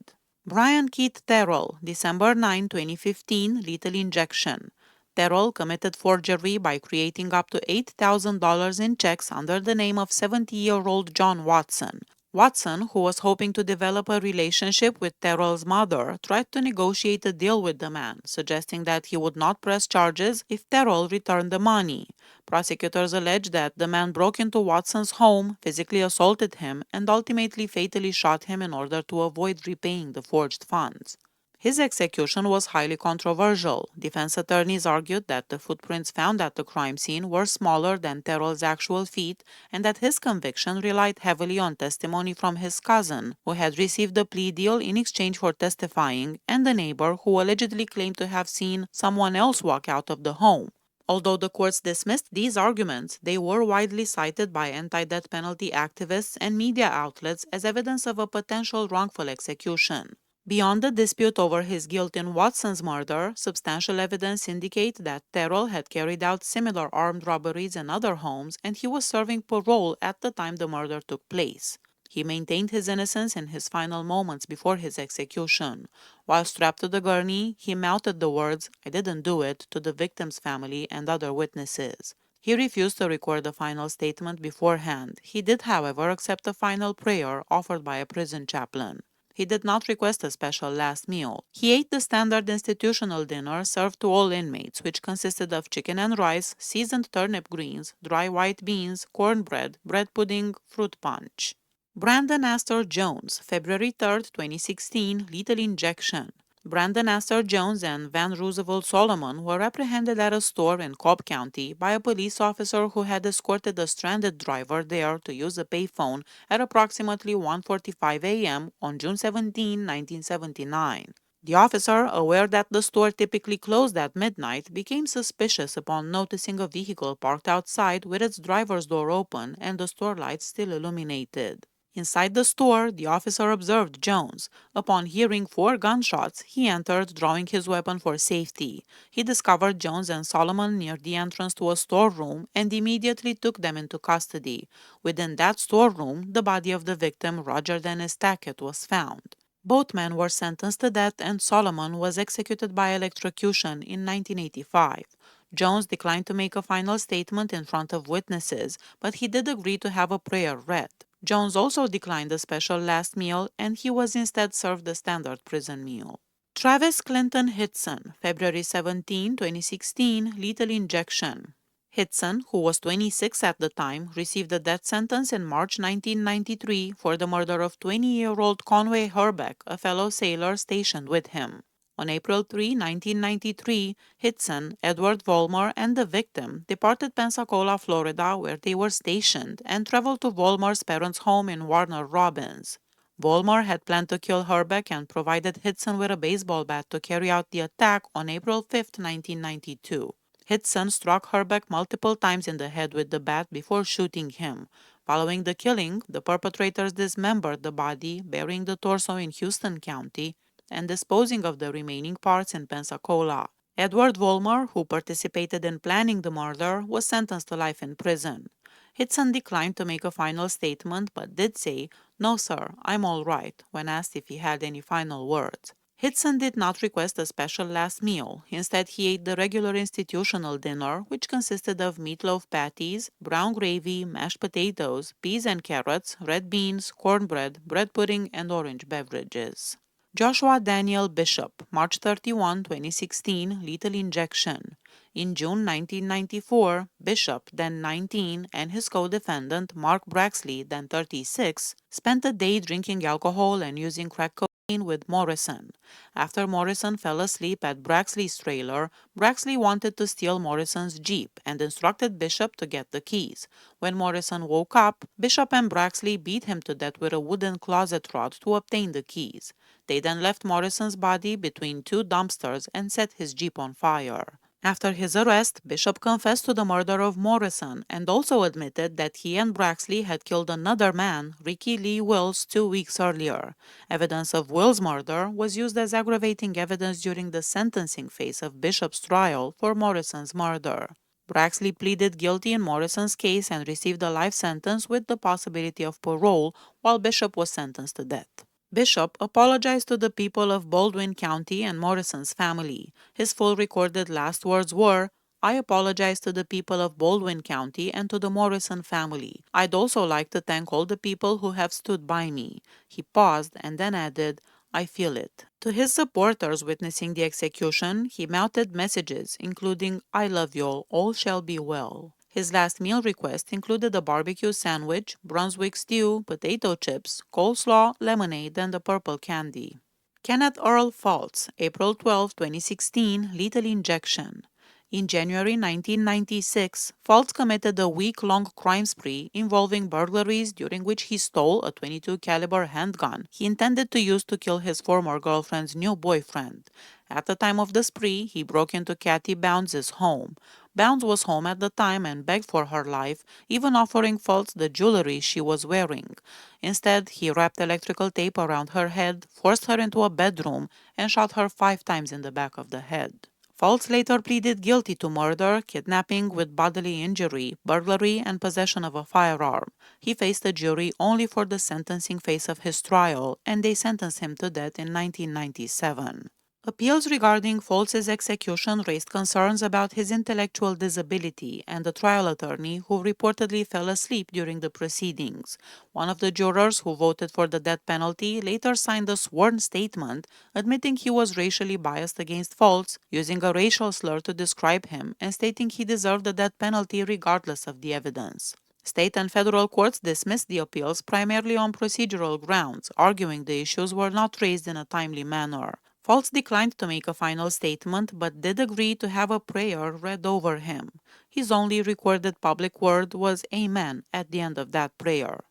Brian Keith Terrell, December 9, 2015, lethal injection. Terrell committed forgery by creating up to $8,000 in checks under the name of 70-year-old John Watson. Watson, who was hoping to develop a relationship with Terrell's mother, tried to negotiate a deal with the man, suggesting that he would not press charges if Terrell returned the money. Prosecutors alleged that the man broke into Watson's home, physically assaulted him, and ultimately fatally shot him in order to avoid repaying the forged funds. His execution was highly controversial. Defense attorneys argued that the footprints found at the crime scene were smaller than Terrell's actual feet and that his conviction relied heavily on testimony from his cousin, who had received a plea deal in exchange for testifying, and a neighbor who allegedly claimed to have seen someone else walk out of the home. Although the courts dismissed these arguments, they were widely cited by anti-death penalty activists and media outlets as evidence of a potential wrongful execution. Beyond the dispute over his guilt in Watson's murder, substantial evidence indicates that Terrell had carried out similar armed robberies in other homes and he was serving parole at the time the murder took place. He maintained his innocence in his final moments before his execution. While strapped to the gurney, he mouthed the words, "I didn't do it," to the victim's family and other witnesses. He refused to record a final statement beforehand. He did, however, accept a final prayer offered by a prison chaplain. He did not request a special last meal. He ate the standard institutional dinner served to all inmates, which consisted of chicken and rice, seasoned turnip greens, dry white beans, cornbread, bread pudding, fruit punch. Brandon Astor Jones, February 3, 2016, lethal injection. Brandon Astor Jones and Van Roosevelt Solomon were apprehended at a store in Cobb County by a police officer who had escorted a stranded driver there to use a payphone at approximately 1:45 a.m. on June 17, 1979. The officer, aware that the store typically closed at midnight, became suspicious upon noticing a vehicle parked outside with its driver's door open and the store lights still illuminated. Inside the store, the officer observed Jones. Upon hearing 4 gunshots, he entered, drawing his weapon for safety. He discovered Jones and Solomon near the entrance to a storeroom and immediately took them into custody. Within that storeroom, the body of the victim, Roger Dennis Tackett, was found. Both men were sentenced to death and Solomon was executed by electrocution in 1985. Jones declined to make a final statement in front of witnesses, but he did agree to have a prayer read. Jones also declined a special last meal and he was instead served a standard prison meal. Travis Clinton Hitson, February 17, 2016, lethal injection. Hitson, who was 26 at the time, received a death sentence in March 1993 for the murder of 20-year-old Conway Herbeck, a fellow sailor stationed with him. On April 3, 1993, Hitson, Edward Vollmer, and the victim departed Pensacola, Florida, where they were stationed, and traveled to Vollmer's parents' home in Warner Robins. Vollmer had planned to kill Herbeck and provided Hitson with a baseball bat to carry out the attack on April 5, 1992. Hitson struck Herbeck multiple times in the head with the bat before shooting him. Following the killing, the perpetrators dismembered the body, burying the torso in Houston County, and disposing of the remaining parts in Pensacola. Edward Vollmer, who participated in planning the murder, was sentenced to life in prison. Hitson declined to make a final statement but did say, "No, sir, I'm all right," when asked if he had any final words. Hitson did not request a special last meal. Instead, he ate the regular institutional dinner, which consisted of meatloaf patties, brown gravy, mashed potatoes, peas and carrots, red beans, cornbread, bread pudding, and orange beverages. Joshua Daniel Bishop, March 31, 2016, lethal injection. In June 1994, Bishop, then 19, and his co-defendant, Mark Braxley, then 36, spent a day drinking alcohol and using crack cocaine with Morrison. After Morrison fell asleep at Braxley's trailer, Braxley wanted to steal Morrison's Jeep and instructed Bishop to get the keys. When Morrison woke up, Bishop and Braxley beat him to death with a wooden closet rod to obtain the keys. They then left Morrison's body between 2 dumpsters and set his Jeep on fire. After his arrest, Bishop confessed to the murder of Morrison and also admitted that he and Braxley had killed another man, Ricky Lee Wills, 2 weeks earlier. Evidence of Wills' murder was used as aggravating evidence during the sentencing phase of Bishop's trial for Morrison's murder. Braxley pleaded guilty in Morrison's case and received a life sentence with the possibility of parole, while Bishop was sentenced to death. Bishop apologized to the people of Baldwin County and Morrison's family. His full recorded last words were, "I apologize to the people of Baldwin County and to the Morrison family. I'd also like to thank all the people who have stood by me." He paused and then added, "I feel it." To his supporters witnessing the execution, he mouthed messages including, "I love you all shall be well." His last meal request included a barbecue sandwich, Brunswick stew, potato chips, coleslaw, lemonade, and a purple candy. Kenneth Earl Fultz, April 12, 2016, lethal injection. In January 1996, Fultz committed a week-long crime spree involving burglaries during which he stole a .22 caliber handgun he intended to use to kill his former girlfriend's new boyfriend. At the time of the spree, he broke into Kathy Bounds' home. Bounds was home at the time and begged for her life, even offering Fultz the jewelry she was wearing. Instead, he wrapped electrical tape around her head, forced her into a bedroom, and shot her 5 times in the back of the head. Fultz later pleaded guilty to murder, kidnapping with bodily injury, burglary, and possession of a firearm. He faced a jury only for the sentencing phase of his trial, and they sentenced him to death in 1997. Appeals regarding Fultz's execution raised concerns about his intellectual disability and the trial attorney who reportedly fell asleep during the proceedings. One of the jurors who voted for the death penalty later signed a sworn statement admitting he was racially biased against Fultz, using a racial slur to describe him and stating he deserved the death penalty regardless of the evidence. State and federal courts dismissed the appeals primarily on procedural grounds, arguing the issues were not raised in a timely manner. Fultz declined to make a final statement but did agree to have a prayer read over him. His only recorded public word was Amen at the end of that prayer.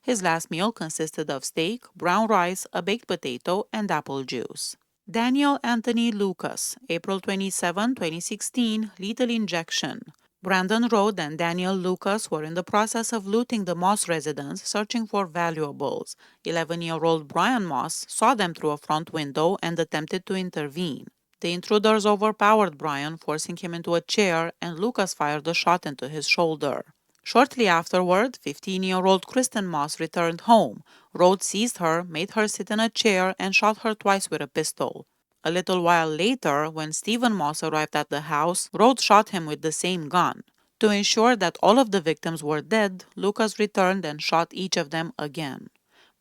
His last meal consisted of steak, brown rice, a baked potato, and apple juice. Daniel Anthony Lucas, April 27, 2016, lethal injection. Brandon Rode and Daniel Lucas were in the process of looting the Moss residence, searching for valuables. 11-year-old Brian Moss saw them through a front window and attempted to intervene. The intruders overpowered Brian, forcing him into a chair, and Lucas fired a shot into his shoulder. Shortly afterward, 15-year-old Kristen Moss returned home. Rode seized her, made her sit in a chair, and shot her twice with a pistol. A little while later, when Stephen Moss arrived at the house, Rhodes shot him with the same gun. To ensure that all of the victims were dead, Lucas returned and shot each of them again.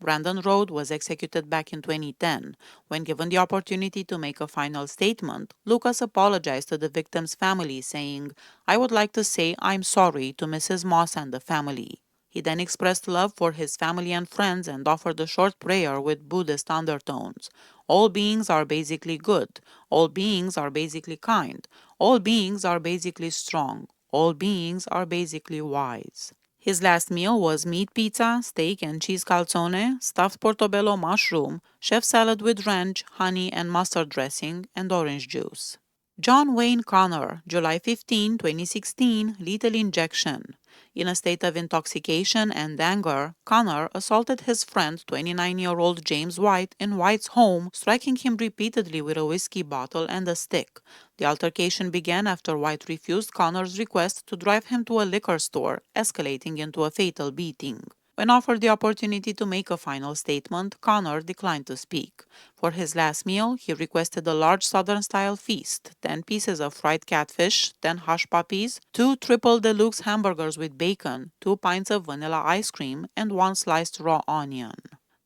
Brandon Rhodes was executed back in 2010. When given the opportunity to make a final statement, Lucas apologized to the victims' family, saying, "I would like to say I'm sorry to Mrs. Moss and the family." He then expressed love for his family and friends and offered a short prayer with Buddhist undertones. All beings are basically good. All beings are basically kind. All beings are basically strong. All beings are basically wise. His last meal was meat pizza, steak and cheese calzone, stuffed portobello mushroom, chef salad with ranch, honey and mustard dressing, and orange juice. John Wayne Connor, July 15, 2016, lethal injection. In a state of intoxication and anger, Connor assaulted his friend, 29-year-old James White, in White's home, striking him repeatedly with a whiskey bottle and a stick. The altercation began after White refused Connor's request to drive him to a liquor store, escalating into a fatal beating. When offered the opportunity to make a final statement, Connor declined to speak. For his last meal, he requested a large Southern-style feast, 10 pieces of fried catfish, 10 hush puppies, 2 triple deluxe hamburgers with bacon, 2 pints of vanilla ice cream, and 1 sliced raw onion.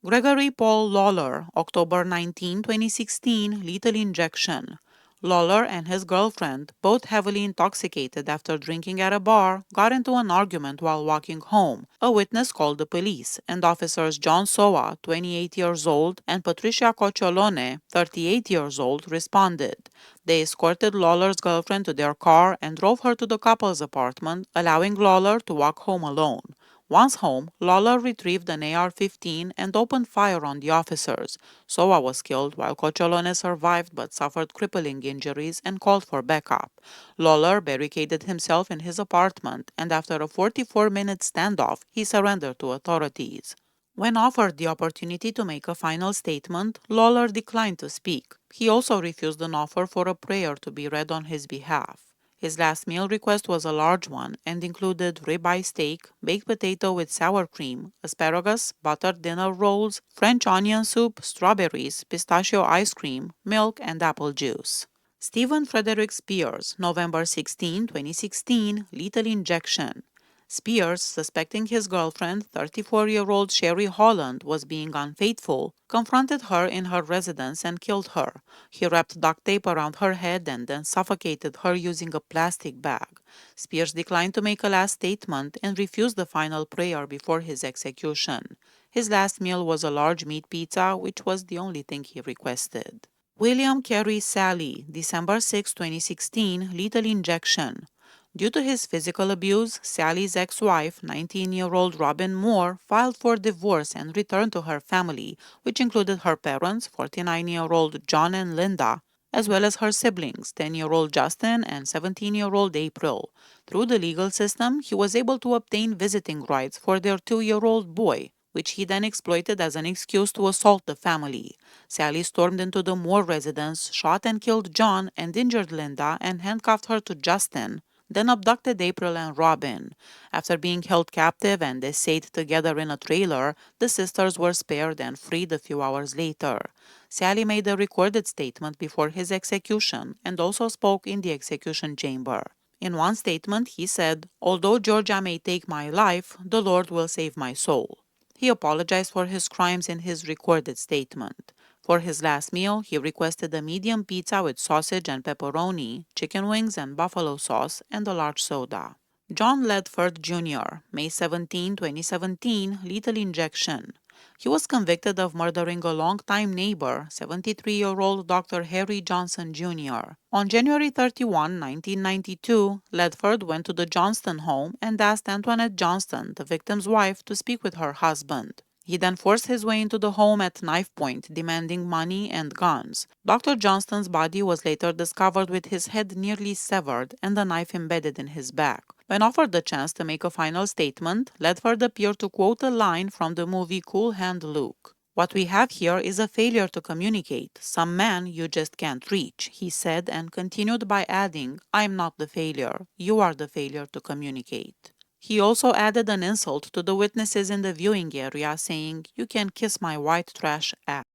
Gregory Paul Lawler, October 19, 2016, lethal injection. Lawler and his girlfriend, both heavily intoxicated after drinking at a bar, got into an argument while walking home. A witness called the police, and officers John Soa, 28 years old, and Patricia Cocciolone, 38 years old, responded. They escorted Lawler's girlfriend to their car and drove her to the couple's apartment, allowing Lawler to walk home alone. Once home, Lawler retrieved an AR-15 and opened fire on the officers. Soa was killed while Cocciolone survived but suffered crippling injuries and called for backup. Lawler barricaded himself in his apartment, and after a 44-minute standoff, he surrendered to authorities. When offered the opportunity to make a final statement, Lawler declined to speak. He also refused an offer for a prayer to be read on his behalf. His last meal request was a large one and included ribeye steak, baked potato with sour cream, asparagus, buttered dinner rolls, French onion soup, strawberries, pistachio ice cream, milk, and apple juice. Stephen Frederick Spears, November 16, 2016, lethal injection. Spears, suspecting his girlfriend, 34-year-old Sherry Holland, was being unfaithful, confronted her in her residence and killed her. He wrapped duct tape around her head and then suffocated her using a plastic bag. Spears declined to make a last statement and refused the final prayer before his execution. His last meal was a large meat pizza, which was the only thing he requested. William Carey Sally, December 6, 2016, lethal injection. Due to his physical abuse, Sally's ex-wife, 19-year-old Robin Moore, filed for divorce and returned to her family, which included her parents, 49-year-old John and Linda, as well as her siblings, 10-year-old Justin and 17-year-old April. Through the legal system, he was able to obtain visiting rights for their 2-year-old boy, which he then exploited as an excuse to assault the family. Sally stormed into the Moore residence, shot and killed John, and injured Linda and handcuffed her to Justin, then abducted April and Robin. After being held captive and essayed together in a trailer, the sisters were spared and freed a few hours later. Sally made a recorded statement before his execution and also spoke in the execution chamber. In one statement, he said, "Although Georgia may take my life, the Lord will save my soul." He apologized for his crimes in his recorded statement. For his last meal, he requested a medium pizza with sausage and pepperoni, chicken wings and buffalo sauce, and a large soda. John Ledford Jr., May 17, 2017, lethal injection. He was convicted of murdering a longtime neighbor, 73-year-old Dr. Harry Johnson Jr. On January 31, 1992, Ledford went to the Johnston home and asked Antoinette Johnston, the victim's wife, to speak with her husband. He then forced his way into the home at knife point, demanding money and guns. Dr. Johnston's body was later discovered with his head nearly severed and a knife embedded in his back. When offered the chance to make a final statement, Ledford appeared to quote a line from the movie Cool Hand Luke. "What we have here is a failure to communicate, some man you just can't reach," he said, and continued by adding, "I'm not the failure, you are the failure to communicate." He also added an insult to the witnesses in the viewing area, saying, "You can kiss my white trash ass."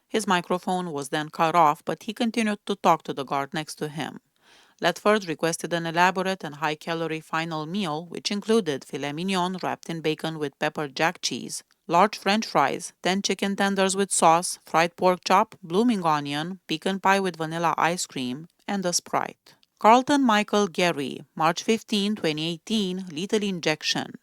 His microphone was then cut off, but he continued to talk to the guard next to him. Ledford requested an elaborate and high-calorie final meal, which included filet mignon wrapped in bacon with pepper jack cheese, large French fries, 10 chicken tenders with sauce, fried pork chop, blooming onion, pecan pie with vanilla ice cream, and a Sprite. Carlton Michael Gary, March 15, 2018, lethal injection.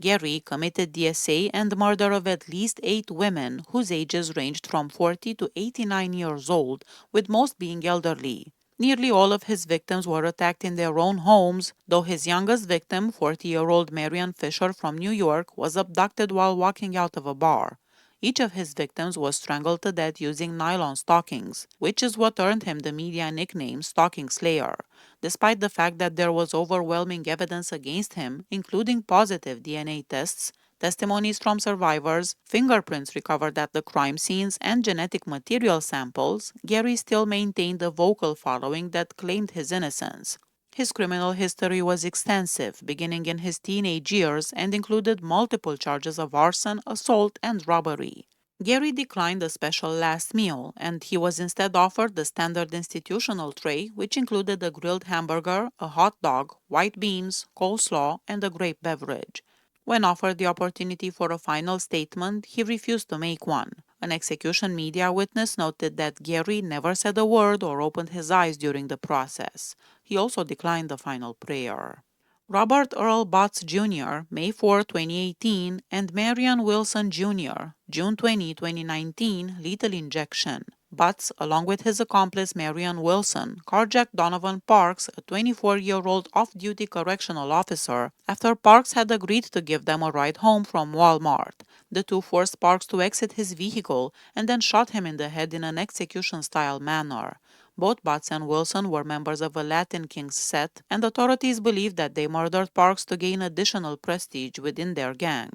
Gary committed DSA and murder of at least 8 women whose ages ranged from 40 to 89 years old, with most being elderly. Nearly all of his victims were attacked in their own homes, though his youngest victim, 40-year-old Marian Fisher from New York, was abducted while walking out of a bar. Each of his victims was strangled to death using nylon stockings, which is what earned him the media nickname Stocking Slayer. Despite the fact that there was overwhelming evidence against him, including positive DNA tests, testimonies from survivors, fingerprints recovered at the crime scenes, and genetic material samples, Gary still maintained a vocal following that claimed his innocence. His criminal history was extensive, beginning in his teenage years, and included multiple charges of arson, assault, and robbery. Gary declined a special last meal, and he was instead offered the standard institutional tray, which included a grilled hamburger, a hot dog, white beans, coleslaw, and a grape beverage. When offered the opportunity for a final statement, he refused to make one. An execution media witness noted that Gary never said a word or opened his eyes during the process. He also declined the final prayer. Robert Earl Butts Jr., May 4, 2018, and Marion Wilson Jr., June 20, 2019, lethal injection. Butts, along with his accomplice Marion Wilson, carjacked Donovan Parks, a 24-year-old off-duty correctional officer, after Parks had agreed to give them a ride home from Walmart. The two forced Parks to exit his vehicle and then shot him in the head in an execution-style manner. Both Butts and Wilson were members of a Latin Kings set, and authorities believe that they murdered Parks to gain additional prestige within their gang.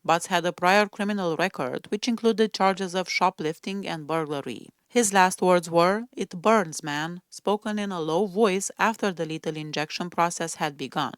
Butts had a prior criminal record, which included charges of shoplifting and burglary. His last words were, "It burns, man," spoken in a low voice after the lethal injection process had begun.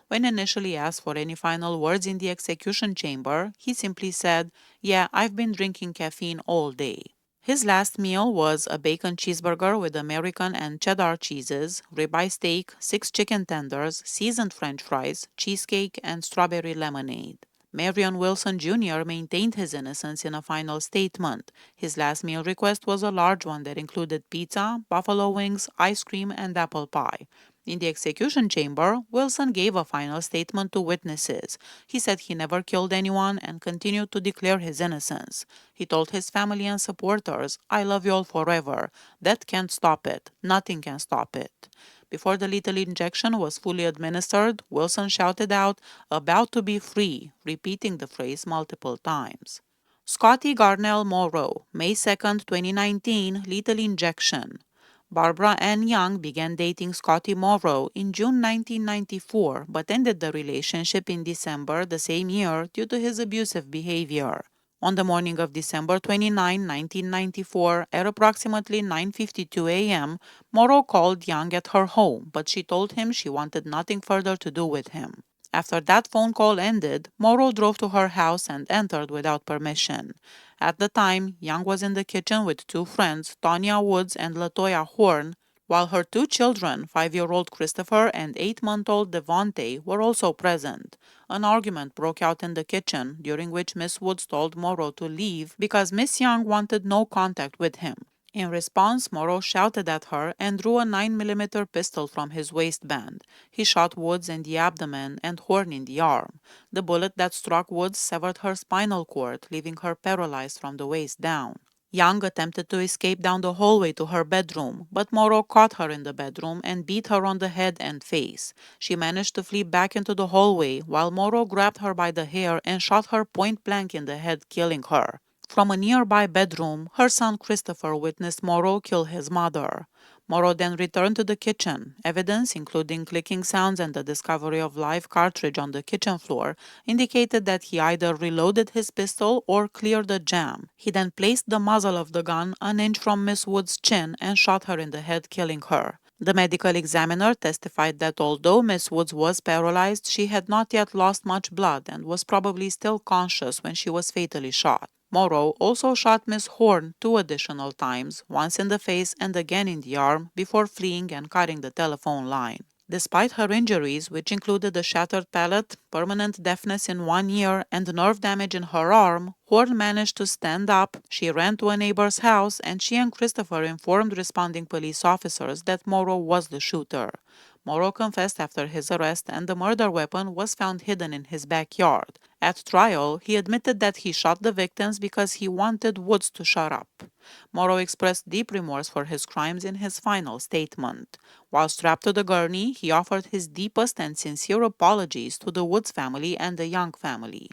When initially asked for any final words in the execution chamber, he simply said, "Yeah, I've been drinking caffeine all day." His last meal was a bacon cheeseburger with American and cheddar cheeses, ribeye steak, 6 chicken tenders, seasoned French fries, cheesecake, and strawberry lemonade. Marion Wilson Jr. maintained his innocence in a final statement. His last meal request was a large one that included pizza, buffalo wings, ice cream, and apple pie. In the execution chamber, Wilson gave a final statement to witnesses. He said he never killed anyone and continued to declare his innocence. He told his family and supporters, "I love you all forever. That can't stop it. Nothing can stop it." Before the lethal injection was fully administered, Wilson shouted out, "About to be free," repeating the phrase multiple times. Scotty Garnell Morrow, May 2, 2019, lethal injection. Barbara Ann Young began dating Scotty Morrow in June 1994 but ended the relationship in December the same year due to his abusive behavior. On the morning of December 29, 1994, at approximately 9:52 a.m., Morrow called Young at her home, but she told him she wanted nothing further to do with him. After that phone call ended, Morrow drove to her house and entered without permission. At the time, Young was in the kitchen with two friends, Tonya Woods and Latoya Horn, while her two children, 5-year-old Christopher and 8-month-old Devontae, were also present. An argument broke out in the kitchen, during which Miss Woods told Morrow to leave because Miss Young wanted no contact with him. In response, Morrow shouted at her and drew a 9mm pistol from his waistband. He shot Woods in the abdomen and Horn in the arm. The bullet that struck Woods severed her spinal cord, leaving her paralyzed from the waist down. Young attempted to escape down the hallway to her bedroom, but Morrow caught her in the bedroom and beat her on the head and face. She managed to flee back into the hallway, while Morrow grabbed her by the hair and shot her point blank in the head, killing her. From a nearby bedroom, her son Christopher witnessed Morrow kill his mother. Morrow then returned to the kitchen. Evidence, including clicking sounds and the discovery of live cartridge on the kitchen floor, indicated that he either reloaded his pistol or cleared the jam. He then placed the muzzle of the gun an inch from Miss Wood's chin and shot her in the head, killing her. The medical examiner testified that although Miss Woods was paralyzed, she had not yet lost much blood and was probably still conscious when she was fatally shot. Morrow also shot Miss Horn 2 additional times, once in the face and again in the arm, before fleeing and cutting the telephone line. Despite her injuries, which included a shattered palate, permanent deafness in one ear, and nerve damage in her arm, Horn managed to stand up. She ran to a neighbor's house, and she and Christopher informed responding police officers that Morrow was the shooter. Morrow confessed after his arrest, and the murder weapon was found hidden in his backyard. At trial, he admitted that he shot the victims because he wanted Woods to shut up. Morrow expressed deep remorse for his crimes in his final statement. While strapped to the gurney, he offered his deepest and sincere apologies to the Woods family and the Young family.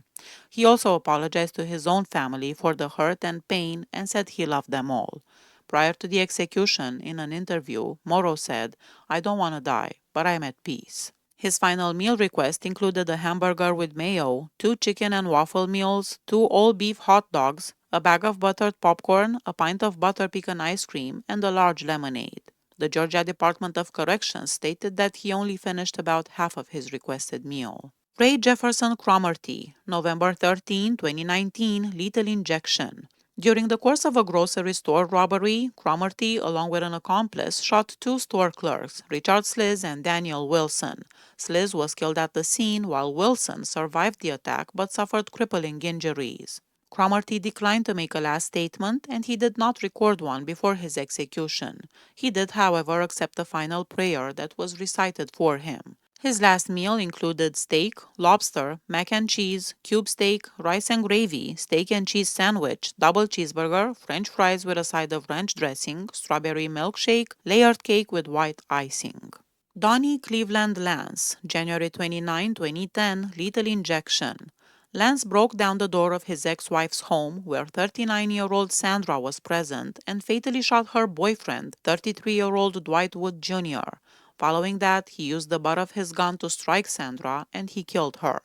He also apologized to his own family for the hurt and pain and said he loved them all. Prior to the execution, in an interview, Morrow said, "I don't want to die, but I'm at peace." His final meal request included a hamburger with mayo, 2 chicken and waffle meals, 2 all-beef hot dogs, a bag of buttered popcorn, a pint of butter pecan ice cream, and a large lemonade. The Georgia Department of Corrections stated that he only finished about half of his requested meal. Ray Jefferson Cromartie, November 13, 2019, lethal injection. During the course of a grocery store robbery, Cromartie, along with an accomplice, shot 2 store clerks, Richard Sliz and Daniel Wilson. Sliz was killed at the scene, while Wilson survived the attack but suffered crippling injuries. Cromartie declined to make a last statement, and he did not record one before his execution. He did, however, accept a final prayer that was recited for him. His last meal included steak, lobster, mac and cheese, cube steak, rice and gravy, steak and cheese sandwich, double cheeseburger, French fries with a side of ranch dressing, strawberry milkshake, layered cake with white icing. Donnie Cleveland Lance, January 29, 2010, lethal injection. Lance broke down the door of his ex-wife's home, where 39-year-old Sandra was present, and fatally shot her boyfriend, 33-year-old Dwight Wood Jr. Following that, he used the butt of his gun to strike Sandra, and he killed her.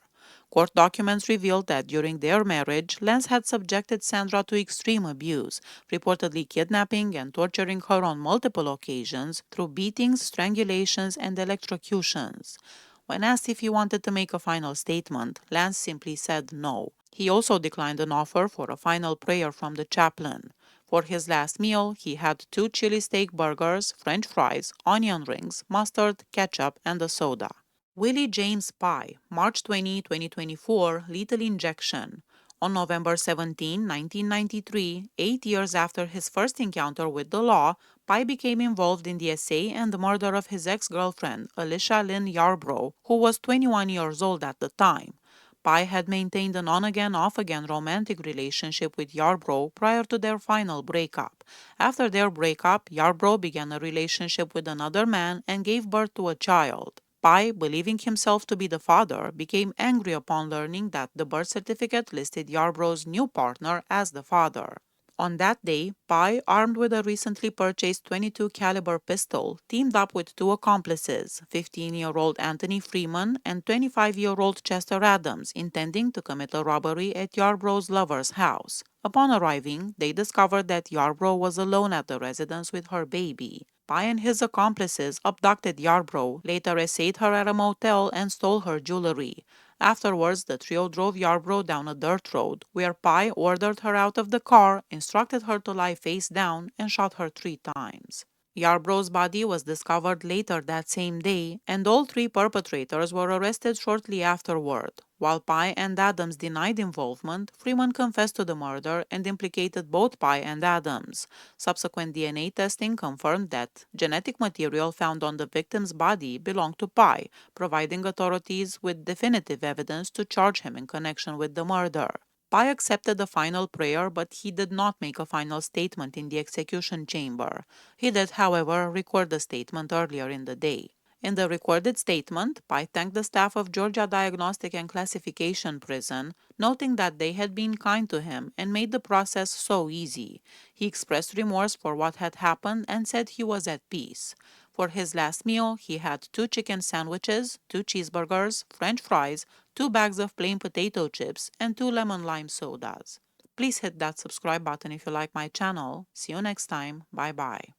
Court documents revealed that during their marriage, Lance had subjected Sandra to extreme abuse, reportedly kidnapping and torturing her on multiple occasions through beatings, strangulations, and electrocutions. When asked if he wanted to make a final statement, Lance simply said no. He also declined an offer for a final prayer from the chaplain. For his last meal, he had 2 chili steak burgers, French fries, onion rings, mustard, ketchup, and a soda. Willie James Pye, March 20, 2024, lethal injection. On November 17, 1993, 8 years after his first encounter with the law, Pye became involved in the essay and the murder of his ex-girlfriend, Alicia Lynn Yarbrough, who was 21 years old at the time. Pye had maintained an on-again, off-again romantic relationship with Yarbrough prior to their final breakup. After their breakup, Yarbrough began a relationship with another man and gave birth to a child. Pye, believing himself to be the father, became angry upon learning that the birth certificate listed Yarbrough's new partner as the father. On that day, Pi, armed with a recently purchased .22 caliber pistol, teamed up with two accomplices, 15-year-old Anthony Freeman and 25-year-old Chester Adams, intending to commit a robbery at Yarbrough's lover's house. Upon arriving, they discovered that Yarbrough was alone at the residence with her baby. Pi and his accomplices abducted Yarbrough, later essayed her at a motel, and stole her jewelry. Afterwards, the trio drove Yarbrough down a dirt road, where Pi ordered her out of the car, instructed her to lie face down, and shot her 3 times. Yarbrough's body was discovered later that same day, and all 3 perpetrators were arrested shortly afterward. While Pi and Adams denied involvement, Freeman confessed to the murder and implicated both Pi and Adams. Subsequent DNA testing confirmed that genetic material found on the victim's body belonged to Pi, providing authorities with definitive evidence to charge him in connection with the murder. Pi accepted the final prayer, but he did not make a final statement in the execution chamber. He did, however, record a statement earlier in the day. In the recorded statement, Pi thanked the staff of Georgia Diagnostic and Classification Prison, noting that they had been kind to him and made the process so easy. He expressed remorse for what had happened and said he was at peace. For his last meal, he had 2 chicken sandwiches, 2 cheeseburgers, French fries, 2 bags of plain potato chips, and 2 lemon-lime sodas. Please hit that subscribe button if you like my channel. See you next time. Bye-bye.